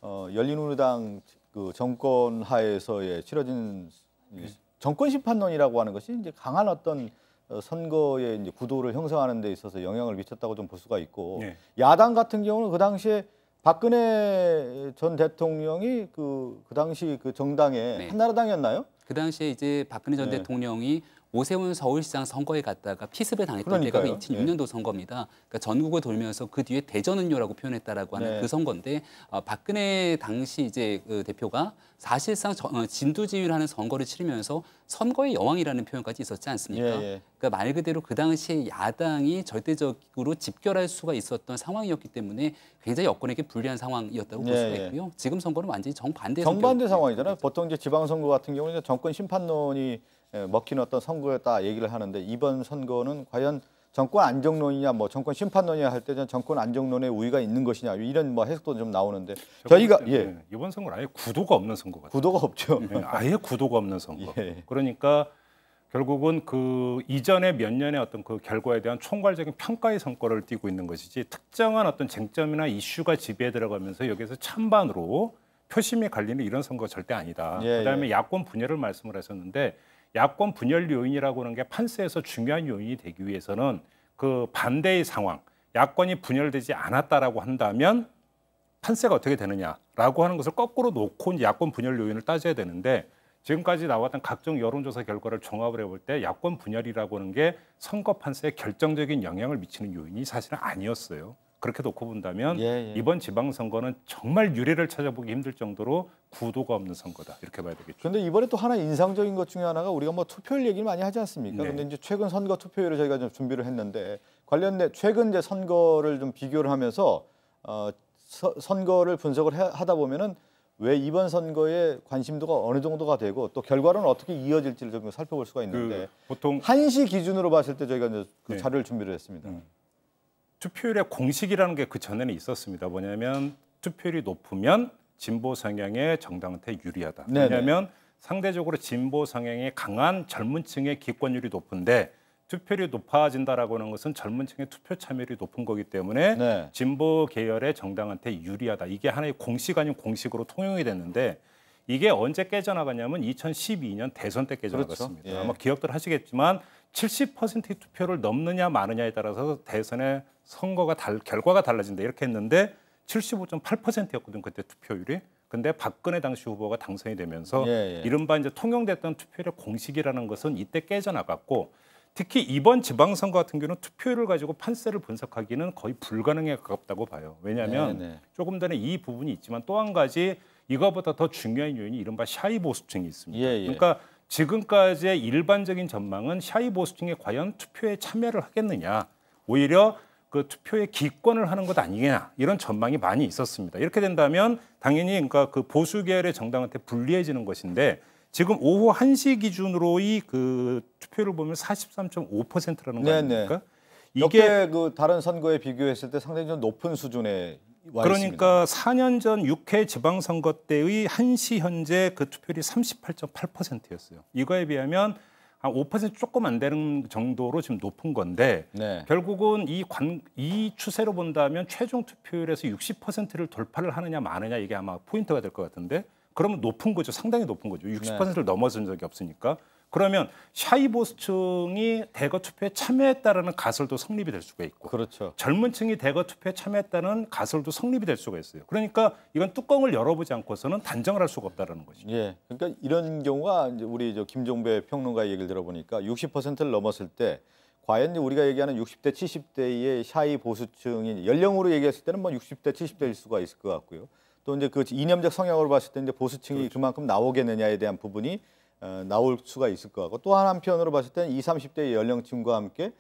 열린우리당 그 정권 하에서의 치러진 정권 심판론이라고 하는 것이 이제 강한 어떤 선거의 이제 구도를 형성하는 데 있어서 영향을 미쳤다고 좀 볼 수가 있고 야당 같은 경우는 그 당시에 박근혜 전 대통령이 그 당시 그 정당의 한나라당이었나요? 그 당시에 이제 박근혜 전 대통령이 오세훈 서울시장 선거에 갔다가 피습을 당했던 때가 2006년도 선거입니다. 그러니까 전국을 돌면서 그 뒤에 대전은요라고 표현했다라고 하는 그 선거인데 박근혜 당시 이제 그 대표가 사실상 진두지휘를 선거를 치르면서 선거의 여왕이라는 표현까지 있었지 않습니까? 그러니까 말 그대로 그 당시에 야당이 절대적으로 집결할 수가 있었던 상황이었기 때문에 굉장히 여권에게 불리한 상황이었다고 볼 수가 있고요. 지금 선거는 완전히 정반대 상황이잖아요. 보통 이제 지방선거 같은 경우는 정권 심판론이 먹히는 어떤 선거였다 얘기를 하는데 이번 선거는 과연 정권 안정론이냐 뭐 정권 심판론이냐 할 때 정권 안정론에 우위가 있는 것이냐 이런 뭐 해석도 좀 나오는데 저희가 이번 선거는 아예 구도가 없는 선거 같아요. 구도가 없죠. 아예 구도가 없는 선거. 그러니까 결국은 그 이전에 몇 년의 어떤 그 결과에 대한 총괄적인 평가의 성과를 띠고 있는 것이지 특정한 어떤 쟁점이나 이슈가 지배에 들어가면서 여기서 찬반으로 표심이 갈리는 이런 선거가 절대 아니다. 그다음에 야권 분열을 말씀을 하셨는데 야권 분열 요인이라고 하는 게 판세에서 중요한 요인이 되기 위해서는 그 반대의 상황, 야권이 분열되지 않았다라고 한다면 판세가 어떻게 되느냐라고 하는 것을 거꾸로 놓고 야권 분열 요인을 따져야 되는데 지금까지 나왔던 각종 여론조사 결과를 종합을 해볼 때 야권 분열이라고 하는 게 선거 판세에 결정적인 영향을 미치는 요인이 사실은 아니었어요. 그렇게 놓고 본다면 이번 지방선거는 정말 유례를 찾아보기 힘들 정도로 구도가 없는 선거다 이렇게 봐야 되겠죠. 그런데 이번에 또 하나 인상적인 것 중에 하나가 우리가 뭐 투표율 얘기를 많이 하지 않습니까? 그런데 이제 최근 선거 투표율을 저희가 좀 준비를 했는데 관련된 최근 이제 선거를 좀 비교를 하면서 선거를 분석을 하다 보면은 왜 이번 선거에 관심도가 어느 정도가 되고 또 결과는 어떻게 이어질지를 좀 살펴볼 수가 있는데 보통 1시 기준으로 봤을 때 저희가 이제 그 자료를 준비를 했습니다. 투표율의 공식이라는 게 그 전에는 있었습니다. 뭐냐면 투표율이 높으면 진보 성향의 정당한테 유리하다. 왜냐하면 상대적으로 진보 성향이 강한 젊은 층의 기권율이 높은데 투표율이 높아진다라고 하는 것은 젊은 층의 투표 참여율이 높은 거기 때문에 진보 계열의 정당한테 유리하다. 이게 하나의 공식 아닌 공식으로 통용이 됐는데 이게 언제 깨져나갔냐면 2012년 대선 때 깨져나갔습니다. 아마 기억들 하시겠지만 70%의 투표를 넘느냐 마느냐에 따라서 대선의 결과가 달라진다 이렇게 했는데 75.8%였거든 그때 투표율이. 근데 박근혜 당시 후보가 당선이 되면서 이른바 이제 통용됐던 투표율의 공식이라는 것은 이때 깨져나갔고 특히 이번 지방선거 같은 경우는 투표율을 가지고 판세를 분석하기는 거의 불가능에 가깝다고 봐요. 왜냐하면 조금 전에 이 부분이 있지만 또 한 가지 이거보다 더 중요한 요인이 이른바 샤이 보수층이 있습니다. 그러니까 지금까지의 일반적인 전망은 샤이 보수층이 과연 투표에 참여를 하겠느냐, 오히려 그 투표에 기권을 하는 것 아니냐 이런 전망이 많이 있었습니다. 이렇게 된다면 당연히 그러니까 그 보수 계열의 정당한테 불리해지는 것인데 지금 오후 1시 기준으로의 그 투표를 보면 43.5%라는 거 아닙니까? 이게 그 다른 선거에 비교했을 때 상당히 좀 높은 수준에 와 그러니까 있습니다. 4년 전 6회 지방선거 때의 1시 현재 그 투표율이 38.8%였어요. 이거에 비하면 한 5% 조금 안 되는 정도로 지금 높은 건데 결국은 이 추세로 본다면 최종 투표율에서 60%를 돌파를 하느냐 마느냐 이게 아마 포인트가 될 것 같은데 그러면 높은 거죠. 상당히 높은 거죠. 60%를 넘어선 적이 없으니까. 그러면 샤이 보수층이 대거 투표에 참여했다라는 가설도 성립이 될 수가 있고 젊은 층이 대거 투표에 참여했다는 가설도 성립이 될 수가 있어요. 그러니까 이건 뚜껑을 열어보지 않고서는 단정을 할 수가 없다는 것이죠. 그러니까 이런 경우가 이제 우리 김종배 평론가의 얘기를 들어보니까 60%를 넘었을 때 과연 우리가 얘기하는 60대, 70대의 샤이 보수층이 연령으로 얘기했을 때는 뭐 60대, 70대일 수가 있을 것 같고요. 또 이제 그 이념적 성향으로 봤을 때 이제 보수층이 그만큼 나오겠느냐에 대한 부분이 나올 수가 있을 것 같고 또 한편으로 봤을 때는 20, 30대의 연령층과 함께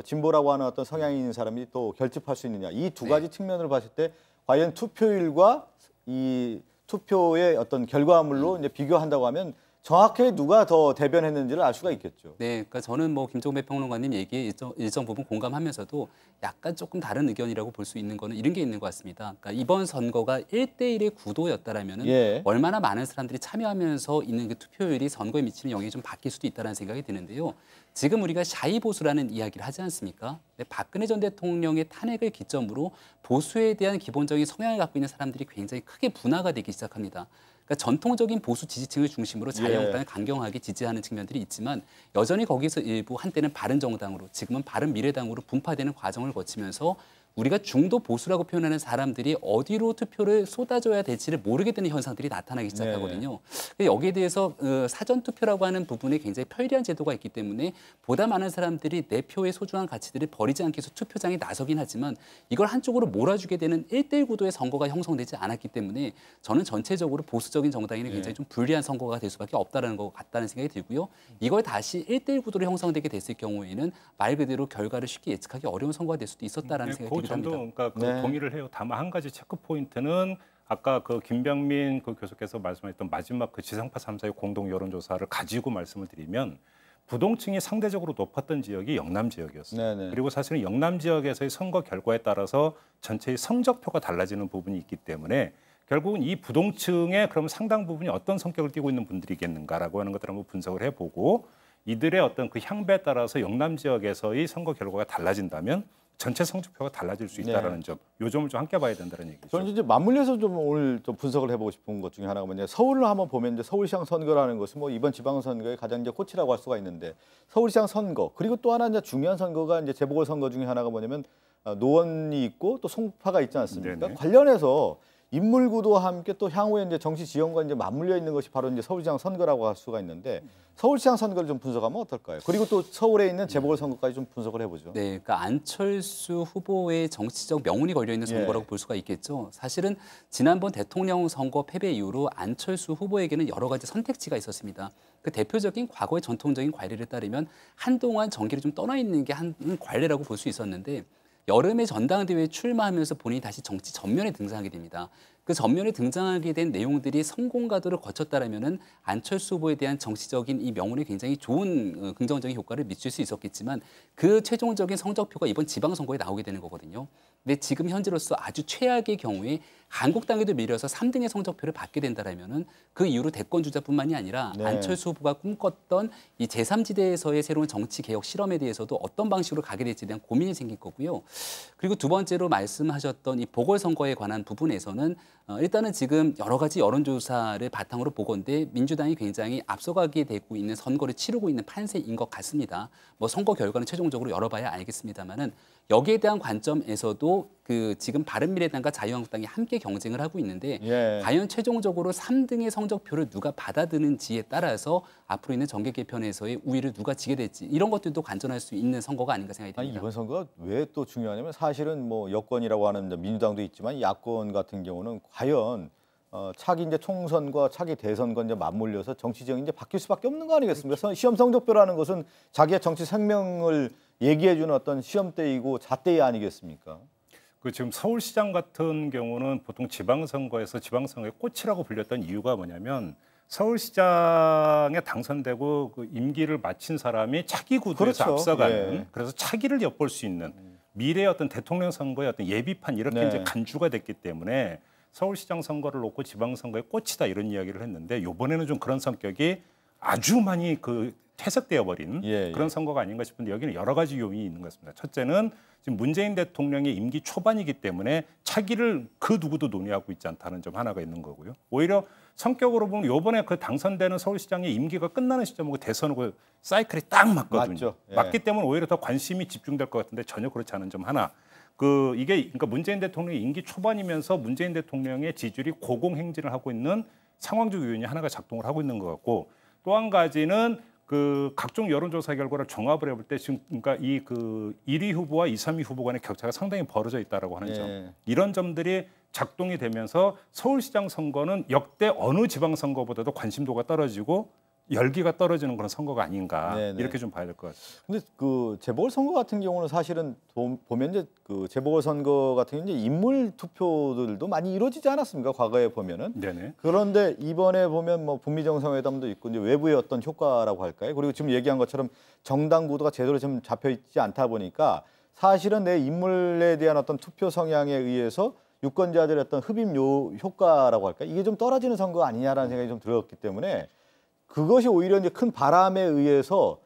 진보라고 하는 어떤 성향이 있는 사람이 또 결집할 수 있느냐 이 두 가지 측면으로 봤을 때 과연 투표율과 이 투표의 어떤 결과물로 이제 비교한다고 하면 정확하게 누가 더 대변했는지를 알 수가 있겠죠. 그러니까 저는 뭐 김종배 평론가님 얘기에 일정 부분 공감하면서도 약간 조금 다른 의견이라고 볼 수 있는 거는 이런 게 있는 것 같습니다. 그러니까 이번 선거가 1대1의 구도였다라면은 얼마나 많은 사람들이 참여하면서 있는 그 투표율이 선거에 미치는 영향이 좀 바뀔 수도 있다는 생각이 드는데요. 지금 우리가 샤이 보수라는 이야기를 하지 않습니까? 박근혜 전 대통령의 탄핵을 기점으로 보수에 대한 기본적인 성향을 갖고 있는 사람들이 굉장히 크게 분화가 되기 시작합니다. 그러니까 전통적인 보수 지지층을 중심으로 자유한국당을 강경하게 지지하는 측면들이 있지만 여전히 거기서 일부 한때는 바른정당으로 지금은 바른미래당으로 분파되는 과정을 거치면서 우리가 중도 보수라고 표현하는 사람들이 어디로 투표를 쏟아줘야 될지를 모르게 되는 현상들이 나타나기 시작하거든요. 네. 여기에 대해서 사전 투표라고 하는 부분에 굉장히 편리한 제도가 있기 때문에 보다 많은 사람들이 내 표의 소중한 가치들을 버리지 않기 위해서 투표장에 나서긴 하지만 이걸 한쪽으로 몰아주게 되는 1대1 구도의 선거가 형성되지 않았기 때문에 저는 전체적으로 보수적인 정당에는 굉장히 좀 불리한 선거가 될 수밖에 없다는 것 같다는 생각이 들고요. 이걸 다시 1대1 구도로 형성되게 됐을 경우에는 말 그대로 결과를 쉽게 예측하기 어려운 선거가 될 수도 있었다라는 생각이 듭니다. 그러니까 동의를 해요. 다만 한 가지 체크 포인트는 아까 그 김병민 그 교수께서 말씀하셨던 마지막 그 지상파 3사의 공동 여론조사를 가지고 말씀을 드리면 부동층이 상대적으로 높았던 지역이 영남 지역이었어요. 네네. 그리고 사실은 영남 지역에서의 선거 결과에 따라서 전체의 성적표가 달라지는 부분이 있기 때문에 결국은 이 부동층의 그럼 상당 부분이 어떤 성격을 띠고 있는 분들이겠는가라고 하는 것들을 한번 분석을 해보고 이들의 어떤 그 향배에 따라서 영남 지역에서의 선거 결과가 달라진다면 전체 성적표가 달라질 수 있다는 점, 요 점을 좀 함께 봐야 된다는 얘기죠. 저는 이제 맞물려서 좀 오늘 좀 분석을 해보고 싶은 것 중에 하나가 뭐냐, 서울을 한번 보면 이제 서울시장 선거라는 것은 뭐 이번 지방선거의 가장 이제 꽃이라고 할 수가 있는데 서울시장 선거 그리고 또 하나 이제 중요한 선거가 이제 재보궐 선거 중에 하나가 뭐냐면 노원이 있고 또 송파가 있지 않습니까? 관련해서 인물 구도와 함께 또 향후에 이제 정치 지형과 이제 맞물려 있는 것이 바로 이제 서울시장 선거라고 할 수가 있는데 서울시장 선거를 좀 분석하면 어떨까요? 그리고 또 서울에 있는 재보궐 선거까지 좀 분석을 해보죠. 네, 그러니까 안철수 후보의 정치적 명운이 걸려 있는 선거라고 볼 수가 있겠죠. 사실은 지난번 대통령 선거 패배 이후로 안철수 후보에게는 여러 가지 선택지가 있었습니다. 그 대표적인 과거의 전통적인 관례를 따르면 한동안 정계를 좀 떠나 있는 게 한 관례라고 볼 수 있었는데 여름에 전당대회에 출마하면서 본인이 다시 정치 전면에 등장하게 됩니다. 그 전면에 등장하게 된 내용들이 성공가도를 거쳤다라면은 안철수 후보에 대한 정치적인 이 명운에 굉장히 좋은 긍정적인 효과를 미칠 수 있었겠지만 그 최종적인 성적표가 이번 지방선거에 나오게 되는 거거든요. 근데 지금 현재로서 아주 최악의 경우에 한국당에도 밀려서 3등의 성적표를 받게 된다라면은 그 이후로 대권 주자뿐만이 아니라 안철수 후보가 꿈꿨던 이 제3지대에서의 새로운 정치 개혁 실험에 대해서도 어떤 방식으로 가게 될지에 대한 고민이 생길 거고요. 그리고 두 번째로 말씀하셨던 이 보궐선거에 관한 부분에서는 일단은 지금 여러 가지 여론조사를 바탕으로 보건대 민주당이 굉장히 앞서가게 되고 있는 선거를 치르고 있는 판세인 것 같습니다. 뭐 선거 결과는 최종적으로 열어봐야 알겠습니다만은 여기에 대한 관점에서도 그 지금 바른미래당과 자유한국당이 함께 경쟁을 하고 있는데 과연 최종적으로 3등의 성적표를 누가 받아드는지에 따라서 앞으로 있는 정계 개편에서의 우위를 누가 지게 될지 이런 것들도 관전할 수 있는 선거가 아닌가 생각이 듭니다. 아니, 이번 선거가 왜 또 중요하냐면 사실은 뭐 여권이라고 하는 민주당도 있지만 야권 같은 경우는 과연 차기 이제 총선과 차기 대선과 이제 맞물려서 정치적인 이제 바뀔 수밖에 없는 거 아니겠습니까? 그래서 시험 성적표라는 것은 자기의 정치 생명을 얘기해주는 어떤 시험대이고 잣대 아니겠습니까? 그 지금 서울시장 같은 경우는 보통 지방선거에서 지방선거의 꽃이라고 불렸던 이유가 뭐냐면 서울시장에 당선되고 그 임기를 마친 사람이 차기 구도에서 앞서가는 그래서 차기를 엿볼 수 있는 미래의 어떤 대통령 선거의 어떤 예비판 이렇게 이제 간주가 됐기 때문에 서울시장 선거를 놓고 지방선거의 꽃이다 이런 이야기를 했는데 이번에는 좀 그런 성격이 아주 많이 그 퇴색되어 버린 그런 선거가 아닌가 싶은데 여기는 여러 가지 요인이 있는 것 같습니다. 첫째는 지금 문재인 대통령의 임기 초반이기 때문에 차기를 그 누구도 논의하고 있지 않다는 점 하나가 있는 거고요. 오히려 성격으로 보면 이번에 그 당선되는 서울시장의 임기가 끝나는 시점하고 대선하고 사이클이 딱 맞거든요. 맞기 때문에 오히려 더 관심이 집중될 것 같은데 전혀 그렇지 않은 점 하나. 이게 그러니까 문재인 대통령의 임기 초반이면서 문재인 대통령의 지지율이 고공행진을 하고 있는 상황적 요인이 하나가 작동을 하고 있는 것 같고 또 한 가지는 그 각종 여론조사 결과를 종합을 해볼 때 지금 그러니까 이 그 1위 후보와 2, 3위 후보 간의 격차가 상당히 벌어져 있다라고 하는 점 이런 점들이 작동이 되면서 서울시장 선거는 역대 어느 지방선거보다도 관심도가 떨어지고 열기가 떨어지는 그런 선거가 아닌가 이렇게 좀 봐야 될 것 같습니다. 근데 그 재보궐 선거 같은 경우는 사실은 보면 이제 그 재보궐 선거 같은 경우는 이제 인물 투표들도 많이 이루어지지 않았습니까? 과거에 보면은. 그런데 이번에 보면 뭐 북미 정상회담도 있고 이제 외부의 어떤 효과라고 할까요? 그리고 지금 얘기한 것처럼 정당 구도가 제대로 좀 잡혀 있지 않다 보니까 사실은 내 인물에 대한 어떤 투표 성향에 의해서 유권자들의 어떤 흡입 효과라고 할까요? 이게 좀 떨어지는 선거 아니냐라는 생각이 좀 들었기 때문에. 그것이 오히려 이제 큰 바람에 의해서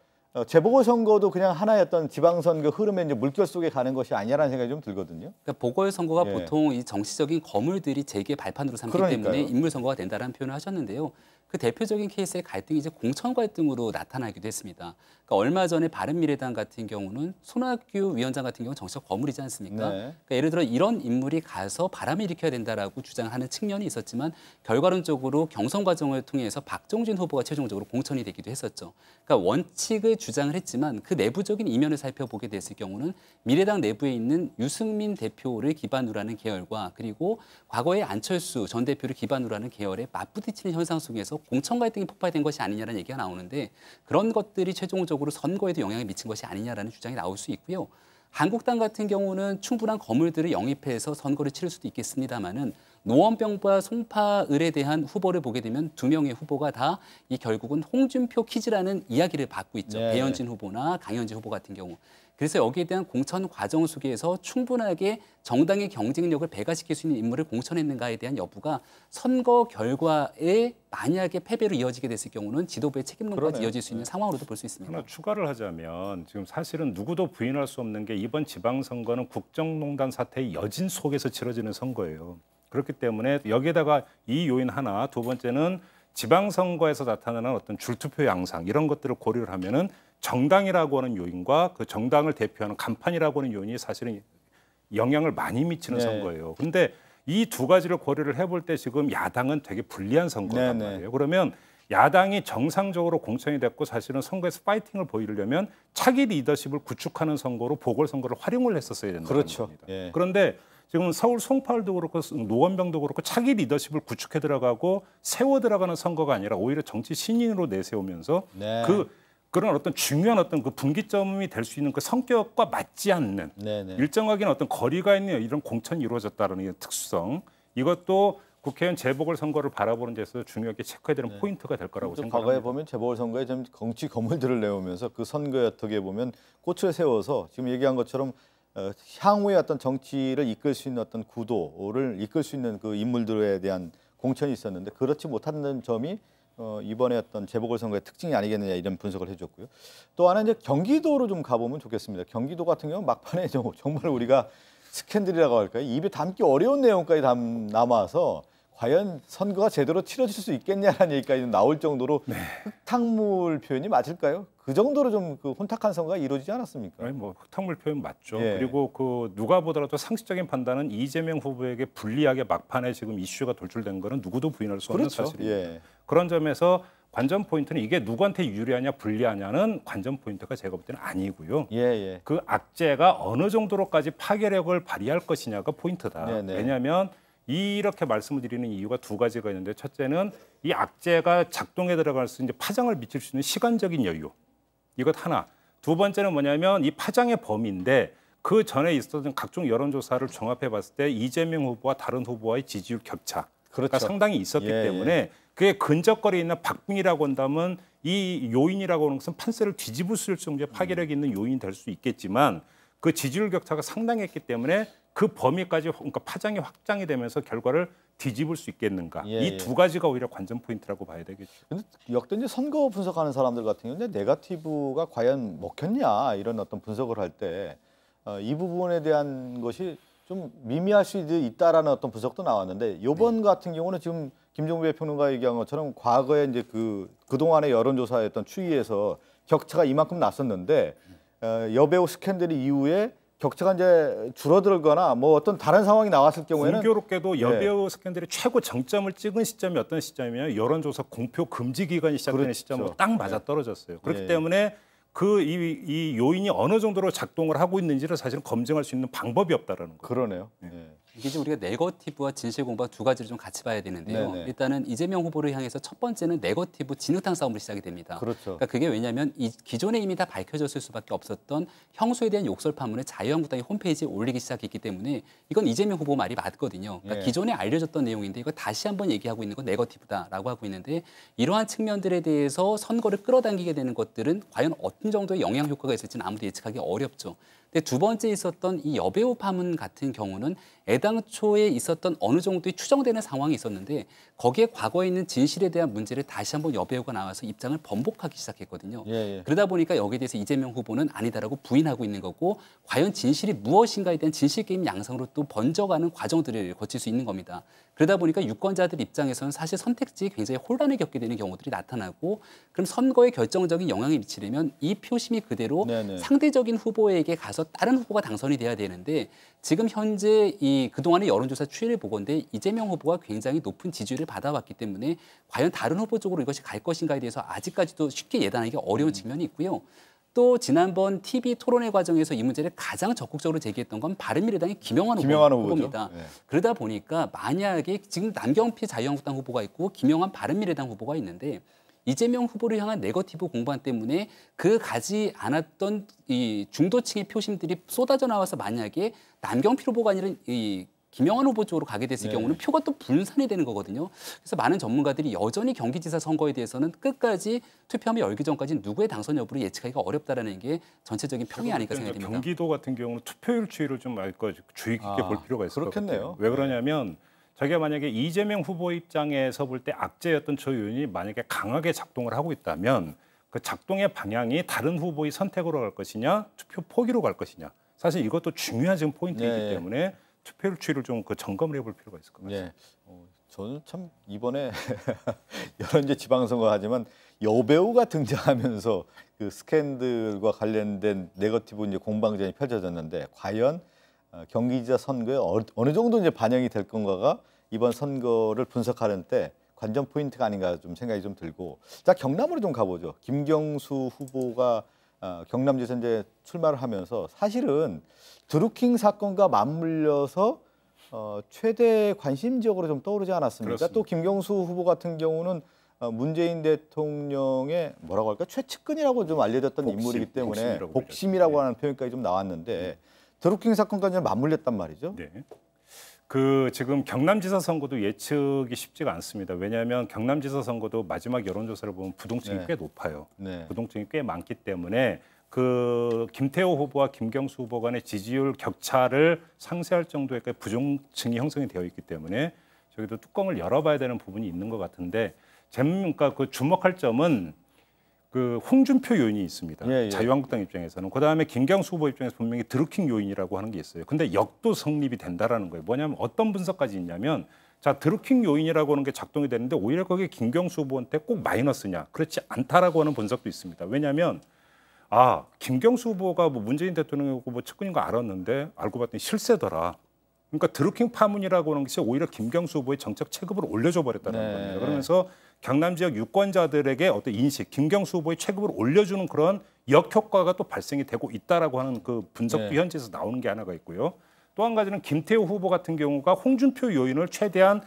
재보궐 선거도 그냥 하나의 어떤 지방선거 흐름의 이제 물결 속에 가는 것이 아니라는 생각이 좀 들거든요. 그러니까 보궐선거가 보통 이 정치적인 거물들이 재계 발판으로 삼기 때문에 인물선거가 된다는 표현을 하셨는데요. 그 대표적인 케이스의 갈등이 이제 공천 갈등으로 나타나기도 했습니다. 그러니까 그러니까 얼마 전에 바른미래당 같은 경우는 손학규 위원장 같은 경우는 정치적 거물이지 않습니까? 네. 그러니까 예를 들어 이런 인물이 가서 바람을 일으켜야 된다라고 주장하는 측면이 있었지만 결과론적으로 경선 과정을 통해서 박종진 후보가 최종적으로 공천이 되기도 했었죠. 그러니까 원칙을 주장을 했지만 그 내부적인 이면을 살펴보게 됐을 경우는 미래당 내부에 있는 유승민 대표를 기반으로 하는 계열과 그리고 과거에 안철수 전 대표를 기반으로 하는 계열에 맞부딪히는 현상 속에서 공천 갈등이 폭발된 것이 아니냐라는 얘기가 나오는데 그런 것들이 최종적으로 선거에도 영향을 미친 것이 아니냐라는 주장이 나올 수 있고요. 한국당 같은 경우는 충분한 거물들을 영입해서 선거를 치를 수도 있겠습니다마는 노원병과 송파을에 대한 후보를 보게 되면 두 명의 후보가 다 이 결국은 홍준표 퀴즈라는 이야기를 받고 있죠. 네. 배현진 후보나 강현지 후보 같은 경우. 그래서 여기에 대한 공천 과정 속에서 충분하게 정당의 경쟁력을 배가시킬 수 있는 인물을 공천했는가에 대한 여부가 선거 결과에 만약에 패배로 이어지게 됐을 경우는 지도부의 책임론까지 이어질 수 있는 상황으로도 볼 수 있습니다. 하나 추가를 하자면 지금 사실은 누구도 부인할 수 없는 게 이번 지방선거는 국정농단 사태의 여진 속에서 치러지는 선거예요. 그렇기 때문에 여기에다가 이 요인 하나, 두 번째는 지방선거에서 나타나는 어떤 줄투표 양상 이런 것들을 고려를 하면은 정당이라고 하는 요인과 그 정당을 대표하는 간판이라고 하는 요인이 사실은 영향을 많이 미치는 네. 선거예요. 그런데 이 두 가지를 고려를 해볼 때 지금 야당은 되게 불리한 선거란 말이에요. 그러면 야당이 정상적으로 공천이 됐고 사실은 선거에서 파이팅을 보이려면 차기 리더십을 구축하는 선거로 보궐선거를 활용을 했었어야 된다는 그렇죠. 겁니다. 예. 그런데 지금 서울 송파을도 그렇고 노원병도 그렇고 차기 리더십을 구축해 들어가고 세워 들어가는 선거가 아니라 오히려 정치 신인으로 내세우면서 네. 그런 어떤 중요한 어떤 그 분기점이 될 수 있는 그 성격과 맞지 않는 일정하게는 어떤 거리가 있는 이런 공천이 이루어졌다는 특성 이것도 국회의원 재보궐선거를 바라보는 데 있어서 중요하게 체크해야 되는 포인트가 될 거라고 생각합니다. 과거에 보면 재보궐선거에 좀 정치 거물들을 내오면서 그 선거에 어떻게 보면 꽃을 세워서 지금 얘기한 것처럼 향후의 어떤 정치를 이끌 수 있는 어떤 구도를 이끌 수 있는 그 인물들에 대한 공천이 있었는데 그렇지 못하는 점이 이번에 어떤 재보궐선거의 특징이 아니겠느냐 이런 분석을 해줬고요. 또 하나 이제 경기도로 좀 가보면 좋겠습니다. 경기도 같은 경우는 막판에 정말 우리가 스캔들이라고 할까요? 입에 담기 어려운 내용까지 남아서 과연 선거가 제대로 치러질 수 있겠냐라는 얘기까지 나올 정도로 흙탕물 표현이 맞을까요? 그 정도로 좀 그 혼탁한 선거가 이루어지지 않았습니까? 아니, 뭐 흙탕물 표현 맞죠. 예. 그리고 그 누가 보더라도 상식적인 판단은 이재명 후보에게 불리하게 막판에 지금 이슈가 돌출된 거는 누구도 부인할 수 없는 그렇죠. 사실입니다. 예. 그런 점에서 관전 포인트는 이게 누구한테 유리하냐 불리하냐는 관전 포인트가 제가 볼 때는 아니고요. 그 악재가 어느 정도로까지 파괴력을 발휘할 것이냐가 포인트다. 네네. 왜냐하면 이렇게 말씀을 드리는 이유가 두 가지가 있는데 첫째는 이 악재가 작동에 들어갈 수 있는 파장을 미칠 수 있는 시간적인 여유. 이것 하나. 두 번째는 뭐냐면 이 파장의 범위인데 그 전에 있었던 각종 여론조사를 종합해 봤을 때 이재명 후보와 다른 후보와의 지지율 격차가 상당히 있었기 때문에 그게 근접거리에 있는 박빙이라고 한다면 이 요인이라고 하는 것은 판세를 뒤집을 수 있을 정도의 파괴력이 있는 요인이 될 수 있겠지만 그 지지율 격차가 상당했기 때문에 그 범위까지 그러니까 파장이 확장이 되면서 결과를 뒤집을 수 있겠는가. 이 두 가지가 오히려 관전 포인트라고 봐야 되겠죠. 근데 역대 이제 선거 분석하는 사람들 같은 경우는 네거티브가 과연 먹혔냐 이런 어떤 분석을 할 때 이 부분에 대한 것이 좀 미미할 수 있다라는 어떤 분석도 나왔는데 이번 같은 경우는 지금 김종배 평론가 얘기한 것처럼 과거에 이제 그동안의 여론조사였던 추이에서 격차가 이만큼 났었는데 여배우 스캔들 이후에 격차가 이제 줄어들거나 뭐 어떤 다른 상황이 나왔을 경우에는 공교롭게도 여배우 스캔들이 최고 정점을 찍은 시점이 어떤 시점이면 여론조사 공표 금지 기간이 시작되는 시점으로 딱 맞아 떨어졌어요. 그렇기 때문에 이 요인이 어느 정도로 작동을 하고 있는지를 사실은 검증할 수 있는 방법이 없다라는 거예요. 그러네요. 이게 좀 우리가 네거티브와 진실 공방 두 가지를 좀 같이 봐야 되는데요. 일단은 이재명 후보를 향해서 첫 번째는 네거티브 진흙탕 싸움으로 시작이 됩니다. 그러니까 그게 왜냐하면 기존에 이미 다 밝혀졌을 수밖에 없었던 형수에 대한 욕설 파문을 자유한국당이 홈페이지에 올리기 시작했기 때문에 이건 이재명 후보 말이 맞거든요. 그러니까 기존에 알려졌던 내용인데 이거 다시 한번 얘기하고 있는 건 네거티브다라고 하고 있는데 이러한 측면들에 대해서 선거를 끌어당기게 되는 것들은 과연 어떤 정도의 영향 효과가 있을지는 아무도 예측하기 어렵죠. 근데 두 번째 있었던 이 여배우 파문 같은 경우는 애당초에 있었던 어느 정도의 추정되는 상황이 있었는데 거기에 과거에 있는 진실에 대한 문제를 다시 한번 여배우가 나와서 입장을 번복하기 시작했거든요. 그러다 보니까 여기에 대해서 이재명 후보는 아니다라고 부인하고 있는 거고 과연 진실이 무엇인가에 대한 진실 게임 양상으로 또 번져가는 과정들을 거칠 수 있는 겁니다. 그러다 보니까 유권자들 입장에서는 사실 선택지에 굉장히 혼란을 겪게 되는 경우들이 나타나고 그럼 선거에 결정적인 영향을 미치려면 이 표심이 그대로 상대적인 후보에게 가서 다른 후보가 당선이 돼야 되는데 지금 현재 이 그동안의 여론조사 추이를 보건대 이재명 후보가 굉장히 높은 지지율을 받아왔기 때문에 과연 다른 후보 쪽으로 이것이 갈 것인가에 대해서 아직까지도 쉽게 예단하기 어려운 측면이 있고요. 또 지난번 TV 토론회 과정에서 이 문제를 가장 적극적으로 제기했던 건 바른미래당의 김영환 후보입니다. 네. 그러다 보니까 만약에 지금 남경필 자유한국당 후보가 있고 김영환 바른미래당 후보가 있는데 이재명 후보를 향한 네거티브 공방 때문에 그 가지 않았던 이 중도층의 표심들이 쏟아져 나와서 만약에 남경필 후보가 아니라 이 김영환 후보 쪽으로 가게 됐을 경우는 표가 또 분산이 되는 거거든요. 그래서 많은 전문가들이 여전히 경기지사 선거에 대해서는 끝까지 투표함이 열기 전까지 누구의 당선 여부를 예측하기가 어렵다라는 게 전체적인 평이 아닐까 생각이 듭니다. 경기도 같은 경우는 투표율 추이를 좀 주의 깊게 볼 필요가 있을 것 같아요. 왜 그러냐면 자기가 만약에 이재명 후보 입장에서 볼 때 악재였던 저 요인이 만약에 강하게 작동을 하고 있다면 그 작동의 방향이 다른 후보의 선택으로 갈 것이냐 투표 포기로 갈 것이냐 사실 이것도 중요한 지금 포인트이기 때문에 투표율 추이를 좀 점검을 해볼 필요가 있을 것 같습니다. 저는 참 이번에 여러 이제 지방선거 하지만 여배우가 등장하면서 그 스캔들과 관련된 네거티브 이제 공방전이 펼쳐졌는데 과연 경기지사 선거에 어느 정도 이제 반영이 될 건가가 이번 선거를 분석하는 때 관전 포인트가 아닌가 좀 생각이 좀 들고 자 경남으로 좀 가보죠. 김경수 후보가 경남지사 이제 출마를 하면서 사실은 드루킹 사건과 맞물려서 최대 관심 지역으로 좀 떠오르지 않았습니까? 그렇습니다. 또 김경수 후보 같은 경우는 문재인 대통령의 뭐라고 할까 최측근이라고 좀 알려졌던 인물이기 때문에 복심이라고 하는 표현까지 좀 나왔는데 드루킹 사건과 좀 맞물렸단 말이죠. 네. 그 지금 경남지사 선거도 예측이 쉽지가 않습니다. 왜냐하면 경남지사 선거도 마지막 여론조사를 보면 부동층이 꽤 높아요. 부동층이 꽤 많기 때문에 그 김태호 후보와 김경수 후보 간의 지지율 격차를 상쇄할 정도의 부동층이 형성이 되어 있기 때문에 저기도 뚜껑을 열어봐야 되는 부분이 있는 것 같은데, 그러니까 그 주목할 점은 그 홍준표 요인이 있습니다. 자유한국당 입장에서는. 그다음에 김경수 후보 입장에서 분명히 드루킹 요인이라고 하는 게 있어요. 근데 역도 성립이 된다라는 거예요. 뭐냐면 어떤 분석까지 있냐면 자 드루킹 요인이라고 하는 게 작동이 되는데 오히려 거기에 김경수 후보한테 꼭 마이너스냐? 그렇지 않다라고 하는 분석도 있습니다. 왜냐하면 김경수 후보가 뭐 문재인 대통령이고 뭐 측근인 거 알았는데 알고 봤더니 실세더라. 그러니까 드루킹 파문이라고 하는 것이 오히려 김경수 후보의 정책 체급을 올려줘 버렸다는 겁니다. 그러면서 경남 지역 유권자들에게 어떤 인식, 김경수 후보의 체급을 올려주는 그런 역효과가 또 발생이 되고 있다라고 하는 그 분석도 현지에서 나오는 게 하나가 있고요. 또 한 가지는 김태호 후보 같은 경우가 홍준표 요인을 최대한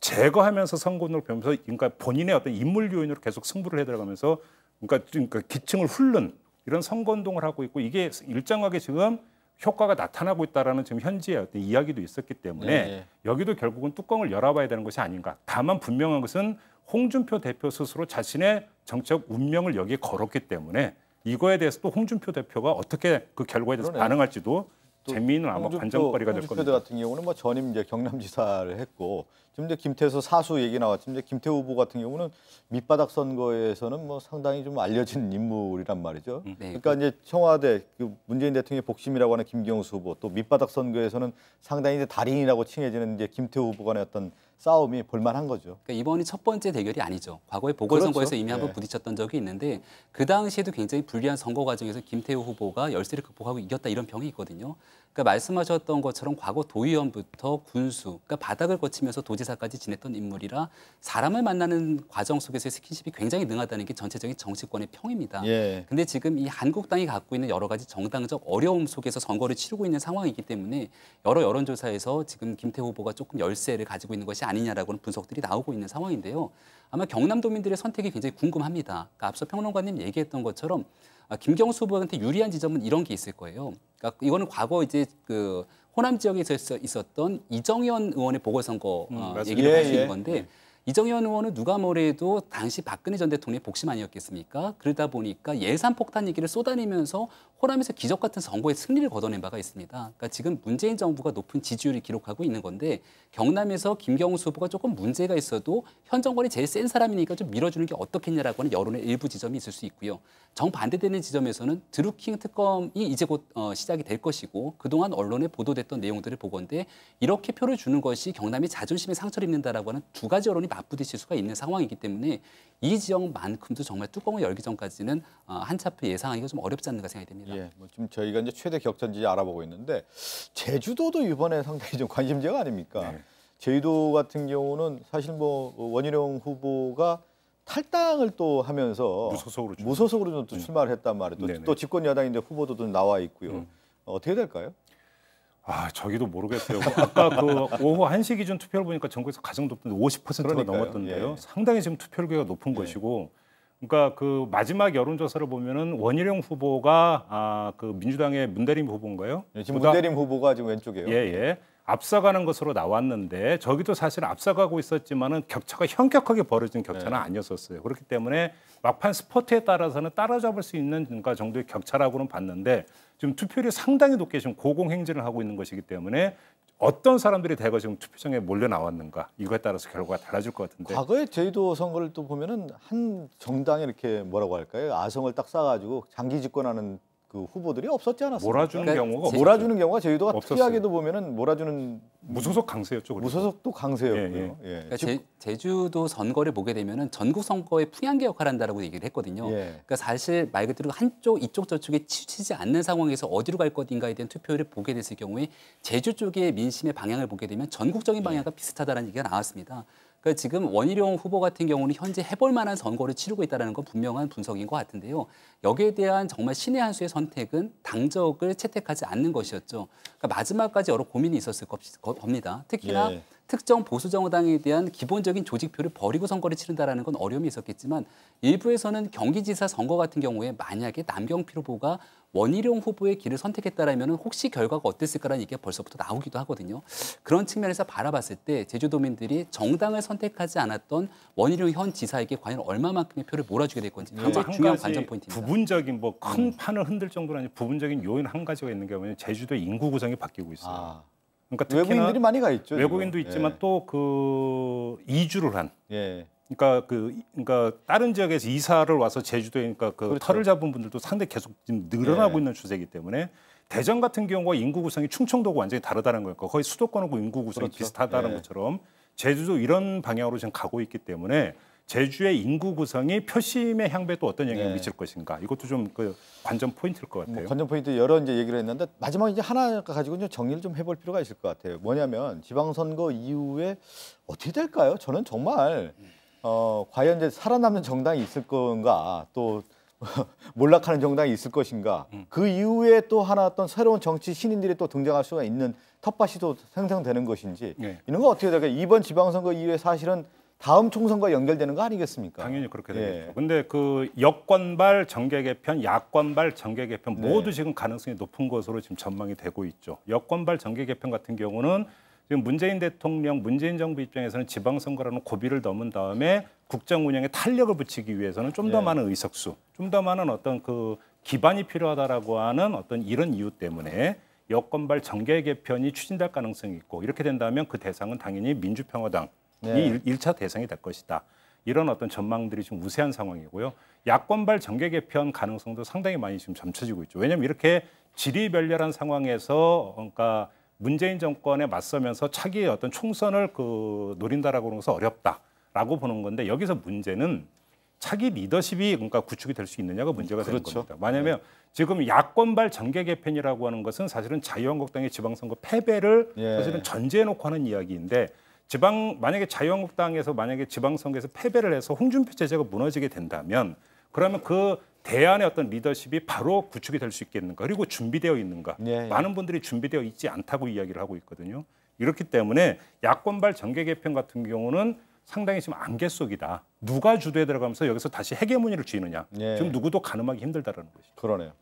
제거하면서 선거운동을 펴면서 그러니까 본인의 어떤 인물 요인으로 계속 승부를 해들어가면서 그러니까 기층을 훑는 이런 선거운동을 하고 있고 이게 일정하게 지금 효과가 나타나고 있다라는 지금 현지의 어떤 이야기도 있었기 때문에 여기도 결국은 뚜껑을 열어봐야 되는 것이 아닌가. 다만 분명한 것은 홍준표 대표 스스로 자신의 정책 운명을 여기에 걸었기 때문에 이거에 대해서 또 홍준표 대표가 어떻게 그 결과에 대해서 반응할지도 재미있는 아마 관전거리가 될 겁니다. 홍준표 같은 경우는 뭐 전임 이제 경남지사를 했고 지금 이제 김태수 사수 얘기 나왔지만 김태우 후보 같은 경우는 밑바닥 선거에서는 뭐 상당히 좀 알려진 인물이란 말이죠. 그러니까 이제 청와대 그 문재인 대통령의 복심이라고 하는 김경수 후보 또 밑바닥 선거에서는 상당히 이제 달인이라고 칭해지는 이제 김태우 후보 간의 어떤 싸움이 볼만한 거죠. 그러니까 이번이 첫 번째 대결이 아니죠. 과거에 보궐선거에서 이미 한번 부딪혔던 적이 있는데 그 당시에도 굉장히 불리한 선거 과정에서 김태우 후보가 열세를 극복하고 이겼다 이런 평이 있거든요. 그러니까 말씀하셨던 것처럼 과거 도의원부터 군수, 그러니까 바닥을 거치면서 도지사까지 지냈던 인물이라 사람을 만나는 과정 속에서의 스킨십이 굉장히 능하다는 게 전체적인 정치권의 평입니다. 근데 지금 이 한국당이 갖고 있는 여러 가지 정당적 어려움 속에서 선거를 치르고 있는 상황이기 때문에 여러 여론조사에서 지금 김태호 후보가 조금 열세를 가지고 있는 것이 아니냐라고는 분석들이 나오고 있는 상황인데요. 아마 경남도민들의 선택이 굉장히 궁금합니다. 그러니까 앞서 평론가님 얘기했던 것처럼 김경수 후보한테 유리한 지점은 이런 게 있을 거예요. 그러니까 이거는 과거 이제 그 호남 지역에서 있었던 이정현 의원의 보궐선거 얘기를 할 수 있는 건데 이정현 의원은 누가 뭐래도 당시 박근혜 전 대통령의 복심 아니었겠습니까? 그러다 보니까 예산 폭탄 얘기를 쏟아내면서 호남에서 기적 같은 선거에 승리를 거둬낸 바가 있습니다. 그러니까 지금 문재인 정부가 높은 지지율을 기록하고 있는 건데 경남에서 김경수 후보가 조금 문제가 있어도 현 정권이 제일 센 사람이니까 좀 밀어주는 게 어떻겠냐라고 하는 여론의 일부 지점이 있을 수 있고요. 정반대되는 지점에서는 드루킹 특검이 이제 곧 시작이 될 것이고 그동안 언론에 보도됐던 내용들을 보건대 이렇게 표를 주는 것이 경남이 자존심에 상처를 입는다라고 하는 두 가지 여론이 맞부딪힐 수가 있는 상황이기 때문에 이 지역만큼도 정말 뚜껑을 열기 전까지는 한치 앞을 예상하기가 좀 어렵지 않는가 생각이 됩니다. 예, 뭐 지금 저희가 이제 최대 격전지 알아보고 있는데 제주도도 이번에 상당히 좀 관심지가 아닙니까? 네. 제주도 같은 경우는 사실 뭐 원희룡 후보가 탈당을 또 하면서 무소속으로 또 출마를 했단 말이에요. 또 집권 여당인데 후보도 나와 있고요. 어떻게 될까요? 아, 저기도 모르겠어요. 아까 그 오후 1시 기준 투표를 보니까 전국에서 가장 높던데 50%가 그러니까요. 넘었던데요. 예. 상당히 지금 투표율이 높은 것이고, 그러니까 그 마지막 여론조사를 보면은 원희룡 후보가 그 민주당의 문대림 후보인가요? 예, 지금 문대림 후보가 지금 왼쪽이에요. 예. 앞서가는 것으로 나왔는데 저기도 사실 앞서가고 있었지만은 격차가 현격하게 벌어진 격차는 아니었었어요. 그렇기 때문에 막판 스포트에 따라서는 따라잡을 수 있는 정도의 격차라고는 봤는데 지금 투표율이 상당히 높게 지금 고공행진을 하고 있는 것이기 때문에 어떤 사람들이 대거 지금 투표장에 몰려 나왔는가 이거에 따라서 결과가 달라질 것 같은데. 과거에 제주도 선거를 또 보면은 한 정당에 이렇게 뭐라고 할까요? 아성을 딱 쌓아가지고 장기 집권하는 그 후보들이 없었지 않았습니까? 몰아주는 경우가 없었어요. 몰아주는 경우가 제주도가 없었어요. 특이하게도 보면은 몰아주는 무소속 강세였죠. 그리고. 무소속도 강세였고요. 그러니까 제주도 선거를 보게 되면은 전국 선거의 풍향계 역할을 한다라고 얘기를 했거든요. 그러니까 사실 말 그대로 한쪽 이쪽 저쪽에 치우치지 않는 상황에서 어디로 갈 것인가에 대한 투표를 보게 됐을 경우에 제주 쪽의 민심의 방향을 보게 되면 전국적인 방향과 비슷하다는 얘기가 나왔습니다. 그러니까 지금 원희룡 후보 같은 경우는 현재 해볼 만한 선거를 치르고 있다는 건 분명한 분석인 것 같은데요. 여기에 대한 정말 신의 한 수의 선택은 당적을 채택하지 않는 것이었죠. 그러니까 마지막까지 여러 고민이 있었을 겁니다. 특히나 특정 보수 정당에 대한 기본적인 조직표를 버리고 선거를 치른다라는 건 어려움이 있었겠지만 일부에서는 경기지사 선거 같은 경우에 만약에 남경필 후보가 원희룡 후보의 길을 선택했다라면 혹시 결과가 어땠을까라는 얘기가 벌써부터 나오기도 하거든요. 그런 측면에서 바라봤을 때 제주도민들이 정당을 선택하지 않았던 원희룡 현 지사에게 과연 얼마만큼의 표를 몰아주게 될 건지 굉장히 중요한 관전 포인트입니다. 부분적인 뭐 큰 판을 흔들 정도는 아니고 부분적인 요인 한 가지가 있는 게 뭐냐면 제주도의 인구 구성이 바뀌고 있어요. 그러니까 외국인들이 많이 가 있죠. 외국인도 지금. 있지만 또 그 이주를 한. 그러니까 다른 지역에서 이사를 와서 제주도에 그러니까 터를 잡은 분들도 상당히 계속 지금 늘어나고 있는 추세이기 때문에 대전 같은 경우가 인구 구성이 충청도하고 완전히 다르다는 거예요. 거의 수도권하고 인구 구성이 비슷하다는 것처럼 제주도 이런 방향으로 지금 가고 있기 때문에 제주의 인구 구성이 표심의 향배에 또 어떤 영향을 미칠 것인가 이것도 좀 그 관전 포인트일 것 같아요. 관전 포인트 여러 이제 얘기를 했는데 마지막 이제 하나 가지고 이제 정리를 좀 해볼 필요가 있을 것 같아요. 뭐냐면 지방선거 이후에 어떻게 될까요? 저는 정말 과연 이제 살아남는 정당이 있을 건가 또 몰락하는 정당이 있을 것인가 그 이후에 또 하나 어떤 새로운 정치 신인들이 또 등장할 수가 있는 텃밭이 또 생성되는 것인지 이런 거 어떻게 될까요? 이번 지방선거 이후에 사실은 다음 총선과 연결되는 거 아니겠습니까? 당연히 그렇게 되겠죠. 근데 그 여권발 정계 개편, 야권발 정계 개편 모두 지금 가능성이 높은 것으로 지금 전망이 되고 있죠. 여권발 정계 개편 같은 경우는 지금 문재인 대통령, 문재인 정부 입장에서는 지방선거라는 고비를 넘은 다음에 국정 운영에 탄력을 붙이기 위해서는 좀 더 많은 의석수, 좀 더 많은 어떤 그 기반이 필요하다라고 하는 어떤 이런 이유 때문에 여권발 정계 개편이 추진될 가능성이 있고 이렇게 된다면 그 대상은 당연히 민주평화당 이 1차 대상이 될 것이다. 이런 어떤 전망들이 좀 우세한 상황이고요. 야권발 정계 개편 가능성도 상당히 많이 지금 점쳐지고 있죠. 왜냐하면 이렇게 지리멸렬한 상황에서 그러니까 문재인 정권에 맞서면서 차기의 어떤 총선을 노린다라고 하는 것은 어렵다라고 보는 건데 여기서 문제는 차기 리더십이 그러니까 구축이 될 수 있느냐가 문제가 되는 겁니다. 왜냐하면 지금 야권발 정계 개편이라고 하는 것은 사실은 자유한국당의 지방선거 패배를 사실은 전제해놓고 하는 이야기인데 만약에 자유한국당에서 만약에 지방선거에서 패배를 해서 홍준표 체제가 무너지게 된다면 그러면 그 대안의 어떤 리더십이 바로 구축이 될 수 있겠는가 그리고 준비되어 있는가 많은 분들이 준비되어 있지 않다고 이야기를 하고 있거든요. 이렇기 때문에 야권발 정계 개편 같은 경우는 상당히 지금 안개 속이다. 누가 주도에 들어가면서 여기서 다시 헤게모니를 쥐느냐. 지금 누구도 가늠하기 힘들다라는 것이죠. 그러네요.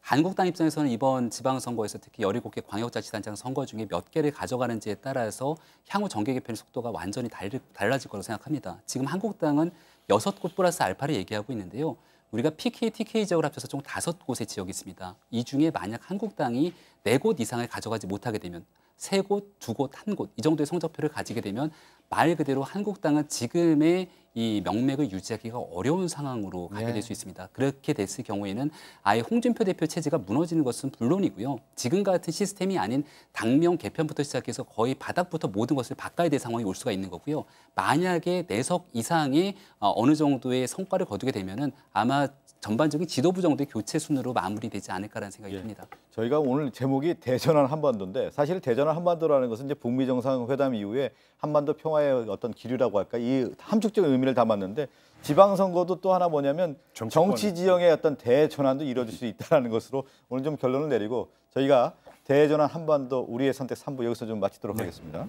한국당 입장에서는 이번 지방선거에서 특히 17개 광역자치단장 선거 중에 몇 개를 가져가는지에 따라서 향후 정계 개편 속도가 완전히 달라질 거라고 생각합니다. 지금 한국당은 6곳 플러스 알파를 얘기하고 있는데요. 우리가 PK, TK 지역을 합쳐서 총 5곳의 지역이 있습니다. 이 중에 만약 한국당이 4곳 이상을 가져가지 못하게 되면 3곳, 2곳, 1곳 이 정도의 성적표를 가지게 되면 말 그대로 한국당은 지금의 이 명맥을 유지하기가 어려운 상황으로 가게 될 수 있습니다. 그렇게 됐을 경우에는 아예 홍준표 대표 체제가 무너지는 것은 물론이고요. 지금 같은 시스템이 아닌 당명 개편부터 시작해서 거의 바닥부터 모든 것을 바꿔야 될 상황이 올 수가 있는 거고요. 만약에 4석 이상의 어느 정도의 성과를 거두게 되면은 아마 전반적인 지도부 정도의 교체 순으로 마무리되지 않을까라는 생각이 듭니다. 저희가 오늘 제목이 대전환 한반도인데 사실 대전환 한반도라는 것은 이제 북미 정상회담 이후에 한반도 평화의 어떤 기류라고 할까 이 함축적인 의미를 담았는데 지방선거도 또 하나 뭐냐면 정치 지형의 어떤 대전환도 이루어질 수 있다는 것으로 오늘 좀 결론을 내리고 저희가 대전환 한반도 우리의 선택 3부 여기서 좀 마치도록 하겠습니다.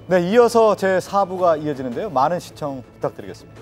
네, 이어서 제 4부가 이어지는데요. 많은 시청 부탁드리겠습니다.